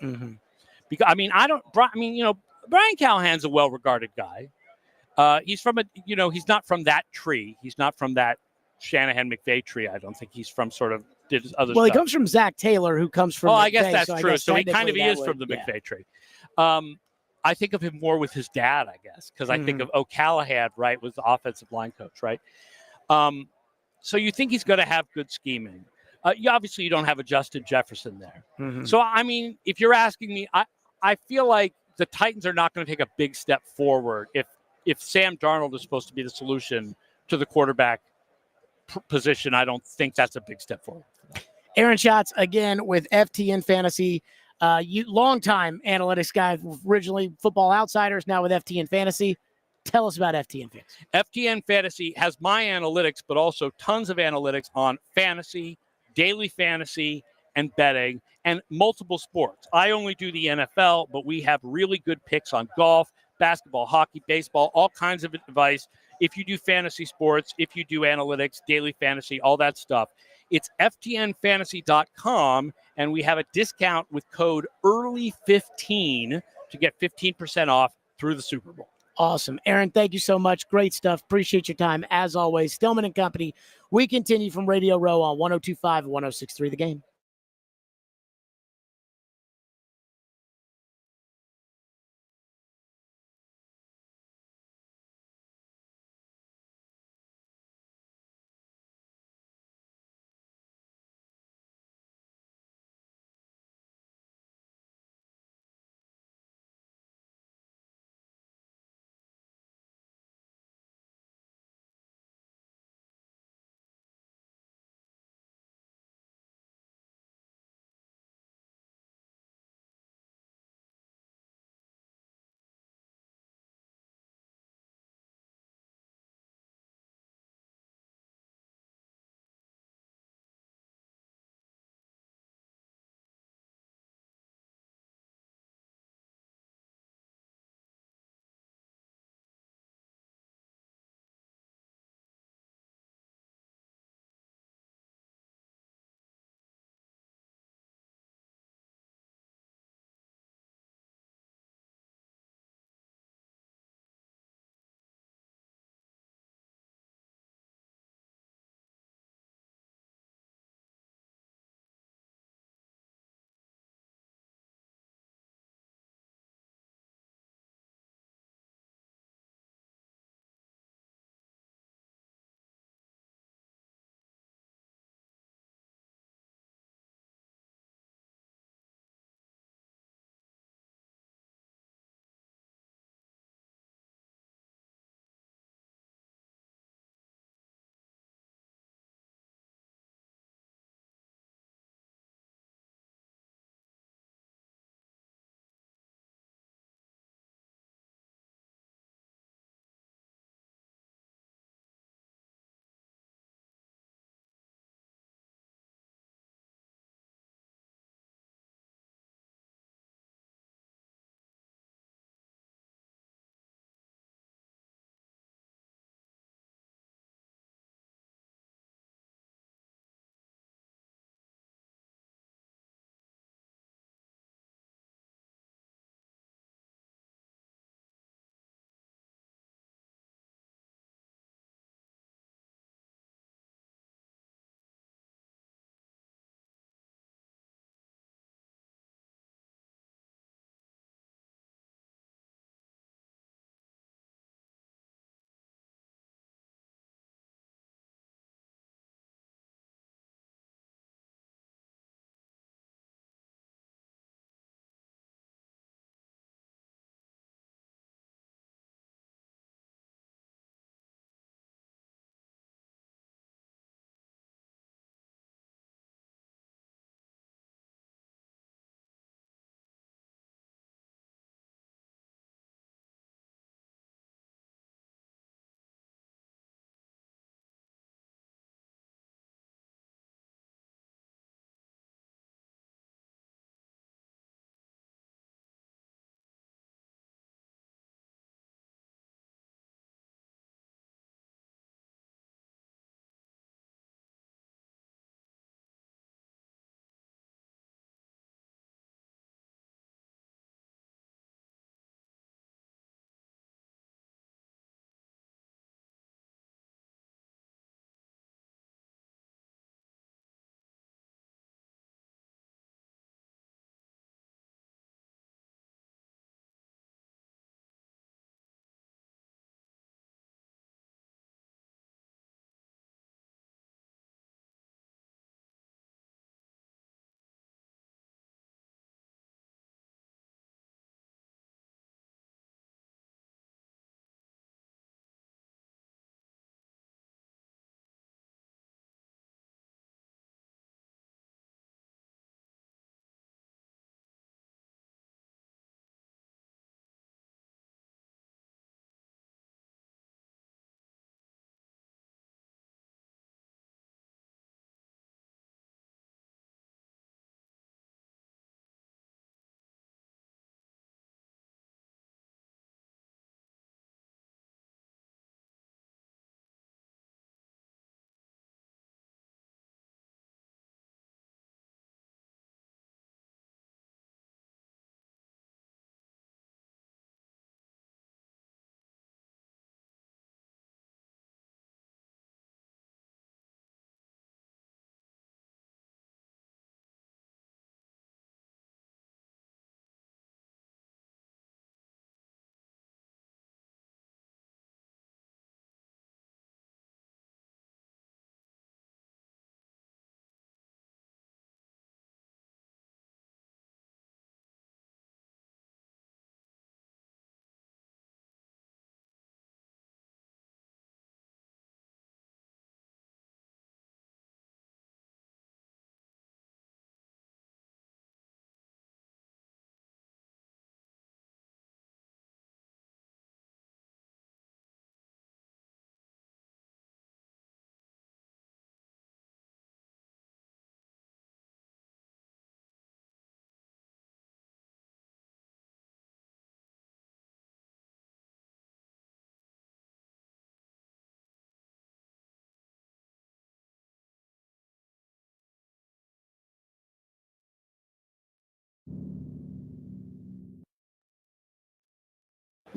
Because Brian Callahan's a well-regarded guy. He's from he's not from that tree. He's not from that Shanahan McVay tree. I don't think he's from sort of other stuff. He comes from Zach Taylor, who comes from. I guess that's true. So he kind of is from the McVay tree. I think of him more with his dad, I guess, because I think of O'Callahan, right, was the offensive line coach, right? So you think he's going to have good scheming. Obviously, you don't have a Justin Jefferson there. So, I mean, if you're asking me, I feel like the Titans are not going to take a big step forward if Sam Darnold is supposed to be the solution to the quarterback position. I don't think that's a big step forward. Aaron Schatz, again, with FTN Fantasy. Long-time analytics guy, originally Football Outsiders, now with FTN Fantasy. Tell us about FTN Fantasy. FTN Fantasy has my analytics, but also tons of analytics on fantasy, daily fantasy, and betting, and multiple sports. I only do the NFL, but we have really good picks on golf, basketball, hockey, baseball, all kinds of advice. If you do fantasy sports, if you do analytics, daily fantasy, all that stuff. It's ftnfantasy.com, and we have a discount with code EARLY15 to get 15% off through the Super Bowl. Awesome. Aaron, thank you so much. Great stuff. Appreciate your time. As always, Stillman and Company. We continue from Radio Row on 102.5 and 106.3 The Game.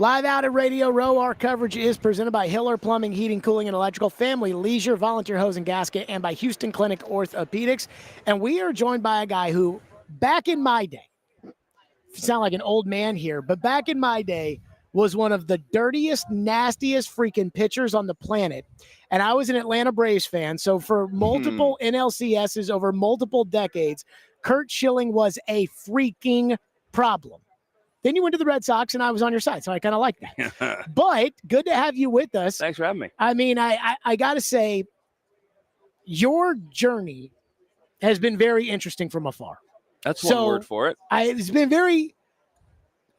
Live out at Radio Row, our coverage is presented by Hiller Plumbing, Heating, Cooling, and Electrical, Family Leisure, Volunteer Hose and Gasket, and by Houston Clinic Orthopedics. And we are joined by a guy who, back in my day, sound like an old man here, but back in my day, was one of the dirtiest, nastiest freaking pitchers on the planet. And I was an Atlanta Braves fan. So for multiple NLCSs over multiple decades, Curt Schilling was a freaking problem. Then you went to the Red Sox, and I was on your side, so I kind of like that. But good to have you with us. Thanks for having me. I mean, I got to say, your journey has been very interesting from afar. That's one word for it. It's been very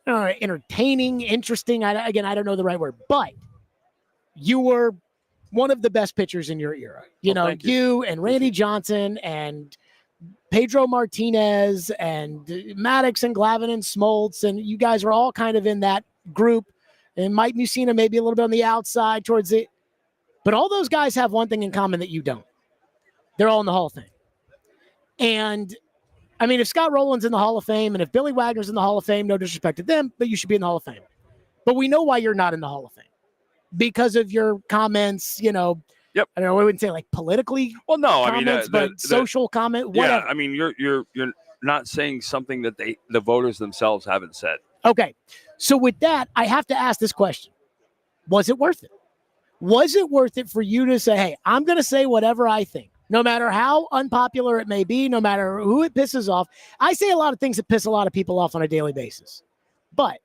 entertaining, interesting. I don't know the right word, but you were one of the best pitchers in your era. Thank you and Randy Johnson and Pedro Martinez and Maddox and Glavine and Smoltz, and you guys are all kind of in that group. And Mike Mussina maybe a little bit on the outside towards it. But all those guys have one thing in common that you don't. They're all in the Hall of Fame. And I mean, if Scott Rowland's in the Hall of Fame and if Billy Wagner's in the Hall of Fame, no disrespect to them, but you should be in the Hall of Fame. But we know why you're not in the Hall of Fame. Because of your comments, Yep. I don't know, I wouldn't say like politically. Well, no, comments, but social comment, whatever. Yeah, I mean, you're not saying something that the voters themselves haven't said. Okay. So with that, I have to ask this question. Was it worth it? Was it worth it for you to say, hey, I'm going to say whatever I think? No matter how unpopular it may be, no matter who it pisses off. I say a lot of things that piss a lot of people off on a daily basis. But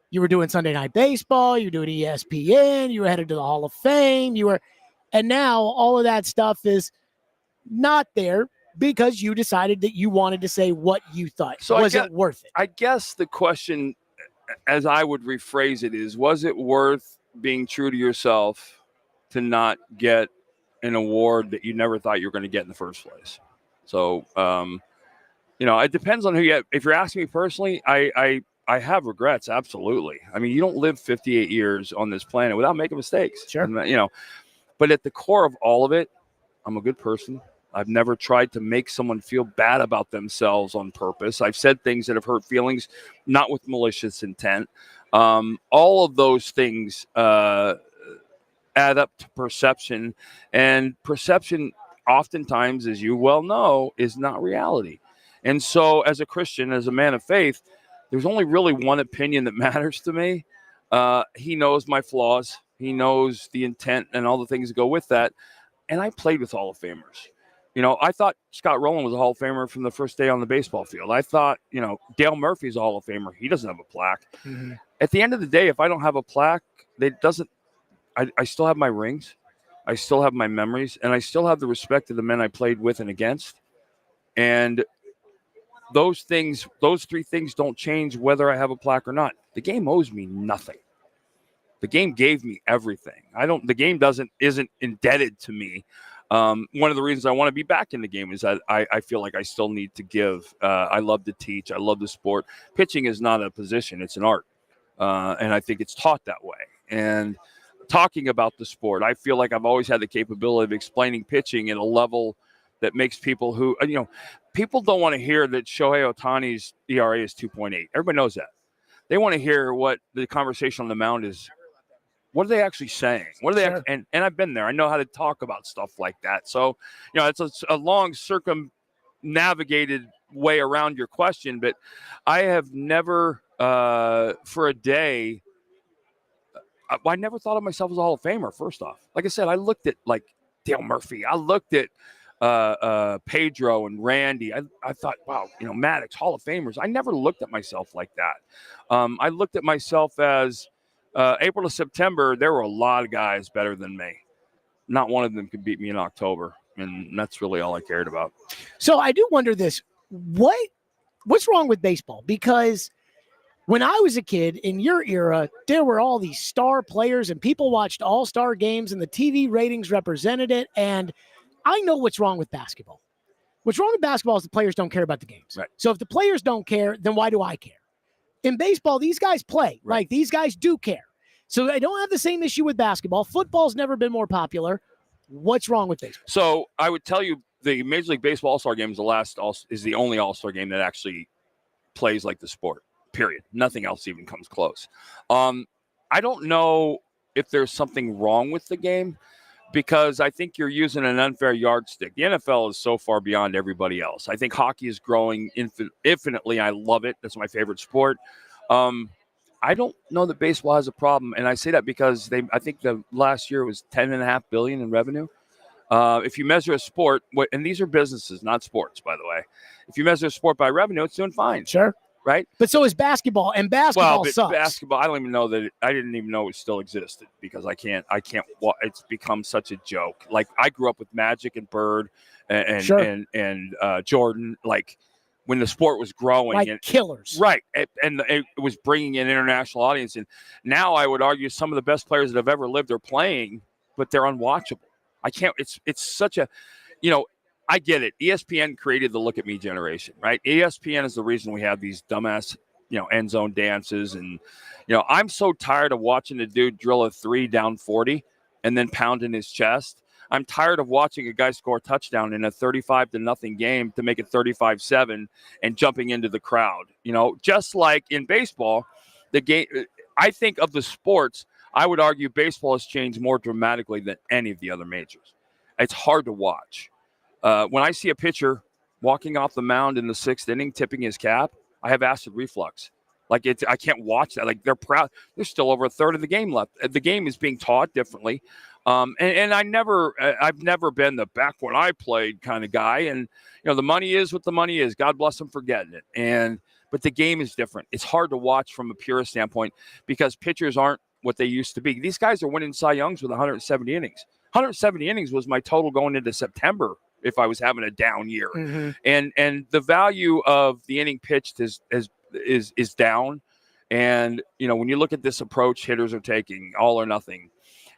you were doing Sunday Night Baseball, you were doing ESPN, you were headed to the Hall of Fame, and now all of that stuff is not there because you decided that you wanted to say what you thought. So was it worth it? I guess the question, as I would rephrase it, is, was it worth being true to yourself to not get an award that you never thought you were going to get in the first place? So, it depends on who you have. If you're asking me personally, I have regrets. Absolutely. I mean, you don't live 58 years on this planet without making mistakes. Sure. And, but at the core of all of it, I'm a good person. I've never tried to make someone feel bad about themselves on purpose. I've said things that have hurt feelings, not with malicious intent. All of those things add up to perception, and perception oftentimes, as you well know, is not reality. And so as a Christian, as a man of faith, there's only really one opinion that matters to me. He knows my flaws. He knows the intent and all the things that go with that. And I played with Hall of Famers. I thought Scott Rowland was a Hall of Famer from the first day on the baseball field. I thought, Dale Murphy's a Hall of Famer. He doesn't have a plaque. Mm-hmm. At the end of the day, if I don't have a plaque, I still have my rings. I still have my memories. And I still have the respect of the men I played with and against. And those three things don't change whether I have a plaque or not. The game owes me nothing. The game gave me everything. The game isn't indebted to me. One of the reasons I want to be back in the game is that I feel like I still need to give. I love to teach. I love the sport. Pitching is not a position. It's an art. And I think it's taught that way. And talking about the sport, I feel like I've always had the capability of explaining pitching at a level that makes people people don't want to hear that Shohei Ohtani's ERA is 2.8. Everybody knows that. They want to hear what the conversation on the mound is. What are they actually saying? What are they? Sure. And I've been there. I know how to talk about stuff like that. So, it's a long circumnavigated way around your question, but I have never, for a day, I never thought of myself as a Hall of Famer. First off, like I said, I looked at like Dale Murphy. I looked at Pedro and Randy. I thought, wow, Maddox, Hall of Famers. I never looked at myself like that. I looked at myself as April to September, there were a lot of guys better than me. Not one of them could beat me in October. And that's really all I cared about. So I do wonder this. What's wrong with baseball? Because when I was a kid in your era, there were all these star players and people watched all-star games and the TV ratings represented it. And I know what's wrong with basketball. What's wrong with basketball is the players don't care about the games. Right. So if the players don't care, then why do I care? In baseball, these guys play. Right. Like, these guys do care. So I don't have the same issue with basketball. Football's never been more popular. What's wrong with baseball? So I would tell you the Major League Baseball All-Star Game is the only All-Star game that actually plays like the sport, period. Nothing else even comes close. I don't know if there's something wrong with the game, because I think you're using an unfair yardstick. The NFL is so far beyond everybody else. I think hockey is growing infinitely. I love it. That's my favorite sport. I don't know that baseball has a problem, and I say that because I think the last year was $10.5 billion in revenue. If you measure a sport, and these are businesses, not sports, by the way. If you measure a sport by revenue, it's doing fine. Sure. Right? But so is basketball, and basketball sucks. Basketball, I don't even know that I didn't even know it still existed, because I can't. It's become such a joke. Like, I grew up with Magic and Bird and Jordan. Like, when the sport was growing, like killers, right? And it was bringing in international audience. And now I would argue some of the best players that have ever lived are playing, but they're unwatchable. I can't. It's such a, I get it. ESPN created the look at me generation, right? ESPN is the reason we have these dumbass, end zone dances. And, I'm so tired of watching the dude drill a 3 down 40 and then pounding his chest. I'm tired of watching a guy score a touchdown in a 35-0 game to make it 35-7 and jumping into the crowd. Just like in baseball, the game, I think of the sports, I would argue baseball has changed more dramatically than any of the other majors. It's hard to watch. When I see a pitcher walking off the mound in the 6th inning, tipping his cap, I have acid reflux. Like, I can't watch that. Like, they're proud. There's still over a third of the game left. The game is being taught differently. And I've never been the back when I played kind of guy. And, the money is what the money is. God bless them for getting it. But the game is different. It's hard to watch from a purist standpoint because pitchers aren't what they used to be. These guys are winning Cy Youngs with 170 innings. 170 innings was my total going into September if I was having a down year. Mm-hmm. And the value of the inning pitched is down. And, when you look at this approach hitters are taking, all or nothing,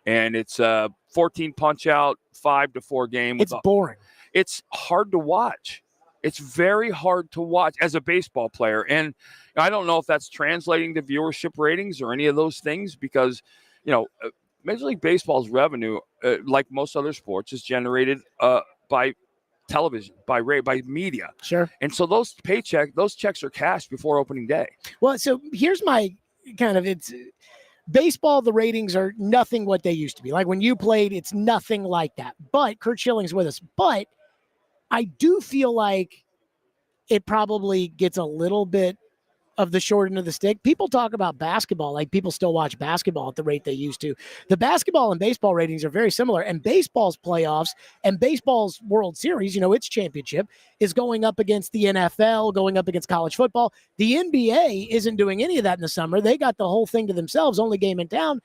and it's a 14 punch out, 5-4 game. It's boring. It's hard to watch. It's very hard to watch as a baseball player. And I don't know if that's translating to viewership ratings or any of those things, because, Major League Baseball's revenue, like most other sports, is generated by television, by media. Sure. And so those checks are cashed before opening day. Well, so here's my it's baseball. The ratings are nothing what they used to be. Like when you played, it's nothing like that. But Curt Schilling's with us. But I do feel like it probably gets a little bit of the short end of the stick. People talk about basketball, like people still watch basketball at the rate they used to. The basketball and baseball ratings are very similar, and baseball's playoffs and baseball's World Series, its championship, is going up against the NFL, going up against college football. The NBA isn't doing any of that in the summer. They got the whole thing to themselves, only game in town,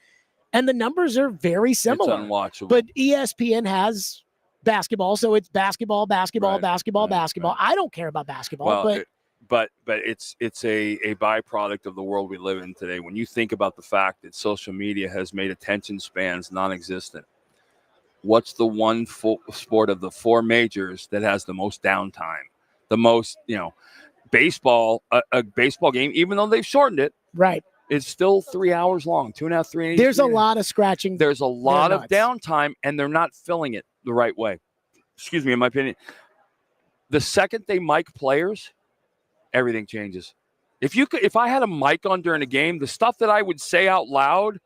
and the numbers are very similar. It's unwatchable. But ESPN has basketball, so it's basketball. Right. I don't care about basketball, but it's a byproduct of the world we live in today. When you think about the fact that social media has made attention spans non-existent, what's the one sport of the 4 majors that has the most downtime? The most, baseball, a baseball game, even though they've shortened it, right, is still 3 hours long, 2.5, 3 innings. There's a lot of scratching. There's a lot of downtime, and they're not filling it the right way. Excuse me, in my opinion. The second they mic players, everything changes. If I had a mic on during a game, the stuff that I would say out loud,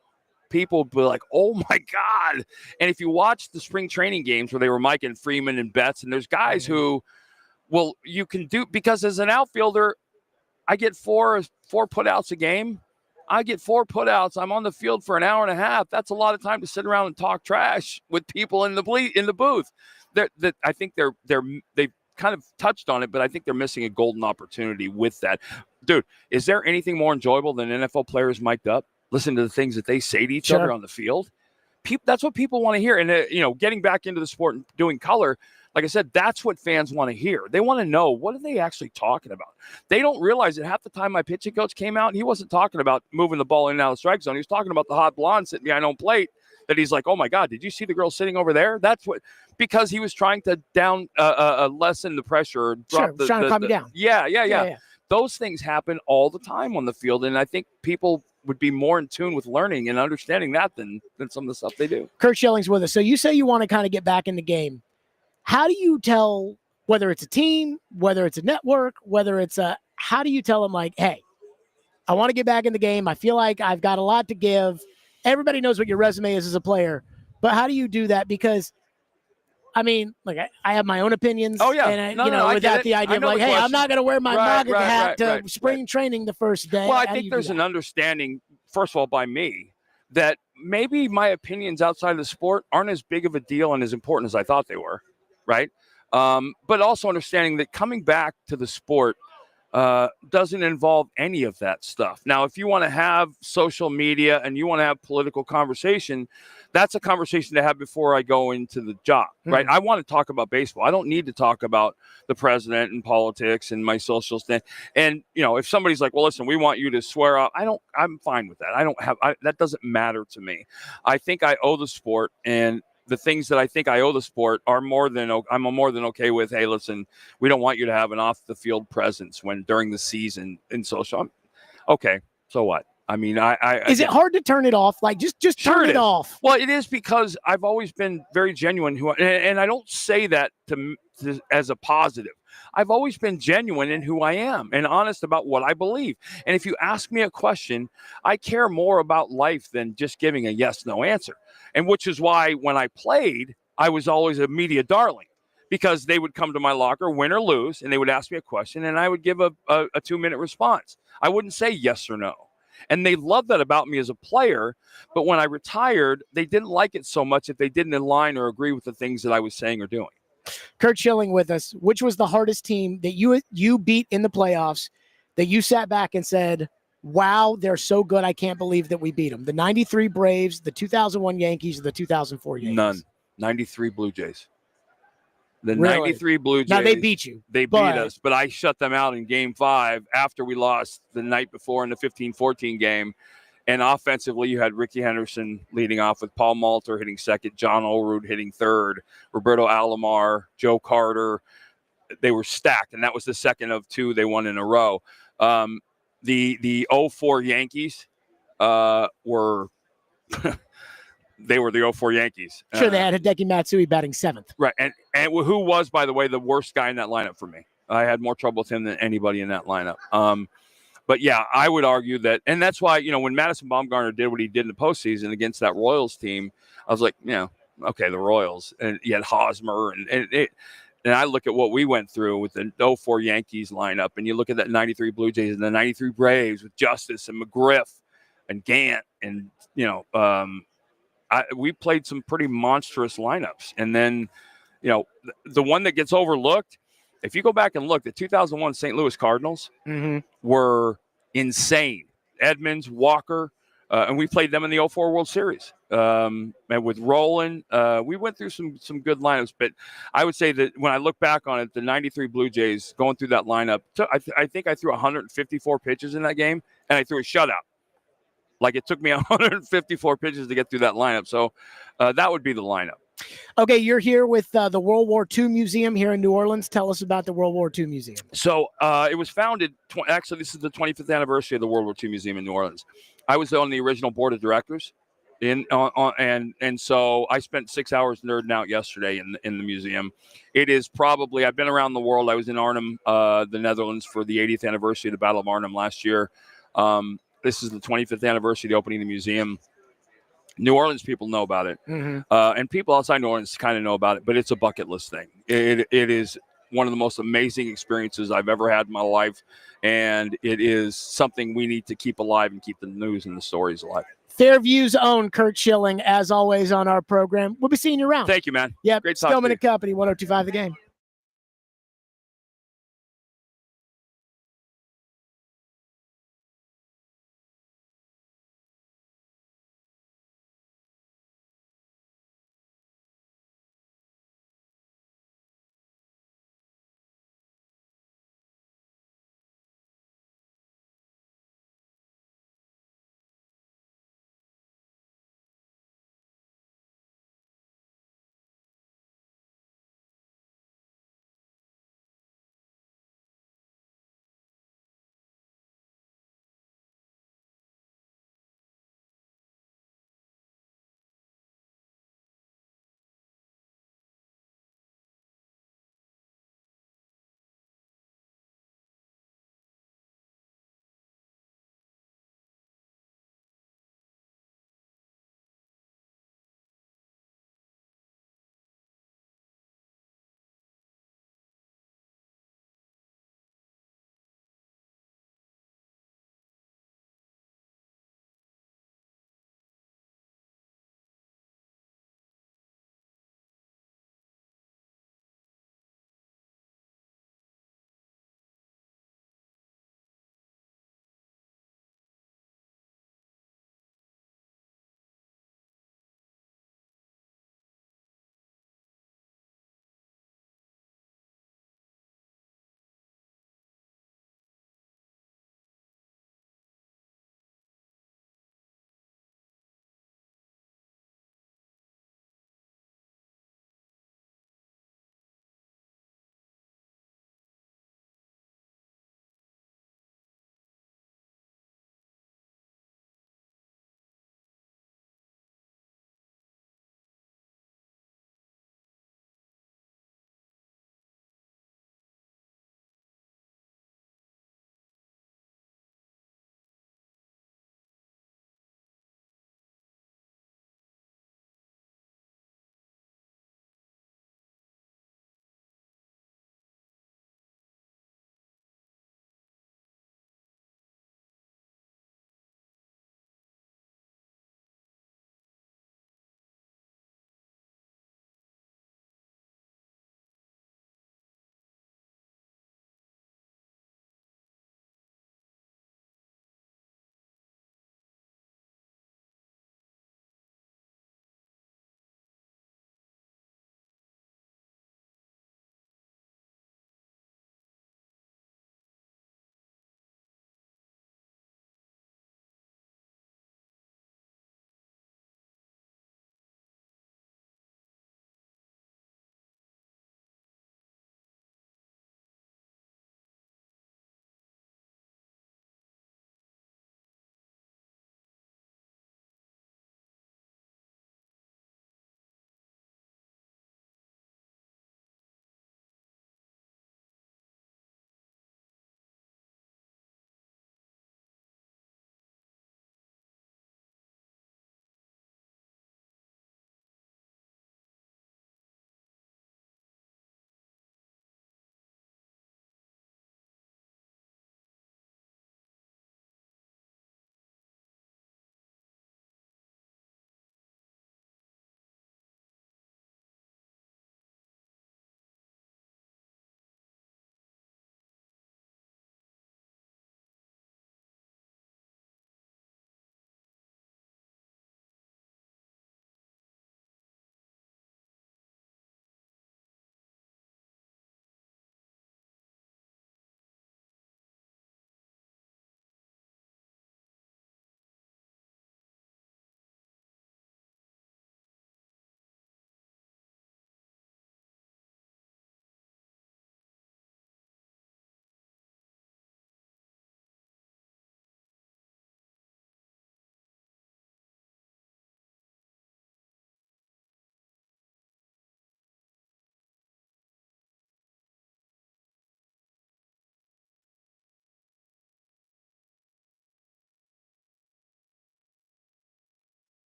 people would be like, "Oh my God!" And if you watch the spring training games where they were micing Freeman and Betts, and there's guys who, you can do, because as an outfielder, I get four putouts a game. I get 4 putouts. I'm on the field for an hour and a half. That's a lot of time to sit around and talk trash with people in the booth. I think they've kind of touched on it, but I think they're missing a golden opportunity with that. Dude, is there anything more enjoyable than NFL players mic'd up? Listen to the things that they say to each other on the field. That's what people want to hear. And, getting back into the sport and doing color, like I said, that's what fans want to hear. They want to know, what are they actually talking about? They don't realize that half the time my pitching coach came out, he wasn't talking about moving the ball in and out of the strike zone. He was talking about the hot blonde sitting behind home plate that he's like, "Oh my God, did you see the girl sitting over there?" Because he was trying to lessen the pressure. Trying to calm you down. Yeah. Those things happen all the time on the field. And I think people would be more in tune with learning and understanding that than some of the stuff they do. Curt Schilling's with us. So you say you want to kind of get back in the game. How do you tell, whether it's a team, whether it's a network, how do you tell them, like, hey, I want to get back in the game. I feel like I've got a lot to give. Everybody knows what your resume is as a player, but how do you do that? Because I mean, like I have my own opinions. Oh, yeah. And I without get it. the I idea of know like, the hey, I'm question. not going to wear my MAGA hat to spring training the first day. Well, I How do think you do there's an that? understanding, first of all, by me, that maybe my opinions outside of the sport aren't as big of a deal and as important as I thought they were, right? But also understanding that coming back to the sport doesn't involve any of that stuff. Now, if you want to have social media and you want to have political conversation, that's a conversation to have before I go into the job, right? I want to talk about baseball. I don't need to talk about the president and politics and my social stand. And, if somebody's like, well, listen, we want you to swear up, I'm fine with that. That doesn't matter to me. I think I owe the sport, and the things that I think I owe the sport are I'm more than okay with. Hey, listen, we don't want you to have an off the field presence during the season in social. Okay, so what? I mean, Is it hard to turn it off? Like just Sure turn it is. off. Well, it is, because I've always been very genuine. And I don't say that as a positive. I've always been genuine in who I am and honest about what I believe. And if you ask me a question, I care more about life than just giving a yes/no answer. And which is why when I played, I was always a media darling, because they would come to my locker, win or lose, and they would ask me a question, and I would give a 2-minute response. I wouldn't say yes or no. And they loved that about me as a player. But when I retired, they didn't like it so much if they didn't align or agree with the things that I was saying or doing. Kurt Schilling with us. Which was the hardest team that you beat in the playoffs that you sat back and said, wow, they're so good, I can't believe that we beat them? The 93 Braves, the 2001 Yankees, or the 2004 Yankees? None. 93 Blue Jays. The Really? 93 Blue Jays. Now, they beat you. They beat us, but I shut them out in Game 5 after we lost the night before in the 15-14 game. And offensively, you had Ricky Henderson leading off with Paul Malter hitting second, John Olerud hitting third, Roberto Alomar, Joe Carter. They were stacked, and that was the second of 2 they won in a row. The 04 Yankees were they were the 04 Yankees. Sure, they had Hideki Matsui batting 7th. Right, and who was, by the way, the worst guy in that lineup for me. I had more trouble with him than anybody in that lineup. But yeah, I would argue that, and that's why, when Madison Bumgarner did what he did in the postseason against that Royals team, I was like, okay, the Royals, and you had Hosmer, and I look at what we went through with the 04 Yankees lineup, and you look at that 93 Blue Jays and the 93 Braves with Justice and McGriff and Gant, and we played some pretty monstrous lineups. And then, the one that gets overlooked, if you go back and look, the 2001 St. Louis Cardinals were insane. Edmonds, Walker, and we played them in the 04 World Series. And with Roland, we went through some good lineups. But I would say that when I look back on it, the 93 Blue Jays going through that lineup, I think I threw 154 pitches in that game, and I threw a shutout. Like, it took me 154 pitches to get through that lineup. So that would be the lineup. Okay, you're here with the World War II Museum here in New Orleans. Tell us about the World War II Museum. So it was founded, actually, this is the 25th anniversary of the World War II Museum in New Orleans. I was on the original board of directors, and so I spent 6 hours nerding out yesterday in the museum. It is probably, I've been around the world. I was in Arnhem, the Netherlands, for the 80th anniversary of the Battle of Arnhem last year. This is the 25th anniversary of the opening of the museum. New Orleans people know about it, and people outside New Orleans kind of know about it, but it's a bucket list thing. It is one of the most amazing experiences I've ever had in my life, and it is something we need to keep alive and keep the news and the stories alive. Fairview's own Kurt Schilling, as always, on our program. We'll be seeing you around. Thank you, man. Yep, Great talking Stillman to and Company, 102.5 The Game.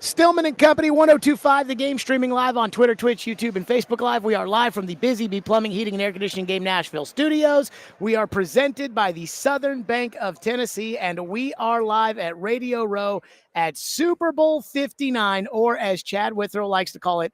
Stillman and Company, 1025 The Game, streaming live on Twitter, Twitch, YouTube, and Facebook Live. We are live from the Busy Bee Plumbing, Heating, and Air Conditioning Game Nashville studios. We are presented by the Southern Bank of Tennessee, and we are live at Radio Row at Super Bowl 59, or as Chad Withrow likes to call it,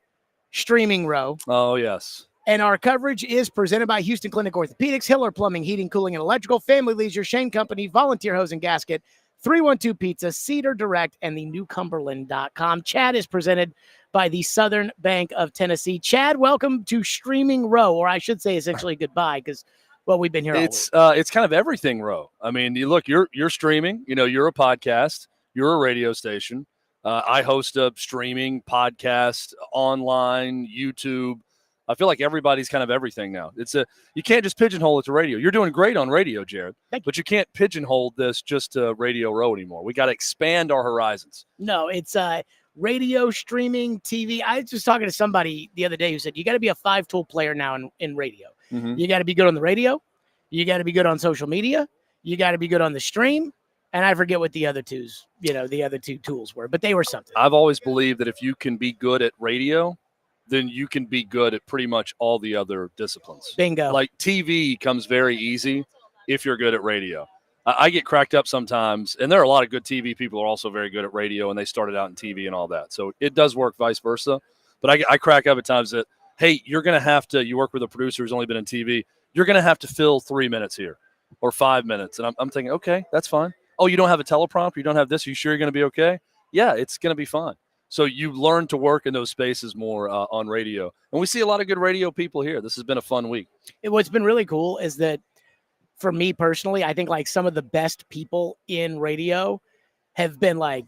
Streaming Row. Oh, yes. And our coverage is presented by Houston Clinic Orthopedics, Hiller Plumbing, Heating, Cooling, and Electrical, Family Leisure, Shane Company, Volunteer Hose and Gasket, 312 Pizza, Cedar Direct, and the newcumberland.com. Chad is presented by the Southern Bank of Tennessee. Chad, welcome to Streaming Row, or I should say essentially goodbye, because, well, we've been here all week. It's kind of everything row. I mean, you look, you're streaming, you're a podcast, you're a radio station. I host a streaming podcast, online, YouTube. I feel like everybody's kind of everything now. You can't just pigeonhole it to radio. You're doing great on radio, Jared, but you can't pigeonhole this just to Radio Row anymore. We got to expand our horizons. No, it's radio, streaming, TV. I was just talking to somebody the other day who said you got to be a 5-tool player now in radio. Mm-hmm. You got to be good on the radio. You got to be good on social media. You got to be good on the stream. And I forget what the other two tools were, but they were something. I've always believed that if you can be good at radio, then you can be good at pretty much all the other disciplines. Bingo. Like TV comes very easy if you're good at radio. I get cracked up sometimes, and there are a lot of good TV people who are also very good at radio, and they started out in TV and all that. So it does work vice versa. But I crack up at times that, hey, you're going to have to – you work with a producer who's only been in TV. You're going to have to fill 3 minutes here or 5 minutes. And I'm thinking, okay, that's fine. Oh, you don't have a teleprompter? You don't have this? Are you sure you're going to be okay? Yeah, it's going to be fine. So you learn to work in those spaces more on radio. And we see a lot of good radio people here. This has been a fun week. What's been really cool is that for me personally, I think like some of the best people in radio have been like,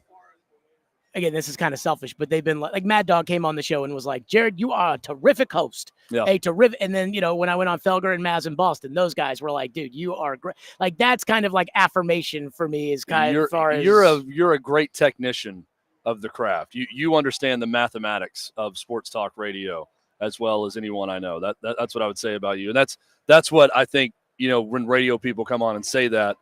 again, this is kind of selfish, but they've been like Mad Dog came on the show and was like, Jared, you are a terrific host. Yeah. A terrific. And then, when I went on Felger and Maz in Boston, those guys were like, dude, you are great. Like that's kind of like affirmation for me is kind of as far as you're a great technician of the craft. You understand the mathematics of sports talk radio as well as anyone I know. That's what I would say about you. And that's what I think, when radio people come on and say that,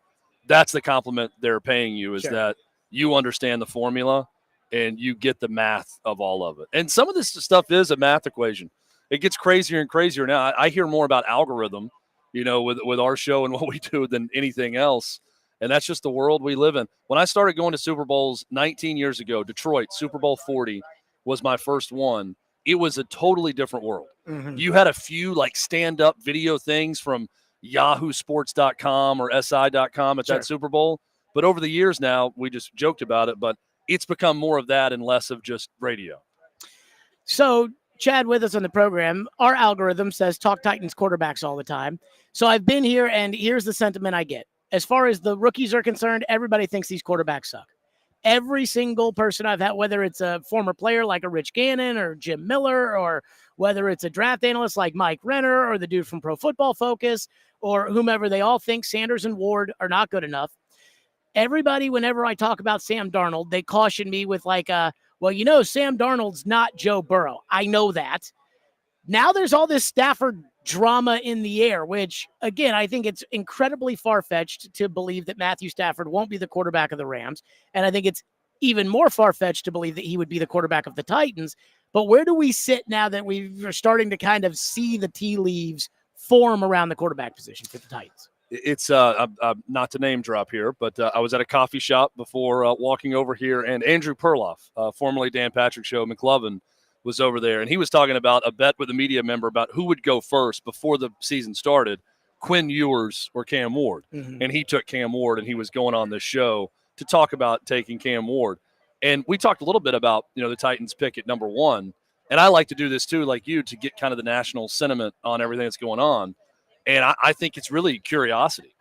that's the compliment they're paying you is that you understand the formula and you get the math of all of it. And some of this stuff is a math equation. It gets crazier and crazier now. I hear more about algorithm, with our show and what we do than anything else. And that's just the world we live in. When I started going to Super Bowls 19 years ago, Detroit, Super Bowl 40 was my first one. It was a totally different world. Mm-hmm. You had a few like stand-up video things from yahoosports.com or si.com at that Super Bowl. But over the years now, we just joked about it, but it's become more of that and less of just radio. So Chad with us on the program, our algorithm says talk Titans quarterbacks all the time. So I've been here and here's the sentiment I get. As far as the rookies are concerned, everybody thinks these quarterbacks suck. Every single person I've had, whether it's a former player like a Rich Gannon or Jim Miller, or whether it's a draft analyst like Mike Renner or the dude from Pro Football Focus or whomever, they all think Sanders and Ward are not good enough. Everybody, whenever I talk about Sam Darnold, they caution me with like, Sam Darnold's not Joe Burrow. I know that. Now there's all this Stafford drama in the air, which, again, I think it's incredibly far-fetched to believe that Matthew Stafford won't be the quarterback of the Rams. And I think it's even more far-fetched to believe that he would be the quarterback of the Titans. But where do we sit now that we're starting to kind of see the tea leaves form around the quarterback position for the Titans? It's not to name drop here, but I was at a coffee shop before walking over here, and Andrew Perloff, formerly Dan Patrick Show, McLovin, was over there, and he was talking about a bet with a media member about who would go first before the season started, Quinn Ewers or Cam Ward. Mm-hmm. And he took Cam Ward, and he was going on this show to talk about taking Cam Ward. And we talked a little bit about, the Titans pick at number 1. And I like to do this too, like you, to get kind of the national sentiment on everything that's going on. And I think it's really curiosity.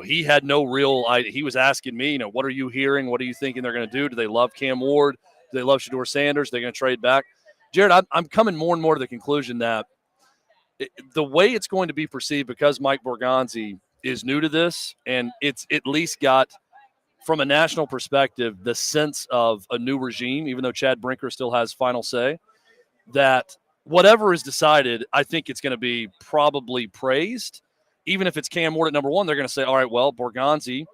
He had no real idea. He was asking me, what are you hearing? What are you thinking they're going to do? Do they love Cam Ward? Do they love Shedeur Sanders? They're going to trade back. Jared, I'm coming more and more to the conclusion that the way it's going to be perceived, because Mike Borgonzi is new to this, and it's at least got, from a national perspective, the sense of a new regime, even though Chad Brinker still has final say, that whatever is decided, I think it's going to be probably praised. Even if it's Cam Ward at number 1, they're going to say, all right, well, Borgonzi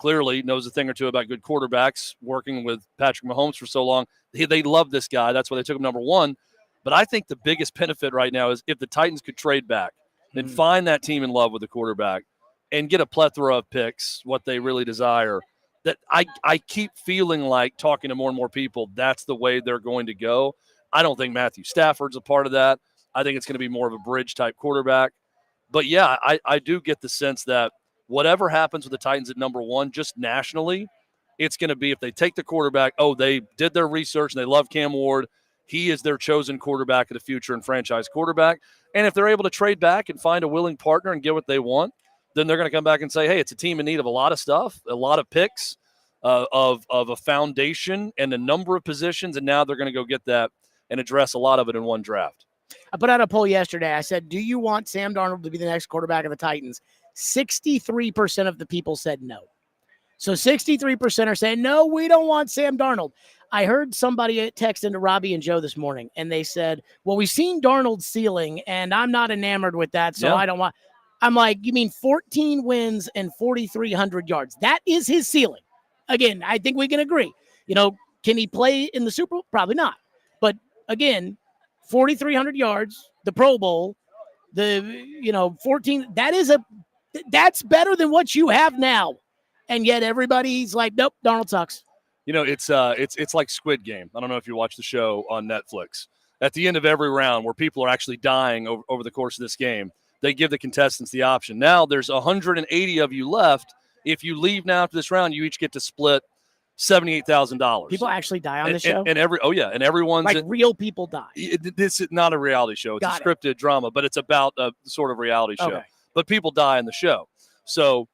clearly knows a thing or two about good quarterbacks, working with Patrick Mahomes for so long. They love this guy. That's why they took him number one. But I think the biggest benefit right now is if the Titans could trade back and find that team in love with the quarterback and get a plethora of picks, what they really desire, that I keep feeling like, talking to more and more people, that's the way they're going to go. I don't think Matthew Stafford's a part of that. I think it's going to be more of a bridge-type quarterback. But, yeah, I do get the sense that whatever happens with the Titans at number one, just nationally, it's going to be if they take the quarterback, they did their research and they love Cam Ward, he is their chosen quarterback of the future and franchise quarterback. And if they're able to trade back and find a willing partner and get what they want, then they're going to come back and say, hey, it's a team in need of a lot of stuff, a lot of picks, of a foundation and a number of positions, and now they're going to go get that and address a lot of it in one draft. I put out a poll yesterday. I said, do you want Sam Darnold to be the next quarterback of the Titans? 63% of the people said no. So 63% are saying, no, we don't want Sam Darnold. I heard somebody text into Robbie and Joe this morning, and they said, well, we've seen Darnold's ceiling, and I'm not enamored with that, so I don't want – I'm like, you mean 14 wins and 4,300 yards? That is his ceiling. Again, I think we can agree. Can he play in the Super Bowl? Probably not. But, again, 4,300 yards, the Pro Bowl, 14 – that's better than what you have now. And yet everybody's like, nope, Darnold sucks. It's like Squid Game. I don't know if you watch the show on Netflix. At the end of every round where people are actually dying over the course of this game, they give the contestants the option. Now there's 180 of you left. If you leave now after this round, you each get to split $78,000. People actually die on the show? And everyone's like real people die. This is not a reality show. It's a scripted drama, but it's about a sort of reality show. Okay. But people die in the show. So,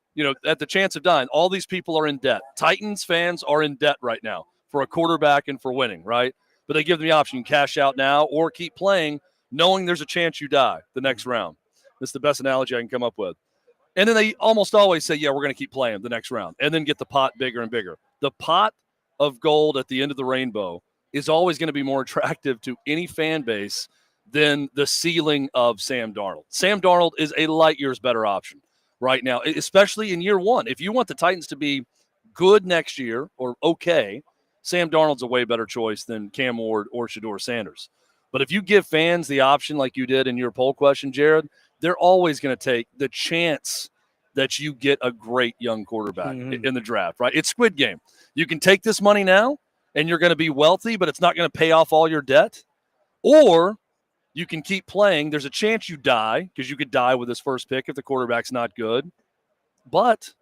at the chance of dying, all these people are in debt. Titans fans are in debt right now for a quarterback and for winning, right? But they give them the option. You can cash out now or keep playing knowing there's a chance you die the next round. That's the best analogy I can come up with. And then they almost always say, yeah, we're going to keep playing the next round and then get the pot bigger and bigger. The pot of gold at the end of the rainbow is always going to be more attractive to any fan base than the ceiling of Sam Darnold. Sam Darnold is a light years better option right now, especially in year one. If you want the Titans to be good next year or okay, Sam Darnold's a way better choice than Cam Ward or Shedeur Sanders. But if you give fans the option like you did in your poll question, Jared, they're always going to take the chance that you get a great young quarterback in the draft, right? It's Squid Game. You can take this money now and you're going to be wealthy, but it's not going to pay off all your debt. Or you can keep playing. There's a chance you die because you could die with this first pick if the quarterback's not good. But,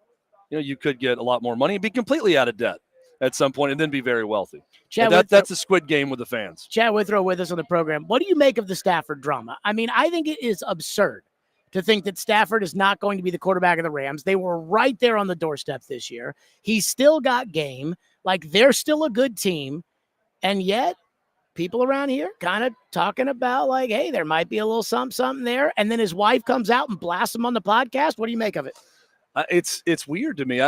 you could get a lot more money and be completely out of debt at some point and then be very wealthy. That's a Squid Game with the fans. Chad Withrow with us on the program. What do you make of the Stafford drama? I mean, I think it is absurd to think that Stafford is not going to be the quarterback of the Rams. They were right there on the doorstep this year. He's still got game. Like, they're still a good team. And yet, people around here kind of talking about, like, hey, there might be a little something there. And then his wife comes out and blasts him on the podcast. What do you make of it? It's weird to me.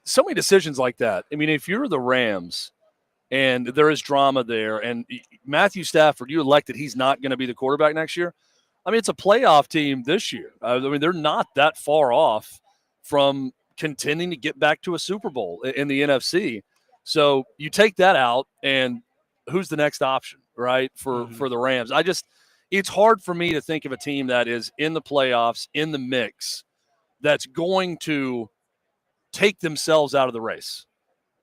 So many decisions like that. I mean, if you're the Rams and there is drama there, and Matthew Stafford, you elected he's not going to be the quarterback next year. I mean, it's a playoff team this year. I mean, they're not that far off from contending to get back to a Super Bowl in the NFC. So you take that out, and who's the next option, right, for the Rams? It's hard for me to think of a team that is in the playoffs, in the mix, that's going to take themselves out of the race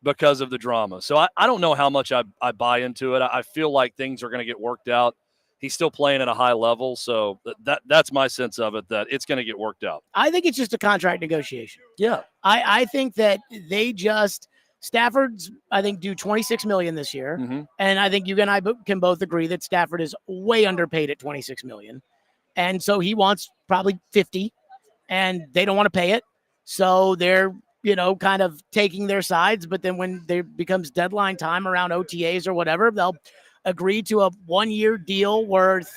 because of the drama. So I don't know how much I buy into it. I feel like things are going to get worked out. He's still playing at a high level, so that's my sense of it, that it's going to get worked out. I think it's just a contract negotiation. Yeah. I think that Stafford's, I think, due $26 million this year. And I think you and I can both agree that Stafford is way underpaid at $26 million. And so he wants probably 50, and they don't want to pay it. So they're, kind of taking their sides. But then when there becomes deadline time around OTAs or whatever, they'll agree to a 1-year deal worth,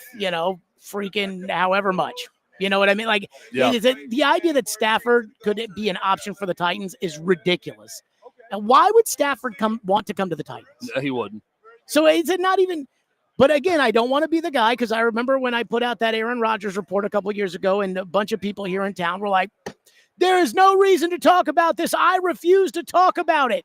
freaking however much. You know what I mean? Like, the idea that Stafford could be an option for the Titans is ridiculous. And why would Stafford want to come to the Titans? He wouldn't. So is it not even – but again, I don't want to be the guy, because I remember when I put out that Aaron Rodgers report a couple of years ago, and a bunch of people here in town were like, there is no reason to talk about this. I refuse to talk about it.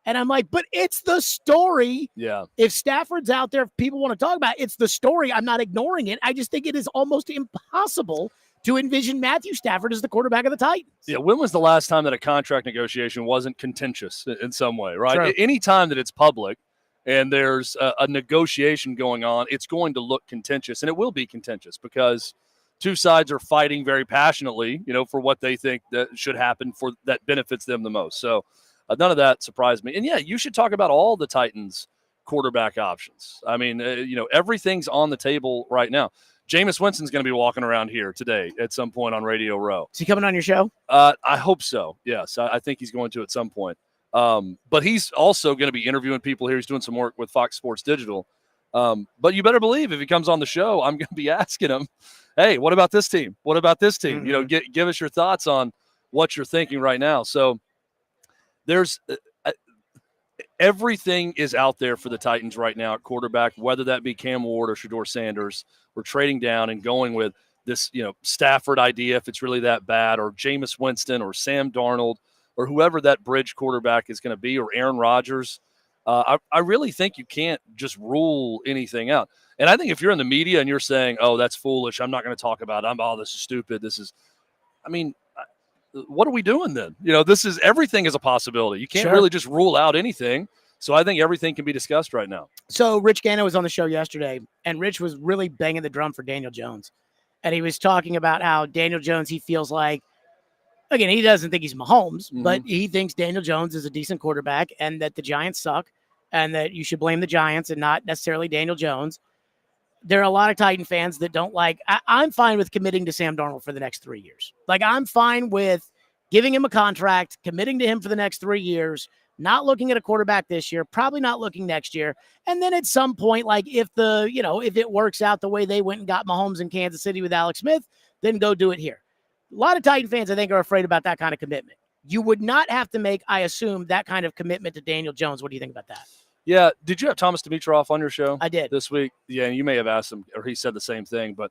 And I'm like, but it's the story. Yeah. If Stafford's out there, if people want to talk about it, it's the story. I'm not ignoring it. I just think it is almost impossible to envision Matthew Stafford as the quarterback of the Titans. Yeah, when was the last time that a contract negotiation wasn't contentious in some way, right? True. Any time that it's public and there's a negotiation going on, it's going to look contentious, and it will be contentious because two sides are fighting very passionately, for what they think that should happen for that benefits them the most. So none of that surprised me. And yeah, you should talk about all the Titans quarterback options. I mean, everything's on the table right now. Jameis Winston's going to be walking around here today at some point on Radio Row. Is he coming on your show? I hope so. Yes, I think he's going to at some point. But he's also going to be interviewing people here. He's doing some work with Fox Sports Digital. But you better believe if he comes on the show, I'm going to be asking him, hey, what about this team? What about this team? Mm-hmm. Give us your thoughts on what you're thinking right now. So there's everything is out there for the Titans right now at quarterback, whether that be Cam Ward or Shedeur Sanders. We're trading down and going with this, Stafford idea, if it's really that bad, or Jameis Winston or Sam Darnold or whoever that bridge quarterback is going to be, or Aaron Rodgers. I really think you can't just rule anything out. And I think if you're in the media and you're saying, oh, that's foolish, I'm not going to talk about it. This is stupid. What are we doing then? Everything is a possibility. You can't really just rule out anything. So I think everything can be discussed right now. So Rich Gannon was on the show yesterday, and Rich was really banging the drum for Daniel Jones. And he was talking about how Daniel Jones, he feels like, again, he doesn't think he's Mahomes, but he thinks Daniel Jones is a decent quarterback and that the Giants suck and that you should blame the Giants and not necessarily Daniel Jones. There are a lot of Titan fans that don't like. I'm fine with committing to Sam Darnold for the next 3 years. Like, I'm fine with giving him a contract, committing to him for the next 3 years, not looking at a quarterback this year, probably not looking next year. And then at some point, like if it works out the way they went and got Mahomes in Kansas City with Alex Smith, then go do it here. A lot of Titan fans, I think, are afraid about that kind of commitment. You would not have to make, I assume, that kind of commitment to Daniel Jones. What do you think about that? Yeah. Did you have Thomas Dimitroff on your show? I did. This week? Yeah, and you may have asked him, or he said the same thing, but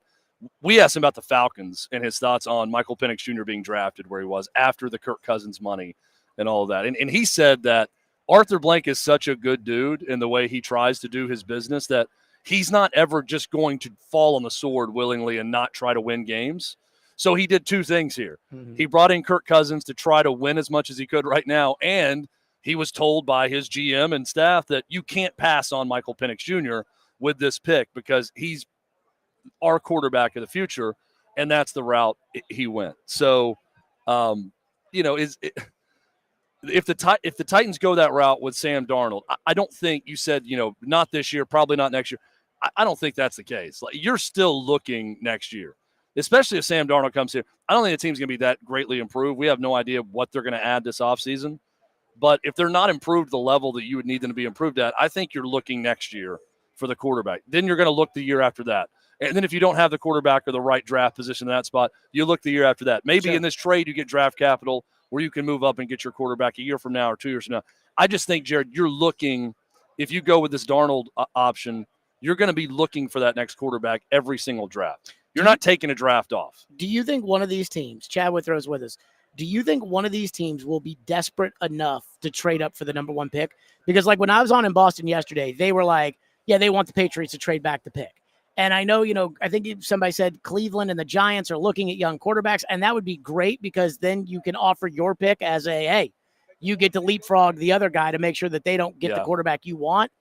we asked him about the Falcons and his thoughts on Michael Penix Jr. being drafted where he was after the Kirk Cousins money and all of that. And he said that Arthur Blank is such a good dude in the way he tries to do his business that he's not ever just going to fall on the sword willingly and not try to win games. So he did two things here. Mm-hmm. He brought in Kirk Cousins to try to win as much as he could right now, and he was told by his GM and staff that you can't pass on Michael Penix Jr. with this pick because he's our quarterback of the future, and that's the route he went. So, if the Titans go that route with Sam Darnold, I don't think you said, not this year, probably not next year. I don't think that's the case. Like, you're still looking next year, especially if Sam Darnold comes here. I don't think the team's going to be that greatly improved. We have no idea what they're going to add this offseason. But if they're not improved to the level that you would need them to be improved at, I think you're looking next year for the quarterback. Then you're going to look the year after that. And then if you don't have the quarterback or the right draft position in that spot, you look the year after that. Maybe in this trade you get draft capital where you can move up and get your quarterback a year from now or 2 years from now. I just think, Jared, you're looking – if you go with this Darnold option, you're going to be looking for that next quarterback every single draft. You're not taking a draft off. Do you think one of these teams – Chad Withrow's with us – do you think one of these teams will be desperate enough to trade up for the number one pick? Because, like, when I was on in Boston yesterday, they were like, yeah, they want the Patriots to trade back the pick. And I know, I think somebody said Cleveland and the Giants are looking at young quarterbacks, and that would be great because then you can offer your pick as you get to leapfrog the other guy to make sure that they don't get the quarterback you want.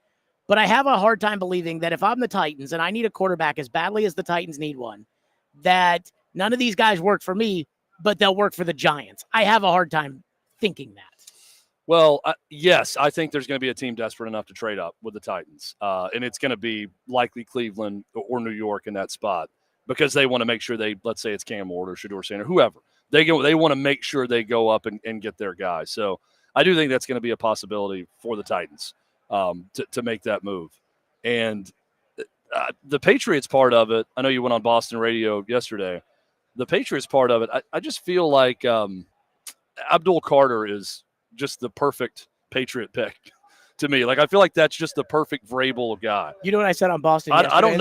But I have a hard time believing that if I'm the Titans and I need a quarterback as badly as the Titans need one, that none of these guys work for me, but they'll work for the Giants. I have a hard time thinking that. Well, yes, I think there's going to be a team desperate enough to trade up with the Titans. And it's going to be likely Cleveland or New York in that spot because they want to make sure let's say it's Cam Ward or Shedeur Sanders, whoever. They want to make sure they go up and get their guy. So I do think that's going to be a possibility for the Titans to make that move. And the Patriots part of it, I know you went on Boston radio yesterday. The Patriots part of it, I just feel like Abdul Carter is just the perfect Patriot pick to me. Like, I feel like that's just the perfect Vrabel guy. You know what I said on Boston yesterday? I don't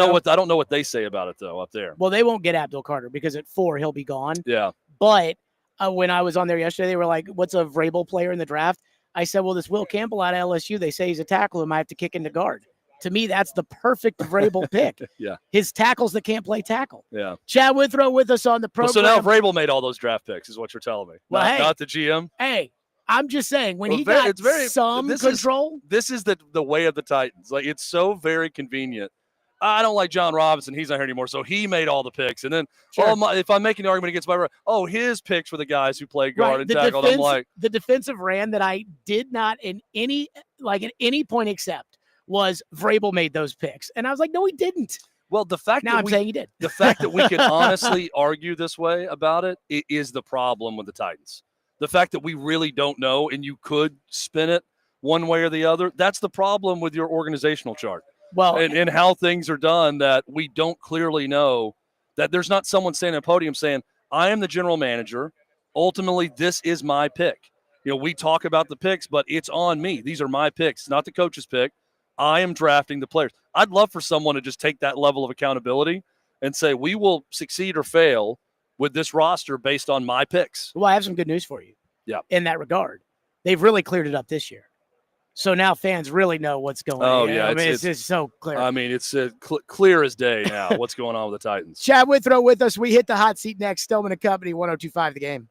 know what they say about it though up there. Well, they won't get Abdul Carter because at 4 he'll be gone. Yeah. But when I was on there yesterday. They were like, "What's a Vrabel player in the draft?" I said, "Well, this Will Campbell out of LSU. They say he's a tackle. Him I have to kick into guard." To me, that's the perfect Vrabel pick. Yeah. His tackles that can't play tackle. Yeah. Chad Withrow with us on the Well, program. so now Vrabel made all those draft picks, is what you're telling me. Well, Not the GM. Hey, I'm just saying when Well, he got some this control. This is the way of the Titans. Like, it's so very convenient. I don't like John Robinson. He's not here anymore. So he made all the picks. And then, if I'm making the argument against his picks were the guys who played guard and tackle. I'm like, the defensive ran that I did not at any point accept was Vrabel made those picks. And I was like, no, he didn't. Well, the fact now that I'm saying he did. The fact that we can honestly argue this way about it is the problem with the Titans. The fact that we really don't know and you could spin it one way or the other, that's the problem with your organizational chart. Well, and how things are done, that we don't clearly know, that there's not someone standing at a podium saying, I am the general manager. Ultimately, this is my pick. We talk about the picks, but it's on me. These are my picks, not the coach's pick. I am drafting the players. I'd love for someone to just take that level of accountability and say, we will succeed or fail with this roster based on my picks. Well, I have some good news for you. Yeah. In that regard, they've really cleared it up this year. So now fans really know what's going on. Oh, yeah. I mean, it's so clear. I mean, it's clear as day now what's going on with the Titans. Chad Withrow with us. We hit the hot seat next. Stillman and Company, 102.5 The Game.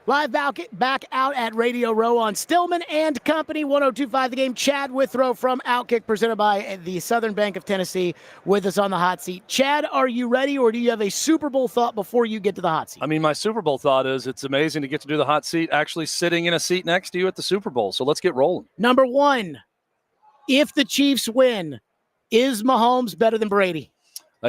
Live back out at Radio Row on Stillman and Company, 102.5 The Game. Chad Withrow from Outkick, presented by the Southern Bank of Tennessee, with us on the hot seat. Chad, are you ready, or do you have a Super Bowl thought before you get to the hot seat? I mean, my Super Bowl thought is it's amazing to get to do the hot seat actually sitting in a seat next to you at the Super Bowl. So let's get rolling. Number one, if the Chiefs win, is Mahomes better than Brady?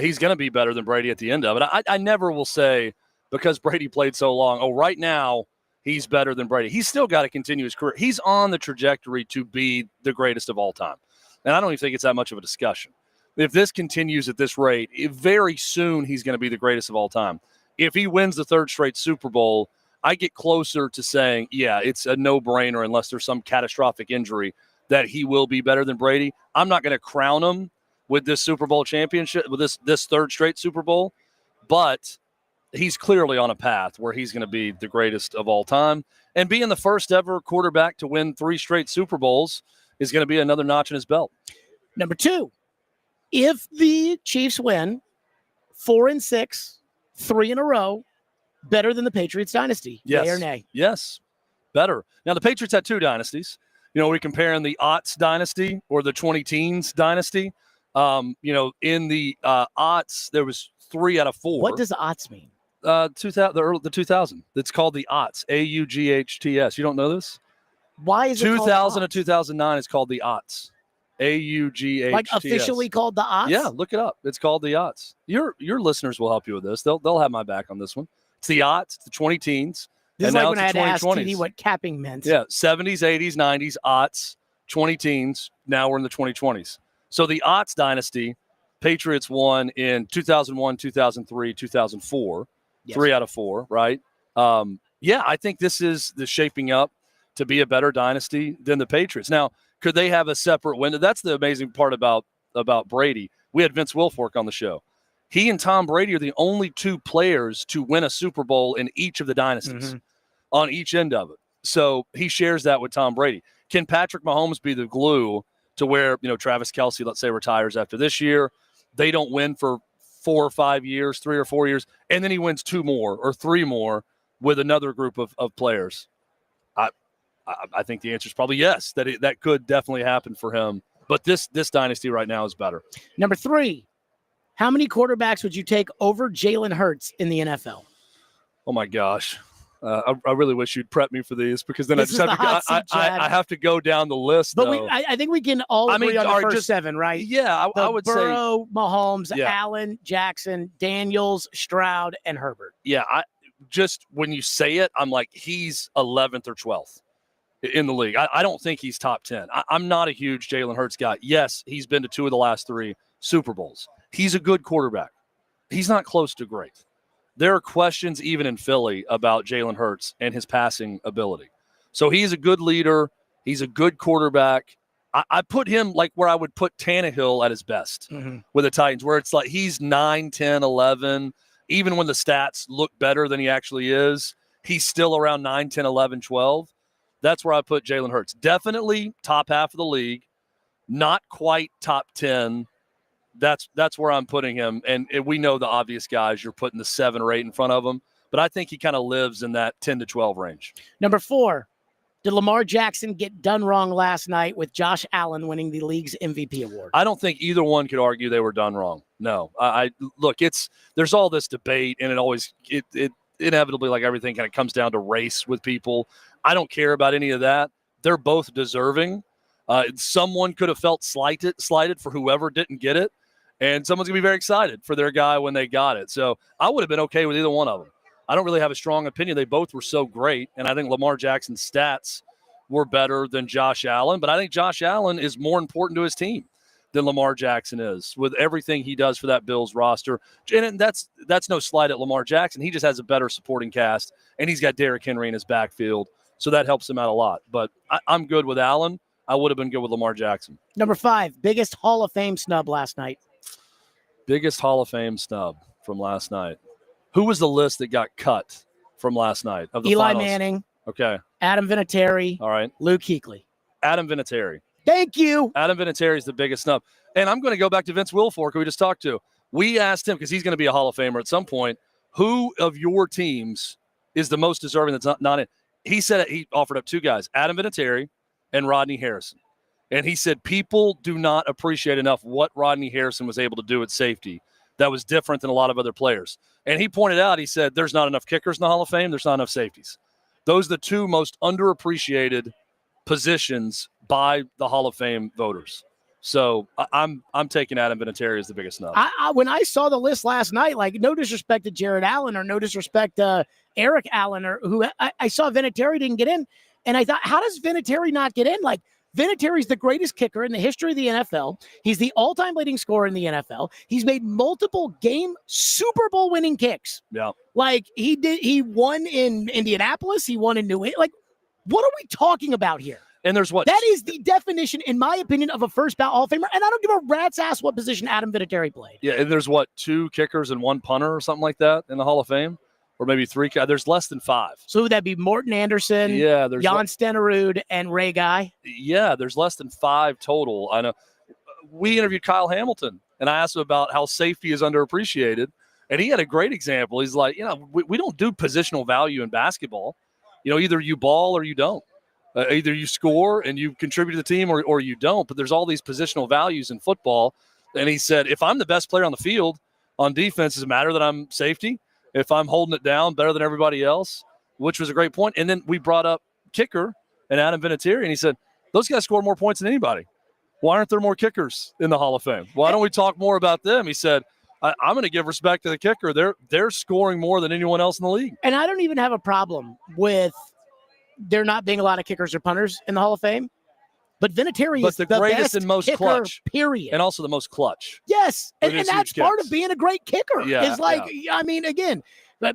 He's going to be better than Brady at the end of it. I never will say, because Brady played so long, oh, right now he's better than Brady. He's still got to continue his career. He's on the trajectory to be the greatest of all time. And I don't even think it's that much of a discussion. If this continues at this rate, very soon he's going to be the greatest of all time. If he wins the third straight Super Bowl, I get closer to saying, yeah, it's a no-brainer unless there's some catastrophic injury that he will be better than Brady. I'm not going to crown him with this Super Bowl championship, with this third straight Super Bowl, but he's clearly on a path where he's going to be the greatest of all time. And being the first ever quarterback to win 3 straight Super Bowls is going to be another notch in his belt. Number two, if the Chiefs win 4-6, 3 in a row, better than the Patriots dynasty? Yes. Yay or nay? Yes, better. Now, the Patriots had 2 dynasties. You know, we're comparing the aughts dynasty or the 20-teens dynasty. In the aughts, there was 3 out of 4. What does aughts mean? 2000. It's called the aughts, AUGHTS. You don't know this? Why is it 2000 called to 2009 is called the aughts, AUGHTS. like officially called the aughts? Yeah, look it up. It's called the aughts. Your listeners will help you with this. They'll have my back on this one. It's the aughts, the 20-teens. This and is like now when I it's had the to ask 2020s. TD what capping meant. Yeah, 70s, 80s, 90s, aughts, 20-teens. Now we're in the 2020s. So the aughts dynasty, Patriots won in 2001, 2003, 2004. Yes. 3 out of 4, right? I think this is the shaping up to be a better dynasty than the Patriots. Now, could they have a separate window? That's the amazing part about Brady. We had Vince Wilfork on the show. He and Tom Brady are the only 2 players to win a Super Bowl in each of the dynasties on each end of it. So he shares that with Tom Brady. Can Patrick Mahomes be the glue to where, Travis Kelce, let's say, retires after this year? They don't win for 4 or 5 years, 3 or 4 years, and then he wins 2 more or 3 more with another group of players. I think the answer is probably yes, that could definitely happen for him. But this dynasty right now is better. Number 3, how many quarterbacks would you take over Jalen Hurts in the NFL? Oh, my gosh. I really wish you'd prep me for these, because then I have to go down the list. But I think we can all agree on the first 7, right? Yeah, I would Burrow, Mahomes, Allen, Jackson, Daniels, Stroud, and Herbert. Yeah, just when you say it, I'm like, he's 11th or 12th in the league. I don't think he's top 10. I'm not a huge Jalen Hurts guy. Yes, he's been to 2 of the last 3 Super Bowls. He's a good quarterback. He's not close to great. There are questions even in Philly about Jalen Hurts and his passing ability. So he's a good leader. He's a good quarterback. I put him like where I would put Tannehill at his best with the Titans, where it's like he's 9, 10, 11. Even when the stats look better than he actually is, he's still around 9, 10, 11, 12. That's where I put Jalen Hurts. Definitely top half of the league, not quite top 10. That's where I'm putting him. And we know the obvious guys, you're putting the 7 or 8 in front of him. But I think he kind of lives in that 10 to 12 range. Number 4, did Lamar Jackson get done wrong last night with Josh Allen winning the league's MVP award? I don't think either one could argue they were done wrong. No. Look, there's all this debate, and it inevitably, like everything, kind of comes down to race with people. I don't care about any of that. They're both deserving. Someone could have felt slighted for whoever didn't get it. And someone's going to be very excited for their guy when they got it. So I would have been okay with either one of them. I don't really have a strong opinion. They both were so great. And I think Lamar Jackson's stats were better than Josh Allen. But I think Josh Allen is more important to his team than Lamar Jackson is with everything he does for that Bills roster. And that's no slight at Lamar Jackson. He just has a better supporting cast. And he's got Derrick Henry in his backfield. So that helps him out a lot. But I'm good with Allen. I would have been good with Lamar Jackson. Number 5, biggest Hall of Fame snub last night. Biggest Hall of Fame snub from last night. Who was the list that got cut from last night? Of the Eli finals? Manning. Okay. Adam Vinatieri. All right. Luke Kuechly. Adam Vinatieri. Thank you. Adam Vinatieri is the biggest snub. And I'm going to go back to Vince Wilfork, who we just talked to. We asked him, because he's going to be a Hall of Famer at some point, who of your teams is the most deserving that's not in. He said he offered up 2 guys, Adam Vinatieri and Rodney Harrison. And he said people do not appreciate enough what Rodney Harrison was able to do at safety that was different than a lot of other players. And he pointed out, he said, there's not enough kickers in the Hall of Fame. There's not enough safeties. Those are the 2 most underappreciated positions by the Hall of Fame voters. So I'm taking Adam Vinatieri as the biggest snub. When I saw the list last night, like no disrespect to Jared Allen or no disrespect to Eric Allen, or who I saw Vinatieri didn't get in. And I thought, how does Vinatieri not get in? Like, Vinatieri's the greatest kicker in the history of the NFL. He's the all-time leading scorer in the NFL. He's made multiple game Super Bowl winning kicks. Yeah. Like he won in Indianapolis. He won in New England. Like, what are we talking about here? And there's what? That is the definition, in my opinion, of a first ballot Hall of Famer. And I don't give a rat's ass what position Adam Vinatieri played. Yeah, and there's what, 2 kickers and 1 punter or something like that in the Hall of Fame? Or maybe 3. There's less than 5. So would that be Morton Anderson, yeah, there's Jan Stenerud, and Ray Guy? Yeah, there's less than 5 total. I know. We interviewed Kyle Hamilton, and I asked him about how safety is underappreciated. And he had a great example. He's like, we don't do positional value in basketball. Either you ball or you don't. Either you score and you contribute to the team or you don't. But there's all these positional values in football. And he said, if I'm the best player on the field on defense, does it matter that I'm safety? If I'm holding it down better than everybody else, which was a great point. And then we brought up kicker and Adam Vinatieri, and he said, those guys score more points than anybody. Why aren't there more kickers in the Hall of Fame? Why don't we talk more about them? He said, I'm going to give respect to the kicker. They're scoring more than anyone else in the league. And I don't even have a problem with there not being a lot of kickers or punters in the Hall of Fame. But Vinatieri is the the greatest best and most kicker, clutch. period. And also the most clutch. Yes, and his that's huge part kicks. of being a great kicker. Yeah, Is like, I mean, again,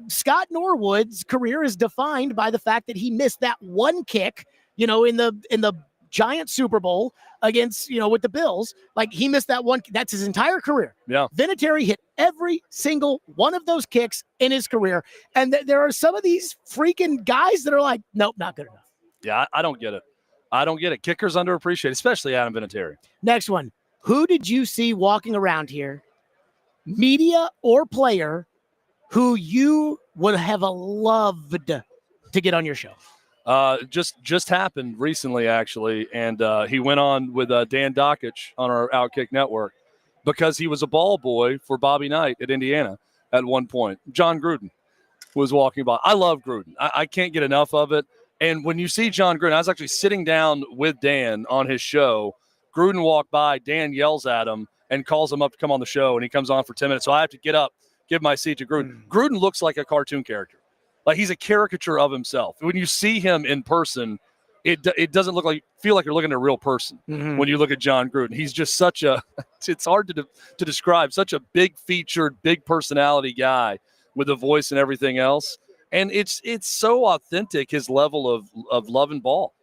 Scott Norwood's career is defined by the fact that he missed that one kick, in the giant Super Bowl against, with the Bills. Like, he missed that one. That's his entire career. Yeah. Vinatieri hit every single one of those kicks in his career. And there are some of these freaking guys that are like, nope, not good enough. Yeah, I don't get it. I don't get it. Kickers underappreciated, especially Adam Vinatieri. Next one. Who did you see walking around here, media or player, who you would have loved to get on your show? Just happened recently, actually, and he went on with Dan Dockich on our Outkick Network because he was a ball boy for Bobby Knight at Indiana at one point. John Gruden was walking by. I love Gruden. I can't get enough of it. And when you see John Gruden, I was actually sitting down with Dan on his show. Gruden walked by, Dan yells at him and calls him up to come on the show, and he comes on for 10 minutes. So I have to get up, give my seat to Gruden. Gruden looks like a cartoon character. Like, he's a caricature of himself. When you see him in person, it doesn't feel like you're looking at a real person when you look at John Gruden. He's just such a – it's hard to describe, such a big-featured, big personality guy with a voice and everything else. And it's so authentic, his level of love and ball.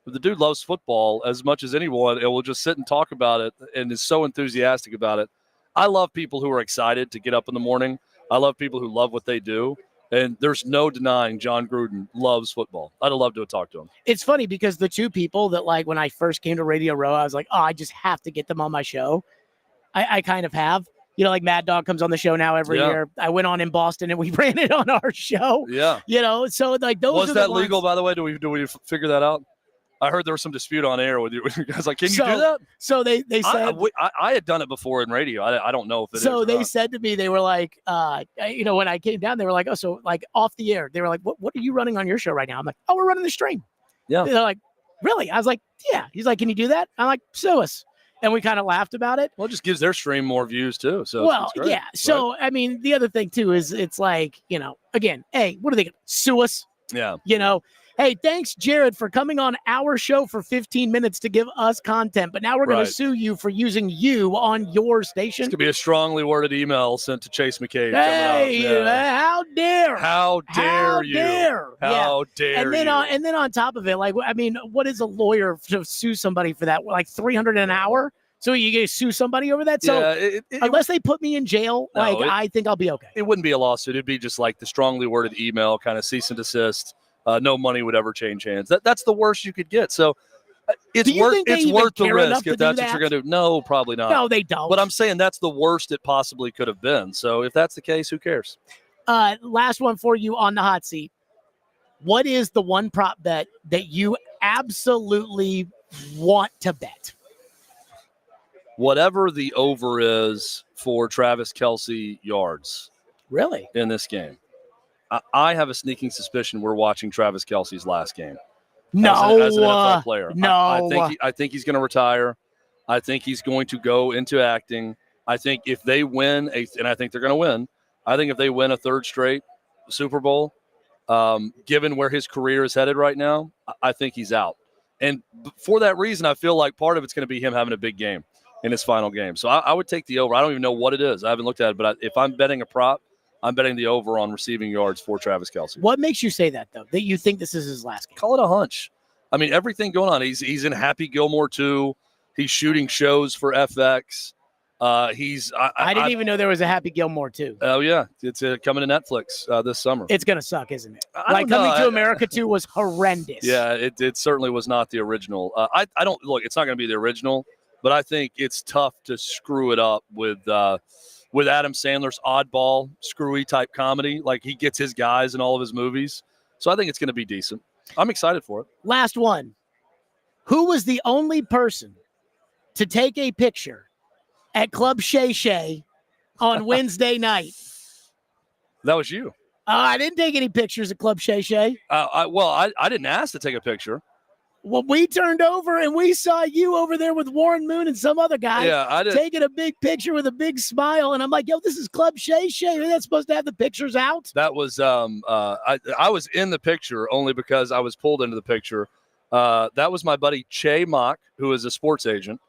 The dude loves football as much as anyone and will just sit and talk about it and is so enthusiastic about it. I love people who are excited to get up in the morning. I love people who love what they do. And there's no denying John Gruden loves football. I'd have loved to have talked to him. It's funny because the two people that, like, when I first came to Radio Row, I was like, oh, I just have to get them on my show. I kind of have. Like Mad Dog comes on the show now every year. I went on in Boston and we ran it on our show. Yeah. So like those was are that the legal, ones. by the way? Do we figure that out? I heard there was some dispute on air with you guys. Like, can you do that? So they said I had done it before in radio. I don't know if it is. So they not. said to me, they were like, when I came down, they were like, oh, so like off the air, they were like, what are you running on your show right now? I'm like, oh, we're running the stream. Yeah. They're like, really? I was like, yeah. He's like, can you do that? I'm like, sue us. And we kind of laughed about it. Well, it just gives their stream more views too. So well, it's great, yeah. So, I mean, the other thing too is it's like, again, hey, what are they going to sue us? Yeah. Hey, thanks, Jared, for coming on our show for 15 minutes to give us content. But now we're going to sue you for using you on your station. It's going to be a strongly worded email sent to Chase McCabe. Hey, how dare? How dare you? How dare and then you? And then on top of it, like, I mean, what is a lawyer to sue somebody for that? Like $300 an hour? So you get to sue somebody over that? So unless they put me in jail, I think I'll be okay. It wouldn't be a lawsuit. It'd be just like the strongly worded email, kind of cease and desist. No money would ever change hands. That's the worst you could get. So it's worth the risk if that's what you're going to do. No, probably not. No, they don't. But I'm saying that's the worst it possibly could have been. So if that's the case, who cares? Last one for you on the hot seat. what is the one prop bet that you absolutely want to bet? Whatever the over is for Travis Kelce yards. Really? In this game. I have a sneaking suspicion we're watching Travis Kelce's last game. No. As an NFL player. No. I think he's going to retire. I think he's going to go into acting. I think if they win, and I think they're going to win, I think if they win a third straight Super Bowl, given where his career is headed right now, I think he's out. And for that reason, I feel like part of it's going to be him having a big game in his final game. So I would take the over. I don't even know what it is. I haven't looked at it, but if I'm betting a prop, I'm betting the over on receiving yards for Travis Kelce. What makes you say that, though, that you think this is his last game? Call it a hunch. I mean, everything going on. He's in Happy Gilmore 2. He's shooting shows for FX. I didn't even know there was a Happy Gilmore 2. Oh, yeah. It's coming to Netflix this summer. It's going to suck, isn't it? Coming to America 2 was horrendous. Yeah, it certainly was not the original. I don't look. It's not going to be the original, but I think it's tough to screw it up with Adam Sandler's oddball, screwy type comedy. Like he gets his guys in all of his movies. So I think it's going to be decent. I'm excited for it. Last one. Who was the only person to take a picture at Club Shay Shay on Wednesday night? That was you. I didn't take any pictures at Club Shay Shay. I didn't ask to take a picture. Well, we turned over and we saw you over there with Warren Moon and some other guy taking a big picture with a big smile. And I'm like, yo, this is Club Shay Shay. Are they supposed to have the pictures out? That was I was in the picture only because I was pulled into the picture. That was my buddy Che Mock, who is a sports agent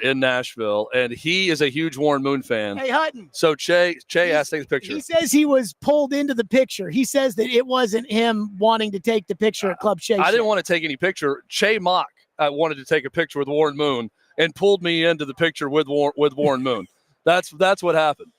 in Nashville, and he is a huge Warren Moon fan. Hey, Hutton. So Che asked to take the picture. He says he was pulled into the picture. He says that it wasn't him wanting to take the picture at Club Shay Shay. I didn't want to take any picture. Che Mock wanted to take a picture with Warren Moon and pulled me into the picture with Warren Moon. That's what happened.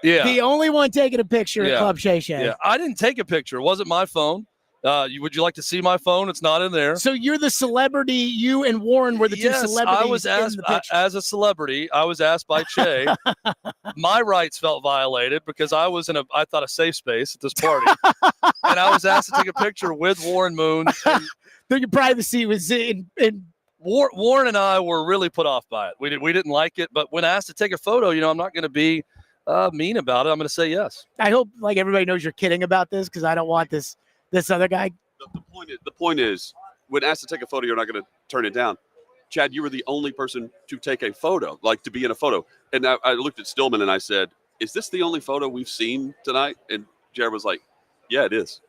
Yeah. The only one taking a picture at Club Shay Shay. Yeah. I didn't take a picture. It wasn't my phone. Would you like to see my phone? It's not in there. So you're the celebrity. You and Warren were the two celebrities. I was asked in the picture. as a celebrity. I was asked by Che. My rights felt violated because I was in I thought a safe space at this party, and I was asked to take a picture with Warren Moon. Your privacy was in. Warren and I were really put off by it. We didn't like it, but when asked to take a photo, I'm not going to be mean about it. I'm going to say yes. I hope everybody knows you're kidding about this because I don't want this other guy. The point is, when asked to take a photo, you're not going to turn it down. Chad, you were the only person to take a photo, like to be in a photo. And I looked at Stillman and I said, is this the only photo we've seen tonight? And Jared was like, yeah, it is.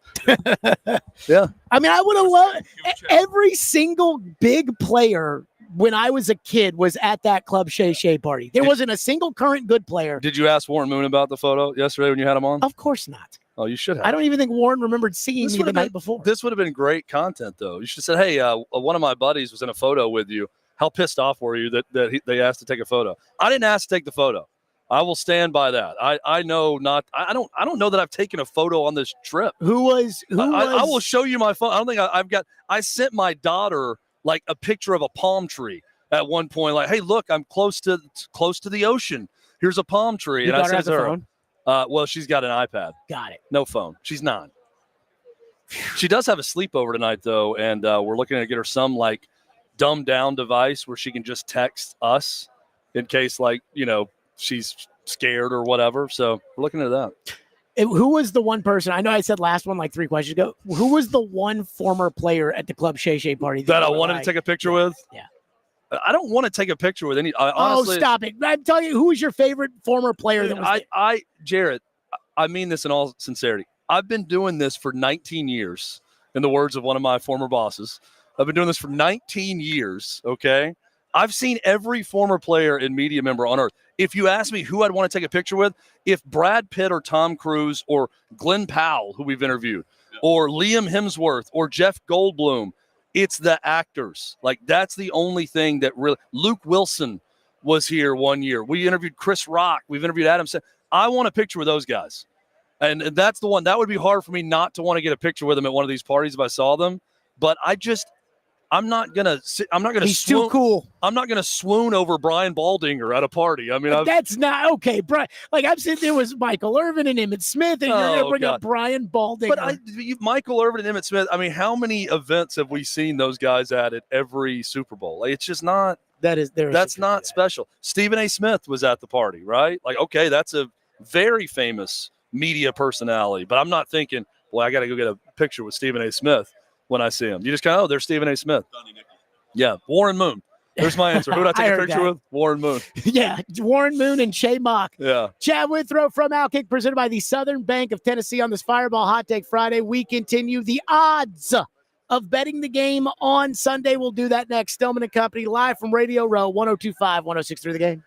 Yeah. I mean, I would have loved every single big player when I was a kid was at that Club Shay Shay party. There wasn't a single current good player. Did you ask Warren Moon about the photo yesterday when you had him on? Of course not. Oh, you should have. I don't even think Warren remembered seeing me the night before. This would have been great content, though. You should have said, hey, one of my buddies was in a photo with you. How pissed off were you that they asked to take a photo? I didn't ask to take the photo. I will stand by that. I don't know that I've taken a photo on this trip. Who was? I will show you my phone. I don't think I sent my daughter like a picture of a palm tree at one point. Like, hey, look, I'm close to the ocean. Here's a palm tree. Your and daughter I has sent a her. phone? Well, she's got an iPad. Got it. No phone. She's 9. She does have a sleepover tonight, though, and we're looking to get her some like dumbed down device where she can just text us in case she's scared or whatever. So we're looking at that. Who was the one person? I know I said last one like 3 questions ago. Who was the one former player at the Club Shay Shay party that I wanted to take a picture with? Yeah. I don't want to take a picture with any. Honestly, stop it! I'm telling you, who was your favorite former player that was there? Jared, I mean this in all sincerity. I've been doing this for 19 years. In the words of one of my former bosses, I've been doing this for 19 years. Okay, I've seen every former player and media member on earth. If you ask me who I'd want to take a picture with, if Brad Pitt or Tom Cruise or Glenn Powell, who we've interviewed, or Liam Hemsworth or Jeff Goldblum. It's the actors. Like, that's the only thing that really – Luke Wilson was here one year. We interviewed Chris Rock. We've interviewed Adam Sandler. I want a picture with those guys. And that's the one. That would be hard for me not to want to get a picture with them at one of these parties if I saw them. But I'm not gonna He's too cool. I'm not gonna swoon over Brian Baldinger at a party. I mean, That's not okay, Brian. Like I'm sitting there with Michael Irvin and Emmitt Smith, and you're gonna bring up Brian Baldinger. But Michael Irvin and Emmitt Smith. I mean, how many events have we seen those guys at every Super Bowl? Like, it's just not. That's not special. Stephen A. Smith was at the party, right? Like, okay, that's a very famous media personality. But I'm not thinking, well, I got to go get a picture with Stephen A. Smith when I see him. You just kind of, there's Stephen A. Smith. Yeah, Warren Moon. There's my answer. Who would I take a picture with? Warren Moon. Yeah, Warren Moon and Shay Mock. Yeah. Chad Withrow from Outkick, presented by the Southern Bank of Tennessee on this Fireball Hot Take Friday. We continue the odds of betting the game on Sunday. We'll do that next. Stillman and Company, live from Radio Row, 102.5, 106.3 The Game.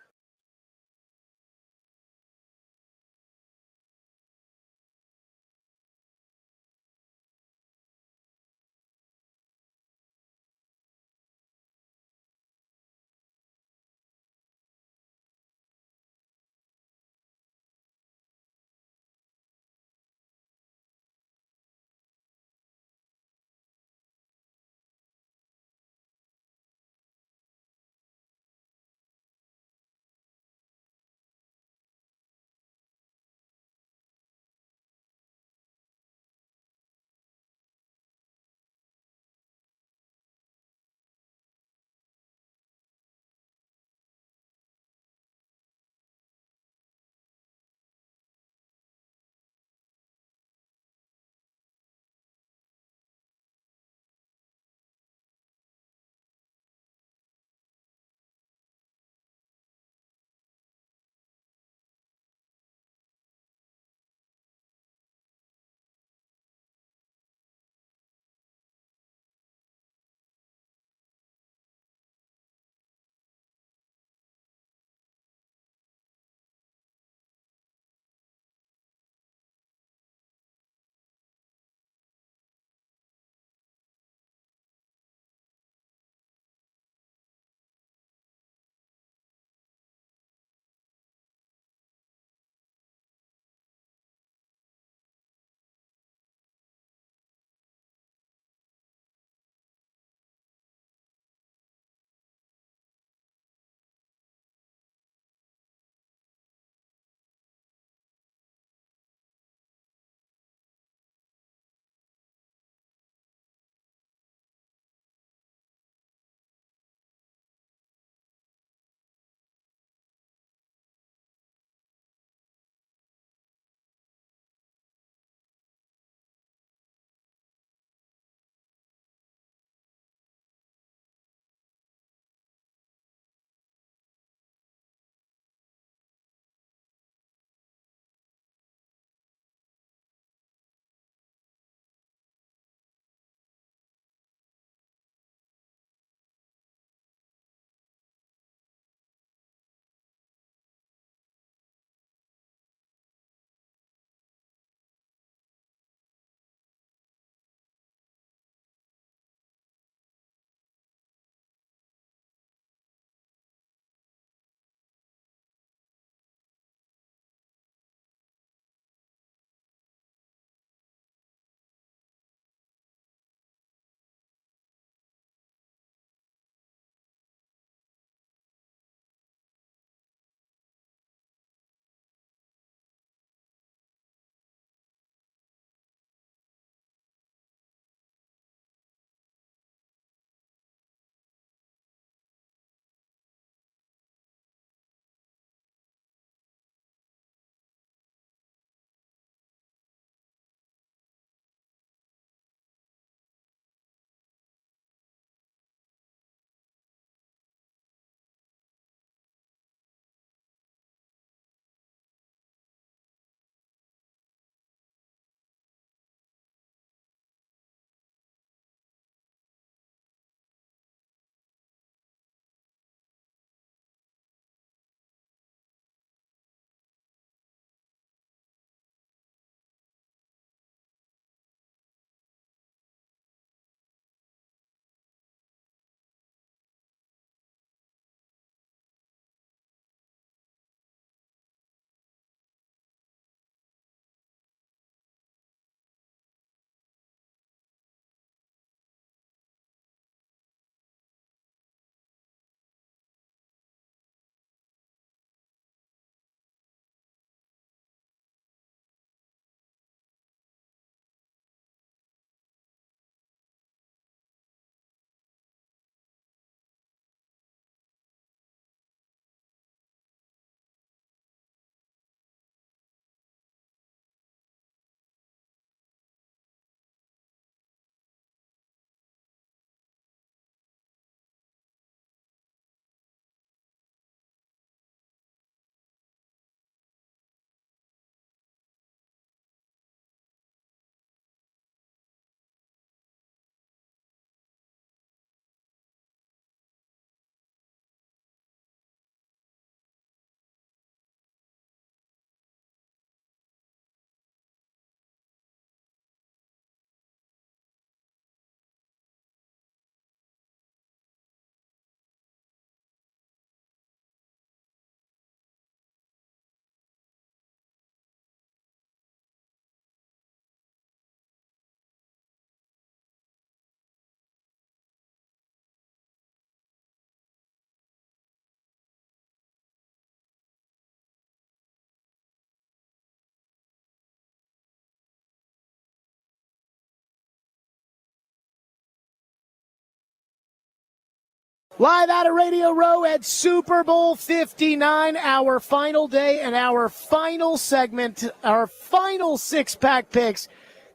Live out of Radio Row at Super Bowl 59, our final day and our final segment, our final six-pack picks.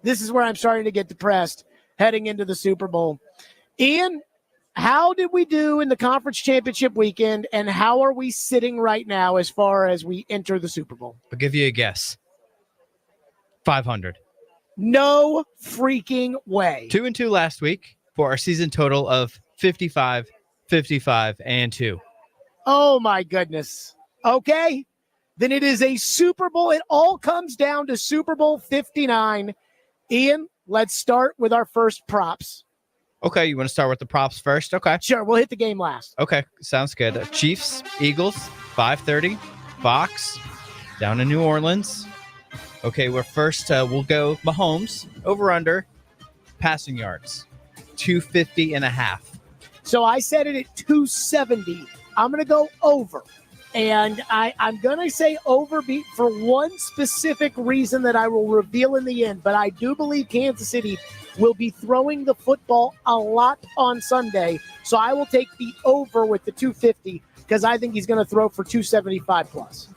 This is where I'm starting to get depressed heading into the Super Bowl. Ian, how did we do in the conference championship weekend, and how are we sitting right now as far as we enter the Super Bowl? I'll give you a guess. 500. No freaking way. 2-2 last week for our season total of 55, 55, and 2. Oh, my goodness. Okay. Then it is a Super Bowl. It all comes down to Super Bowl 59. Ian, let's start with our first props. Okay, you want to start with the props first? Okay. Sure, we'll hit the game last. Okay, sounds good. Chiefs, Eagles, 5:30. Fox, down in New Orleans. Okay, we're first. We'll go Mahomes, over-under, passing yards, 250.5. So I set it at 270. I'm going to go over. And I'm going to say over for one specific reason that I will reveal in the end. But I do believe Kansas City will be throwing the football a lot on Sunday. So I will take the over with the 250 because I think he's going to throw for 275 plus.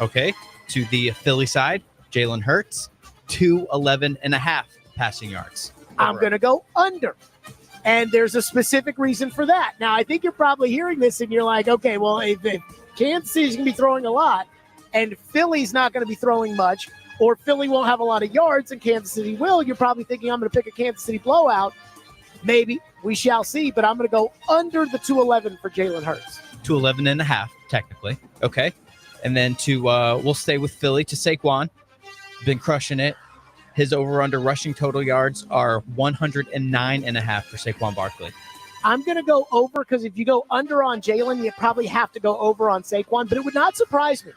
Okay, to the Philly side, Jalen Hurts, 211.5 passing yards. I'm going to go under. And there's a specific reason for that. Now, I think you're probably hearing this and you're like, okay, well, if Kansas City's going to be throwing a lot and Philly's not going to be throwing much, or Philly won't have a lot of yards and Kansas City will, you're probably thinking I'm going to pick a Kansas City blowout. Maybe. We shall see. But I'm going to go under the 211 for Jalen Hurts. 211.5, technically. Okay. And then we'll stay with Philly to Saquon. Been crushing it. His over-under rushing total yards are 109.5 for Saquon Barkley. I'm going to go over because if you go under on Jalen, you probably have to go over on Saquon. But it would not surprise me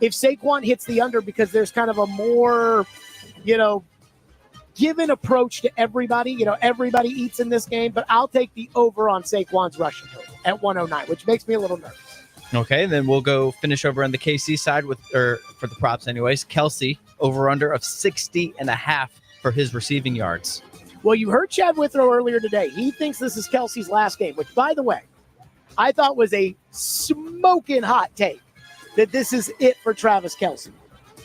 if Saquon hits the under because there's kind of a more, given approach to everybody. Everybody eats in this game. But I'll take the over on Saquon's rushing total at 109, which makes me a little nervous. Okay, then we'll go finish over on the KC side for the props anyways. Kelsey, over-under of 60.5 for his receiving yards. Well, you heard Chad Withrow earlier today. He thinks this is Kelsey's last game, which, by the way, I thought was a smoking hot take, that this is it for Travis Kelce.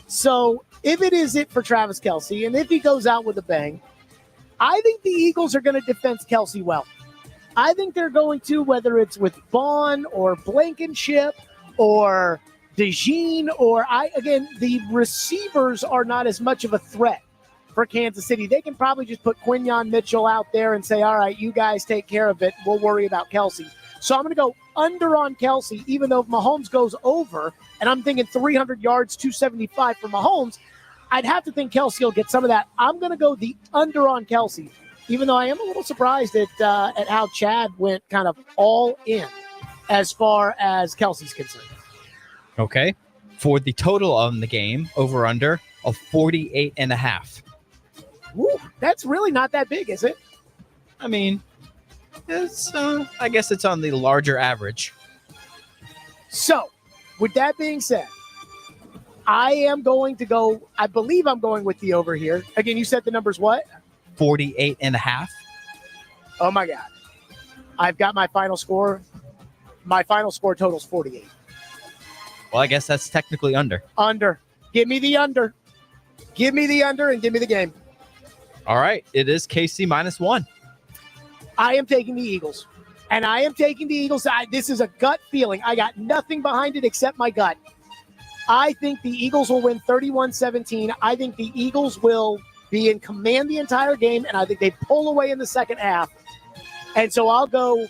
So if it is it for Travis Kelce, and if he goes out with a bang, I think the Eagles are going to defend Kelce well. I think they're going to, whether it's with Vaughn or Blankenship or DeJean the receivers are not as much of a threat for Kansas City. They can probably just put Quinyon Mitchell out there and say, all right, you guys take care of it. We'll worry about Kelce. So I'm going to go under on Kelce, even though if Mahomes goes over, and I'm thinking 300 yards, 275 for Mahomes, I'd have to think Kelce will get some of that. I'm going to go the under on Kelce, even though I am a little surprised at how Chad went kind of all in as far as Kelce's concerned. Okay. For the total on the game, over-under of 48.5. Woo, that's really not that big, is it? I mean, it's I guess it's on the larger average. So, with that being said, I believe I'm going with the over here. Again, you said the number's what? 48.5. Oh my God. I've got my final score. My final score total's 48. Well, I guess that's technically under. Under. Give me the under. Give me the under and give me the game. All right. It is KC -1. I am taking the Eagles. And I am taking the Eagles. This is a gut feeling. I got nothing behind it except my gut. I think the Eagles will win 31-17. I think the Eagles will be in command the entire game, and I think they pull away in the second half. And so I'll go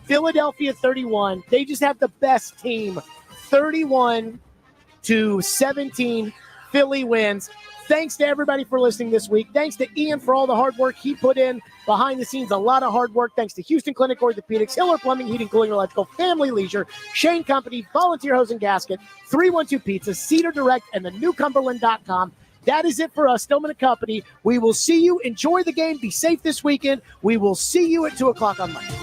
Philadelphia 31. They just have the best team. 31-17. Philly wins. Thanks to everybody for listening this week. Thanks to Ian for all the hard work he put in behind the scenes. A lot of hard work. Thanks to Houston Clinic Orthopedics, Hiller Plumbing, Heating, Cooling, Electrical, Family Leisure, Shane Company, Volunteer Hose and Gasket, 312 Pizza, Cedar Direct, and the newcumberland.com. That is it for us, Stillman & Company. We will see you. Enjoy the game. Be safe this weekend. We will see you at 2 o'clock on Monday.